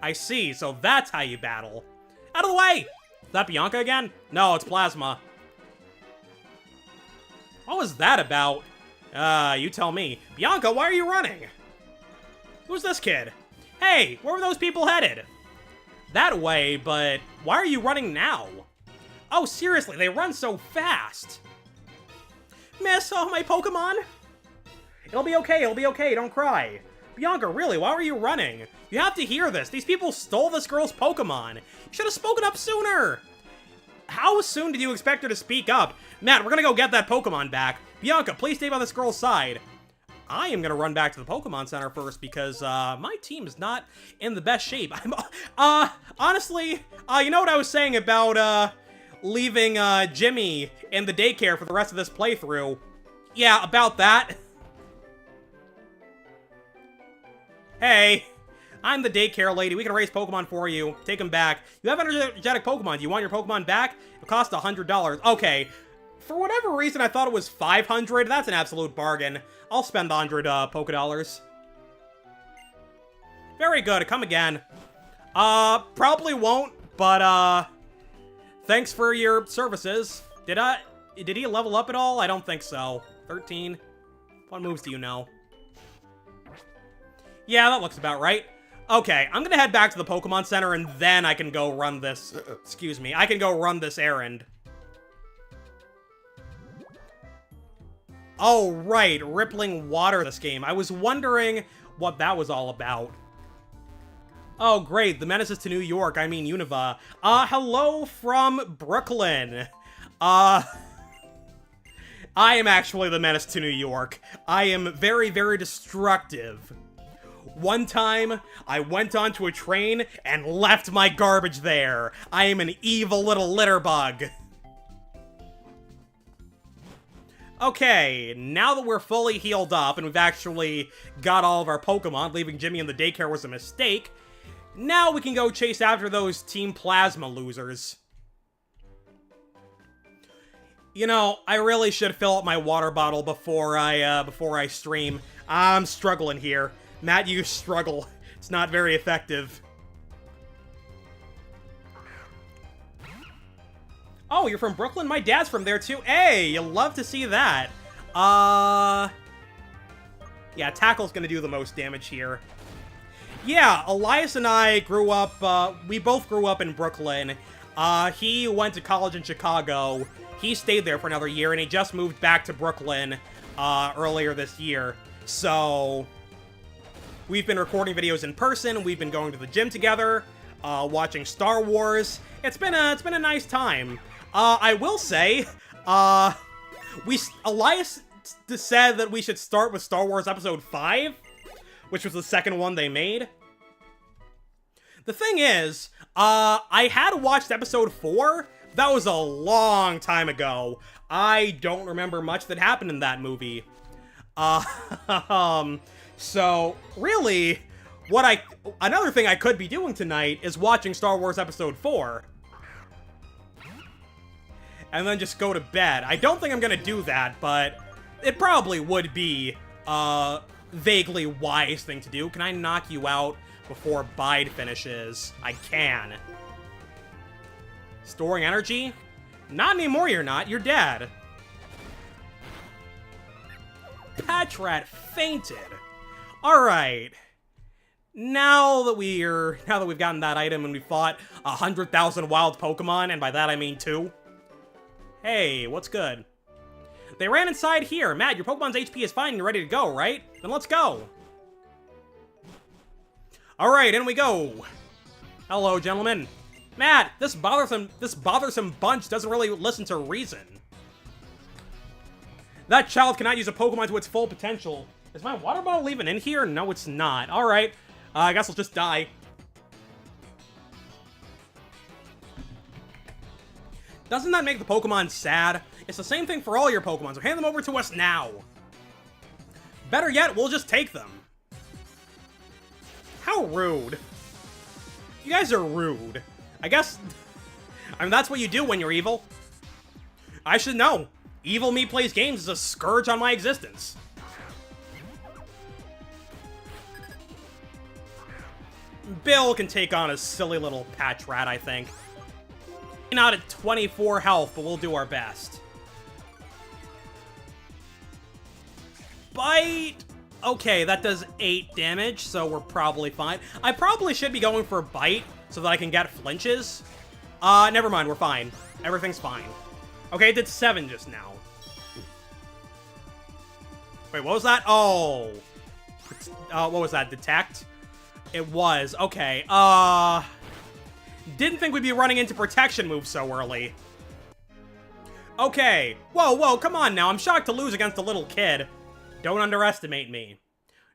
I see, so that's how you battle. Out of the way! Is that Bianca again? No, it's Plasma. What was that about? You tell me. Bianca, why are you running? Who's this kid? Hey, where were those people headed? That way, but why are you running now? Oh, seriously, they run so fast. Miss, oh, my Pokemon? It'll be okay, don't cry. Bianca, really, why were you running? You have to hear this. These people stole this girl's Pokemon. You should have spoken up sooner. How soon did you expect her to speak up? Matt, we're gonna go get that Pokemon back. Bianca, please stay by this girl's side. I am gonna run back to the Pokemon Center first because, my team is not in the best shape. Honestly, you know what I was saying about, leaving, Jimmy in the daycare for the rest of this playthrough? Yeah, about that. Hey, I'm the daycare lady. We can raise Pokemon for you. Take them back. You have energetic Pokemon. Do you want your Pokemon back? It costs $100. Okay. For whatever reason, I thought it was 500. That's an absolute bargain. I'll spend the 100 Pokedollars. Very good. Come again. Probably won't, but, thanks for your services. Did he level up at all? I don't think so. 13. What moves do you know? Yeah, that looks about right. Okay, I'm gonna head back to the Pokemon Center and then I can go run this... Excuse me. I can go run this errand. Oh, right. Rippling water this game. I was wondering what that was all about. Oh, great. The menaces to New York. I mean, Unova. Hello from Brooklyn. I am actually the menace to New York. I am very, very destructive. One time, I went onto a train and left my garbage there. I am an evil little litter bug. Okay, now that we're fully healed up and we've actually got all of our Pokemon, leaving Jimmy in the daycare was a mistake, now we can go chase after those Team Plasma losers. You know, I really should fill up my water bottle before I stream. I'm struggling here. Matt, you struggle. It's not very effective. Oh, you're from Brooklyn? My dad's from there too. Hey, you'll love to see that. Yeah, Tackle's gonna do the most damage here. Yeah, Elias and I grew up, we both grew up in Brooklyn. He went to college in Chicago. He stayed there for another year, and he just moved back to Brooklyn, earlier this year. So... we've been recording videos in person, we've been going to the gym together, watching Star Wars. It's been a nice time. I will say, Elias said that we should start with Star Wars Episode 5, which was the second one they made. The thing is, I had watched Episode 4, that was a long time ago. I don't remember much that happened in that movie. So, really, another thing I could be doing tonight is watching Star Wars Episode 4. And then just go to bed. I don't think I'm gonna do that, but it probably would be a vaguely wise thing to do. Can I knock you out before Bide finishes? I can. Storing energy? Not anymore, you're not. You're dead. Patrat fainted. Alright. Now that we've gotten that item and we fought 100,000 wild Pokemon, and by that I mean 2. Hey, what's good? They ran inside here. Matt, your Pokemon's HP is fine and you're ready to go, right? Then let's go. Alright, in we go. Hello, gentlemen. Matt, this bothersome bunch doesn't really listen to reason. That child cannot use a Pokemon to its full potential. Is my water bottle even in here? No, it's not. Alright. I guess I'll just die. Doesn't that make the Pokemon sad? It's the same thing for all your Pokemon, so hand them over to us now. Better yet, we'll just take them. How rude. You guys are rude. I guess... I mean, that's what you do when you're evil. I should know. Evil me plays games is a scourge on my existence. Bill can take on a silly little Patrat, I think. Not at 24 health, but we'll do our best. Bite! Okay, that does 8 damage, so we're probably fine. I probably should be going for Bite, so that I can get flinches. Never mind, we're fine. Everything's fine. Okay, it did 7 just now. Wait, what was that? Oh. What was that? Detect? It was. Okay, didn't think we'd be running into protection moves so early. Okay. Whoa, come on now. I'm shocked to lose against a little kid. Don't underestimate me.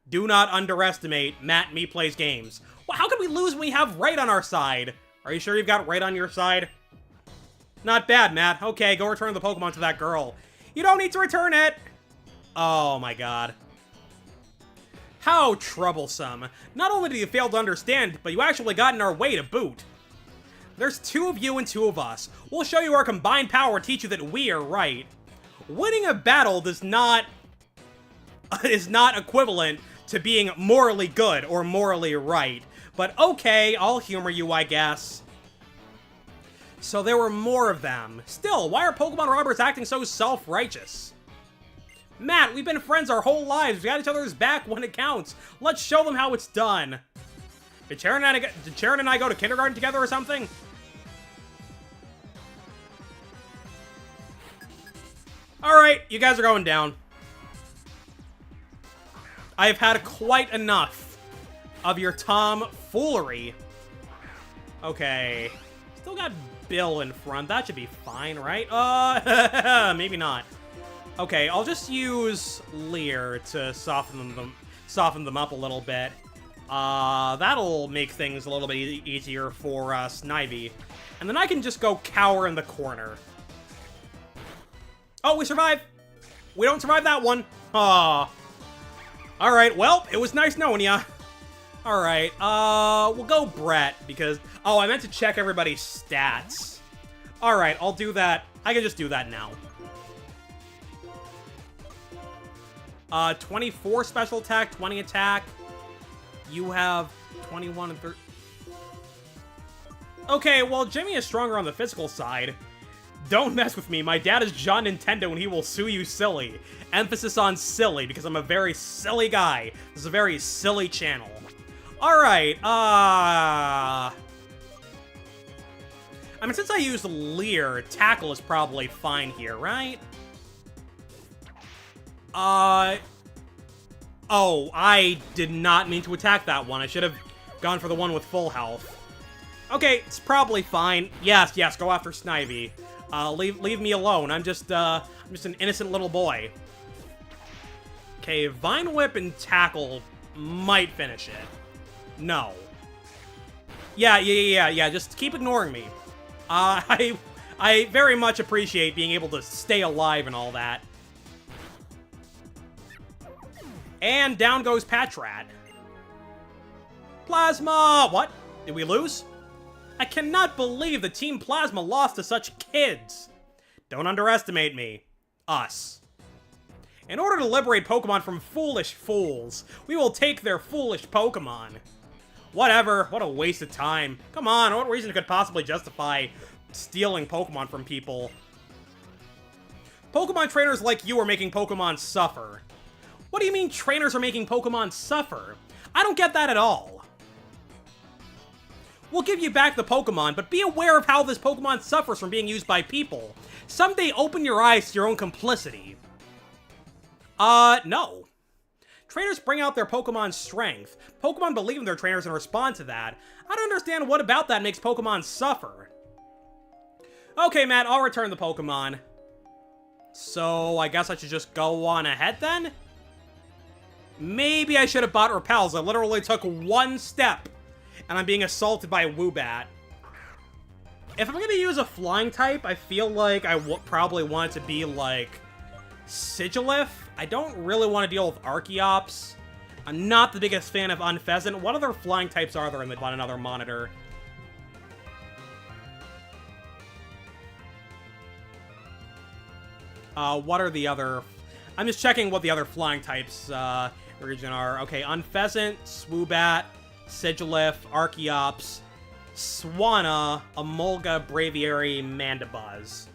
Do not underestimate Matt Me Plays Games. Well, how can we lose when we have right on our side? Are you sure you've got right on your side? Not bad, Matt. Okay, go return the Pokemon to that girl. You don't need to return it! Oh my god. How troublesome. Not only did you fail to understand, but you actually got in our way to boot. There's 2 of you and 2 of us. We'll show you our combined power, teach you that we are right. Winning a battle is not equivalent to being morally good or morally right. But okay, I'll humor you, I guess. So there were more of them. Still, why are Pokemon robbers acting so self-righteous? Matt, we've been friends our whole lives. We got each other's back when it counts. Let's show them how it's done. Did Sharon and I go to kindergarten together or something? Alright, you guys are going down. I've had quite enough of your tomfoolery. Okay. Still got Bill in front. That should be fine, right? Maybe not. Okay, I'll just use Leer to soften them up a little bit. That'll make things a little bit easier for Snivy. And then I can just go cower in the corner. Oh, we survive! We don't survive that one. Aw. Alright, well, it was nice knowing ya. Alright, we'll go Brett, because... Oh, I meant to check everybody's stats. Alright, I'll do that. I can just do that now. 24 special attack, 20 attack. You have 21 and 30. Okay, well, Jimmy is stronger on the physical side. Don't mess with me. My dad is John Nintendo and he will sue you silly. Emphasis on silly, because I'm a very silly guy. This is a very silly channel. Alright, I mean, since I used Leer, Tackle is probably fine here, right? Oh, I did not mean to attack that one. I should have gone for the one with full health. Okay, it's probably fine. Yes, go after Snivy. Leave me alone. I'm just an innocent little boy. Okay, Vine Whip and Tackle might finish it. No. Yeah, just keep ignoring me. I very much appreciate being able to stay alive and all that. And down goes Patrat. Plasma! What? Did we lose? I cannot believe the Team Plasma lost to such kids. Don't underestimate me. Us. In order to liberate Pokemon from foolish fools, we will take their foolish Pokemon. Whatever, what a waste of time. Come on, what reason could possibly justify stealing Pokemon from people? Pokemon trainers like you are making Pokemon suffer. What do you mean trainers are making Pokemon suffer? I don't get that at all. We'll give you back the Pokemon, but be aware of how this Pokemon suffers from being used by people. Someday open your eyes to your own complicity. No. Trainers bring out their Pokemon's strength. Pokemon believe in their trainers and respond to that. I don't understand what about that makes Pokemon suffer. Okay, Matt, I'll return the Pokemon. So, I guess I should just go on ahead then? Maybe I should have bought Repels. I literally took one step, and I'm being assaulted by a Woobat. If I'm going to use a flying type, I feel like I probably want it to be, like, Sigilyph. I don't really want to deal with Archeops. I'm not the biggest fan of Unfezant. What other flying types are there in the on another monitor? What are the other... I'm just checking what the other flying types, region are. Okay, Unfezant, Swoobat, Sigilyph, Archeops, Swanna, Emolga, Braviary, Mandibuzz.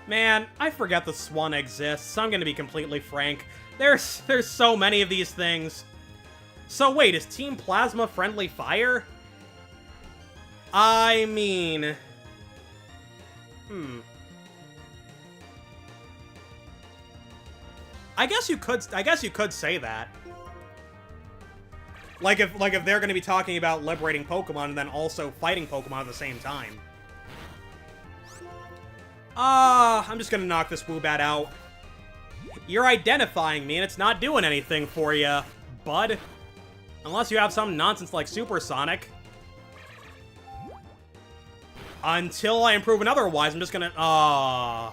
Man, I forget the Swanna exists. I'm gonna be completely frank. There's so many of these things. So wait, is Team Plasma friendly fire? I mean... I guess you could say that. Like if they're going to be talking about liberating Pokemon and then also fighting Pokemon at the same time. I'm just going to knock this Woobat out. You're identifying me, and it's not doing anything for you, bud. Unless you have some nonsense like Supersonic. Until I improve and otherwise, I'm just gonna... I'm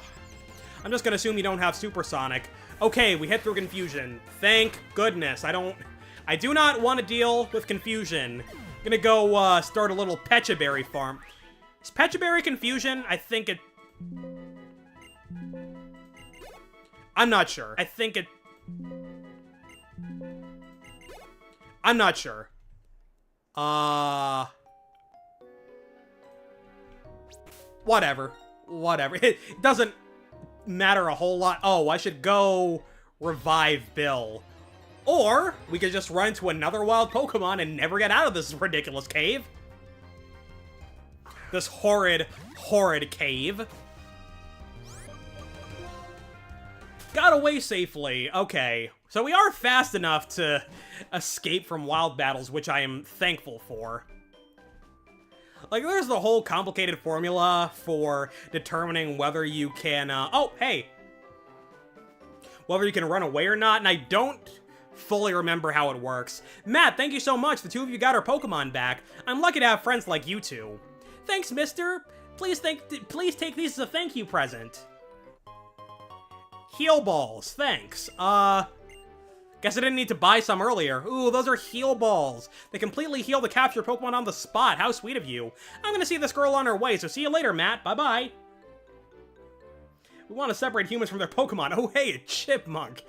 just gonna assume you don't have Supersonic. Okay, we hit through Confusion. Thank goodness. I do not want to deal with Confusion. I'm gonna go, start a little Pechaberry farm. Is Pechaberry Confusion? I think it... I'm not sure. I think it... I'm not sure. Whatever. Whatever. It doesn't matter a whole lot. Oh, I should go revive Bill. Or, we could just run into another wild Pokemon and never get out of this ridiculous cave. This horrid, horrid cave. Got away safely. Okay. So we are fast enough to escape from wild battles, which I am thankful for. Like, there's the whole complicated formula for determining whether you can, oh, hey! Whether you can run away or not, and I don't fully remember how it works. Matt, thank you so much. The two of you got our Pokemon back. I'm lucky to have friends like you two. Thanks, mister. Please take these as a thank you present. Heal balls, thanks. Guess I didn't need to buy some earlier. Ooh, those are heal balls. They completely heal the captured Pokemon on the spot. How sweet of you. I'm gonna see this girl on her way, so see you later, Matt. Bye-bye. We want to separate humans from their Pokemon. Oh, hey, a Chipmunk.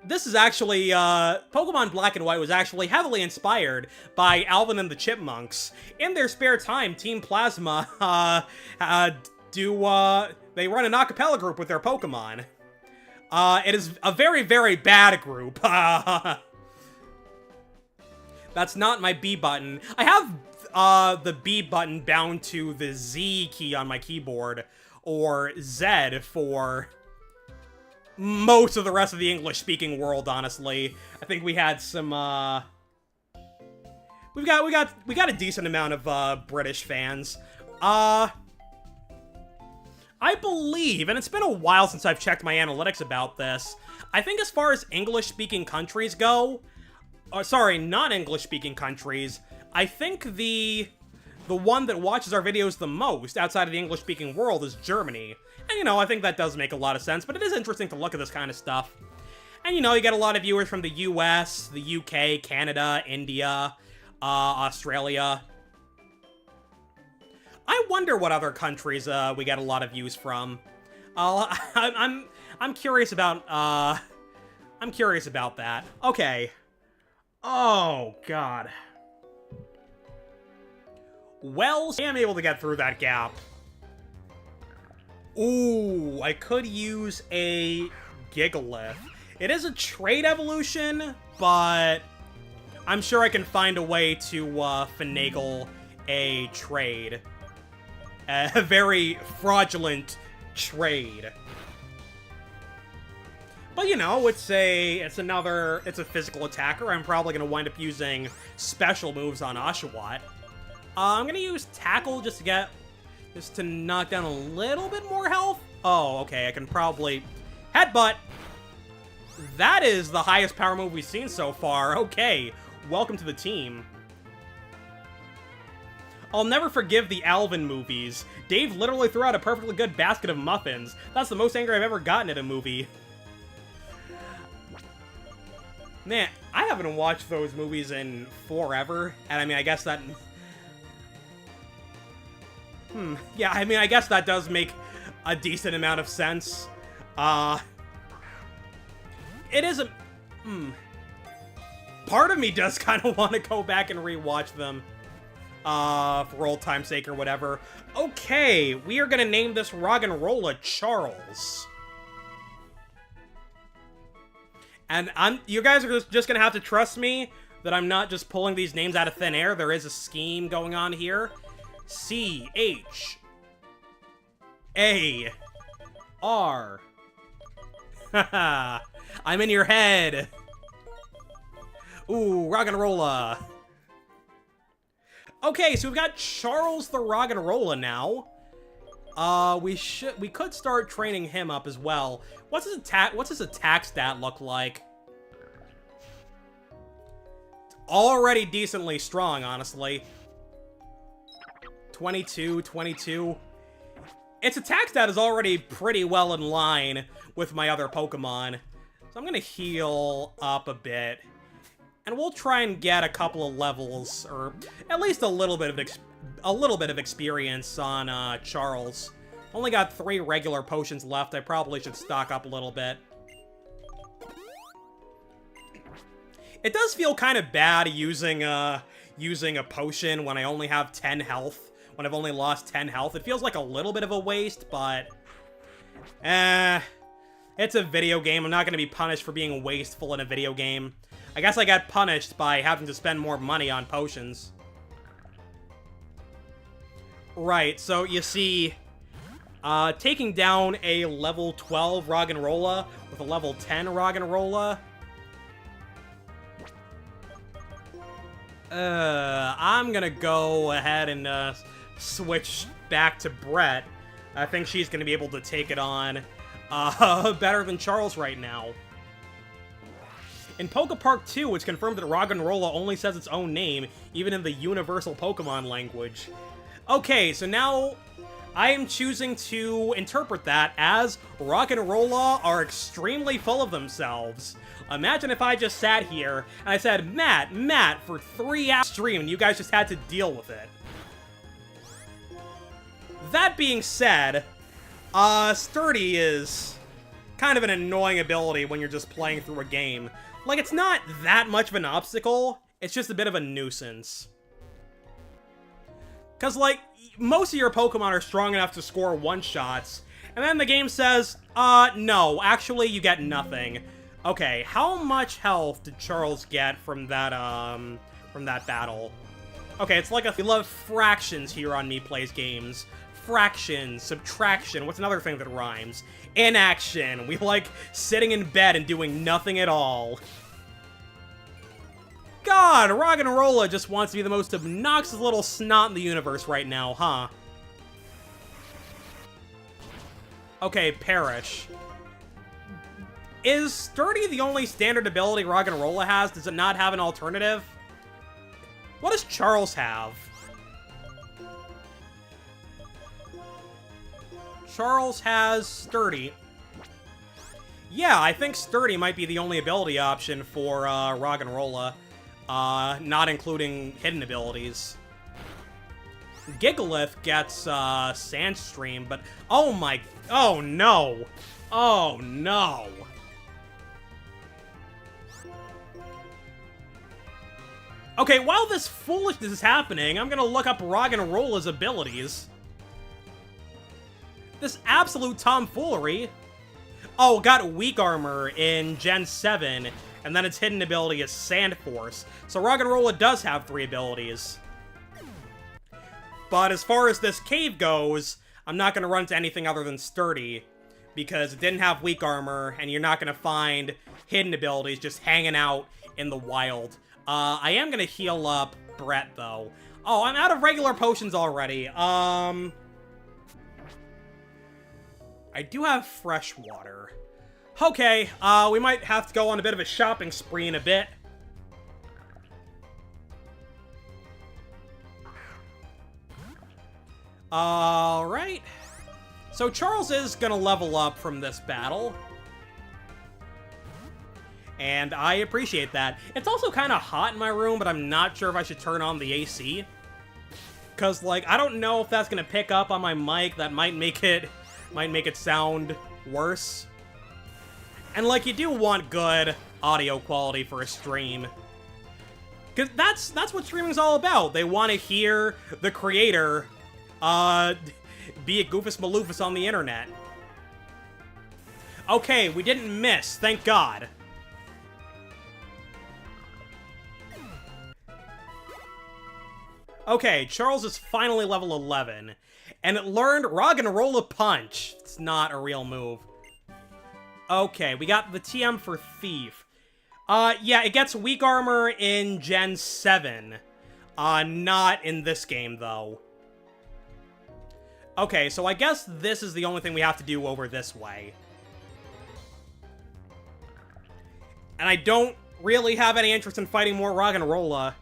This is actually, Pokemon Black and White was actually heavily inspired by Alvin and the Chipmunks. In their spare time, Team Plasma, they run an a cappella group with their Pokemon. It is a very, very bad group. That's not my B button. I have, the B button bound to the Z key on my keyboard, or Z for most of the rest of the English-speaking world, honestly. I think we had some, we got a decent amount of, British fans. I believe, and it's been a while since I've checked my analytics about this, I think as far as English-speaking countries go, sorry, non-English-speaking countries, I think the one that watches our videos the most outside of the English-speaking world is Germany. And, you know, I think that does make a lot of sense, but it is interesting to look at this kind of stuff. And, you know, you get a lot of viewers from the US, the UK, Canada, India, Australia. I wonder what other countries we get a lot of views from. I'm curious about I'm curious about that. Okay. Oh god. Well, I am able to get through that gap. Ooh, I could use a Gigalith. It is a trait evolution, but I'm sure I can find a way to finagle a trade. A very fraudulent trade. But, you know, it's a physical attacker. I'm probably going to wind up using special moves on Oshawott. I'm going to use Tackle just to knock down a little bit more health. Oh, okay, I can probably Headbutt. That is the highest power move we've seen so far. Okay, welcome to the team. I'll never forgive the Alvin movies. Dave literally threw out a perfectly good basket of muffins. That's the most angry I've ever gotten at a movie. Man, I haven't watched those movies in forever, and I mean, I guess that... yeah, I mean, I guess that does make a decent amount of sense. It is a... Part of me does kind of want to go back and rewatch them. For old time's sake or whatever. Okay, we are gonna name this Roggenrola Charles. And you guys are just gonna have to trust me that I'm not just pulling these names out of thin air. There is a scheme going on here. C-H-A-R. Haha, I'm in your head. Ooh, Roggenrola. Okay, so we've got Charles the Roggenrola now. We could start training him up as well. What's his attack stat look like? It's already decently strong, honestly. 22, 22. Its attack stat is already pretty well in line with my other Pokemon. So I'm gonna heal up a bit. And we'll try and get a couple of levels, or at least a little bit of experience on Charles. Only got 3 regular potions left. I probably should stock up a little bit. It does feel kind of bad using a potion when I only have 10 health. When I've only lost 10 health. It feels like a little bit of a waste, but... it's a video game. I'm not going to be punished for being wasteful in a video game. I guess I got punished by having to spend more money on potions. Right, so you see, taking down a level 12 Roggenrola with a level 10 Roggenrola. I'm gonna go ahead and switch back to Brett. I think she's gonna be able to take it on better than Charles right now. In Pokepark 2, it's confirmed that Roggenrola only says its own name, even in the universal Pokemon language. Okay, so now I am choosing to interpret that as Roggenrola are extremely full of themselves. Imagine if I just sat here and I said, Matt, for 3 hours stream, and you guys just had to deal with it. That being said, Sturdy is kind of an annoying ability when you're just playing through a game. Like, it's not that much of an obstacle, it's just a bit of a nuisance. Because, like, most of your Pokemon are strong enough to score one-shots, and then the game says, no, actually, you get nothing. Okay, how much health did Charles get from that battle? Okay, it's like we love fractions here on Me Plays Games. Fraction, subtraction, what's another thing that rhymes? Inaction. We like sitting in bed and doing nothing at all. God, Roggenrola just wants to be the most obnoxious little snot in the universe right now, huh? Okay, Perish. Is Sturdy the only standard ability Roggenrola has? Does it not have an alternative? What does Charles have? Charles has Sturdy. Yeah, I think Sturdy might be the only ability option for Roggenrola, not including hidden abilities. Gigalith gets Sandstream, but oh no. Oh no. Okay, while this foolishness is happening, I'm gonna look up Roggenrola's abilities. This absolute tomfoolery. Oh, got Weak Armor in Gen 7, and then its hidden ability is Sand Force. So Roggenrola does have 3 abilities. But as far as this cave goes, I'm not going to run into anything other than Sturdy, because it didn't have Weak Armor, and you're not going to find hidden abilities just hanging out in the wild. I am going to heal up Brett, though. Oh, I'm out of regular potions already. I do have fresh water. Okay, we might have to go on a bit of a shopping spree in a bit. Alright. So Charles is gonna level up from this battle. And I appreciate that. It's also kind of hot in my room, but I'm not sure if I should turn on the AC. Because, like, I don't know if that's gonna pick up on my mic. That might make it sound worse. And, like, you do want good audio quality for a stream. Because that's what streaming's all about. They want to hear the creator, be a Goofus Maloofus on the internet. Okay, we didn't miss, thank God. Okay, Charles is finally level 11. And it learned Roggenrola Punch. It's not a real move. Okay, we got the TM for Thief. Yeah, it gets Weak Armor in Gen 7. Not in this game, though. Okay, so I guess this is the only thing we have to do over this way. And I don't really have any interest in fighting more Roggenrola.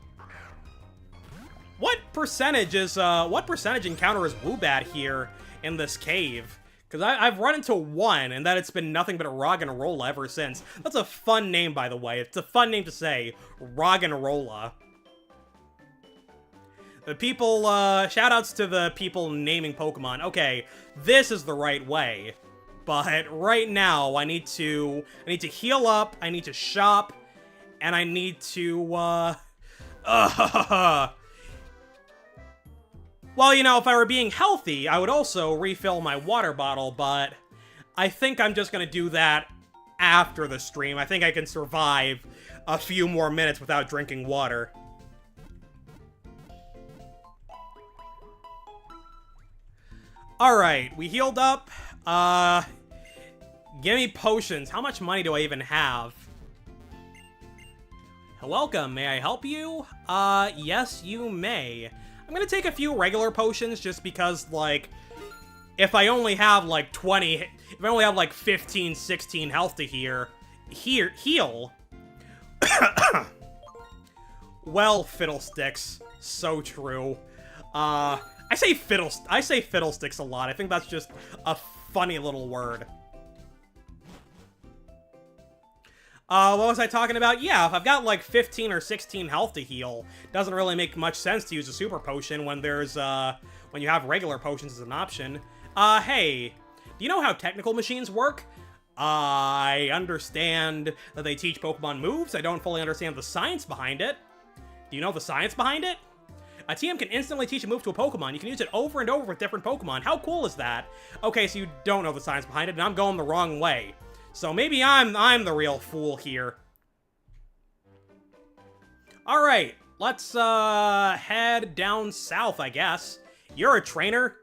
What percentage encounter is Woobat here in this cave? Because I've run into one, and that it's been nothing but a Roggenrola ever since. That's a fun name, by the way. It's a fun name to say. Roggenrola. The people, shoutouts to the people naming Pokemon. Okay, this is the right way. But right now, I need to heal up, I need to shop, and I need to, well, you know, if I were being healthy, I would also refill my water bottle, but I think I'm just gonna do that after the stream. I think I can survive a few more minutes without drinking water. Alright, we healed up. Give me potions. How much money do I even have? Welcome, may I help you? Yes, you may. I'm gonna take a few regular potions just because, like, if I only have, like, 20, if I only have, like, 15, 16 health to heal. Well, fiddlesticks. So true. I say fiddlesticks a lot. I think that's just a funny little word. What was I talking about? Yeah, if I've got like 15 or 16 health to heal, doesn't really make much sense to use a super potion when there's, when you have regular potions as an option. Hey, do you know how technical machines work? I understand that they teach Pokemon moves. I don't fully understand the science behind it. Do you know the science behind it? A TM can instantly teach a move to a Pokemon. You can use it over and over with different Pokemon. How cool is that? Okay, so you don't know the science behind it, and I'm going the wrong way. So maybe I'm the real fool here. Alright, let's head down south, I guess. You're a trainer.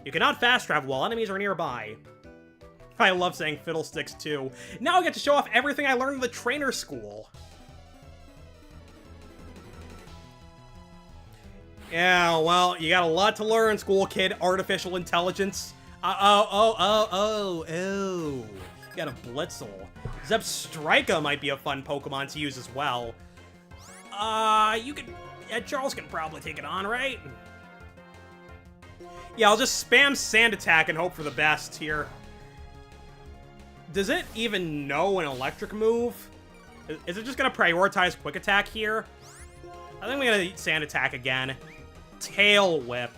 You cannot fast travel while enemies are nearby. I love saying fiddlesticks too. Now I get to show off everything I learned in the trainer school. Yeah, well, you got a lot to learn, school kid. Artificial intelligence. Oh. You got a Blitzel. Zebstrika might be a fun Pokemon to use as well. You could... Yeah, Charles can probably take it on, right? Yeah, I'll just spam Sand Attack and hope for the best here. Does it even know an electric move? Is it just gonna prioritize Quick Attack here? I think we're gonna Sand Attack again. Tail Whip.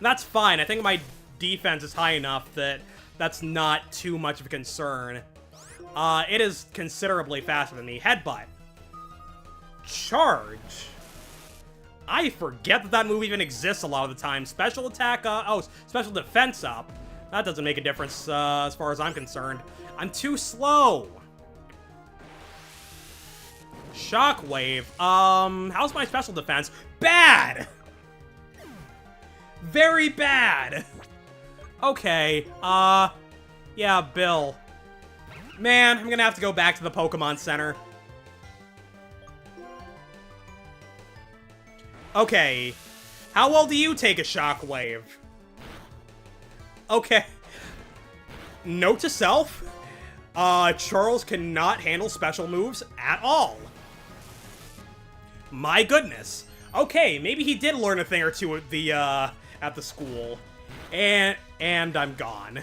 That's fine. I think my defense is high enough that that's not too much of a concern. It is considerably faster than me. Headbutt. Charge. I forget that move even exists a lot of the time. Special attack, special defense up. That doesn't make a difference, as far as I'm concerned. I'm too slow. Shockwave. How's my special defense? Bad! Very bad! Okay, yeah, Bill. Man, I'm gonna have to go back to the Pokemon Center. Okay. How well do you take a Shockwave? Okay. Note to self. Charles cannot handle special moves at all. My goodness. Okay, maybe he did learn a thing or two at the school. And I'm gone.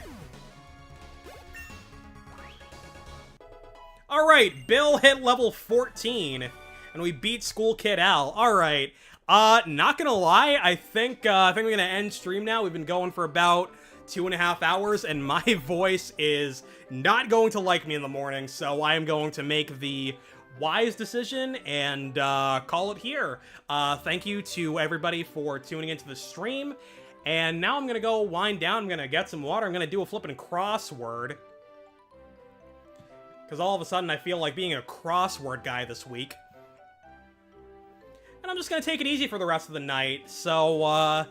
Alright, Bill hit level 14. And we beat School Kid Al. Alright. Not gonna lie, I think we're gonna end stream now. We've been going for about 2.5 hours, and my voice is not going to like me in the morning, so I am going to make the wise decision and call it here. Thank you to everybody for tuning into the stream, and now I'm gonna go wind down. I'm gonna get some water. I'm gonna do a flippin' crossword, because all of a sudden I feel like being a crossword guy this week. And I'm just gonna take it easy for the rest of the night, so,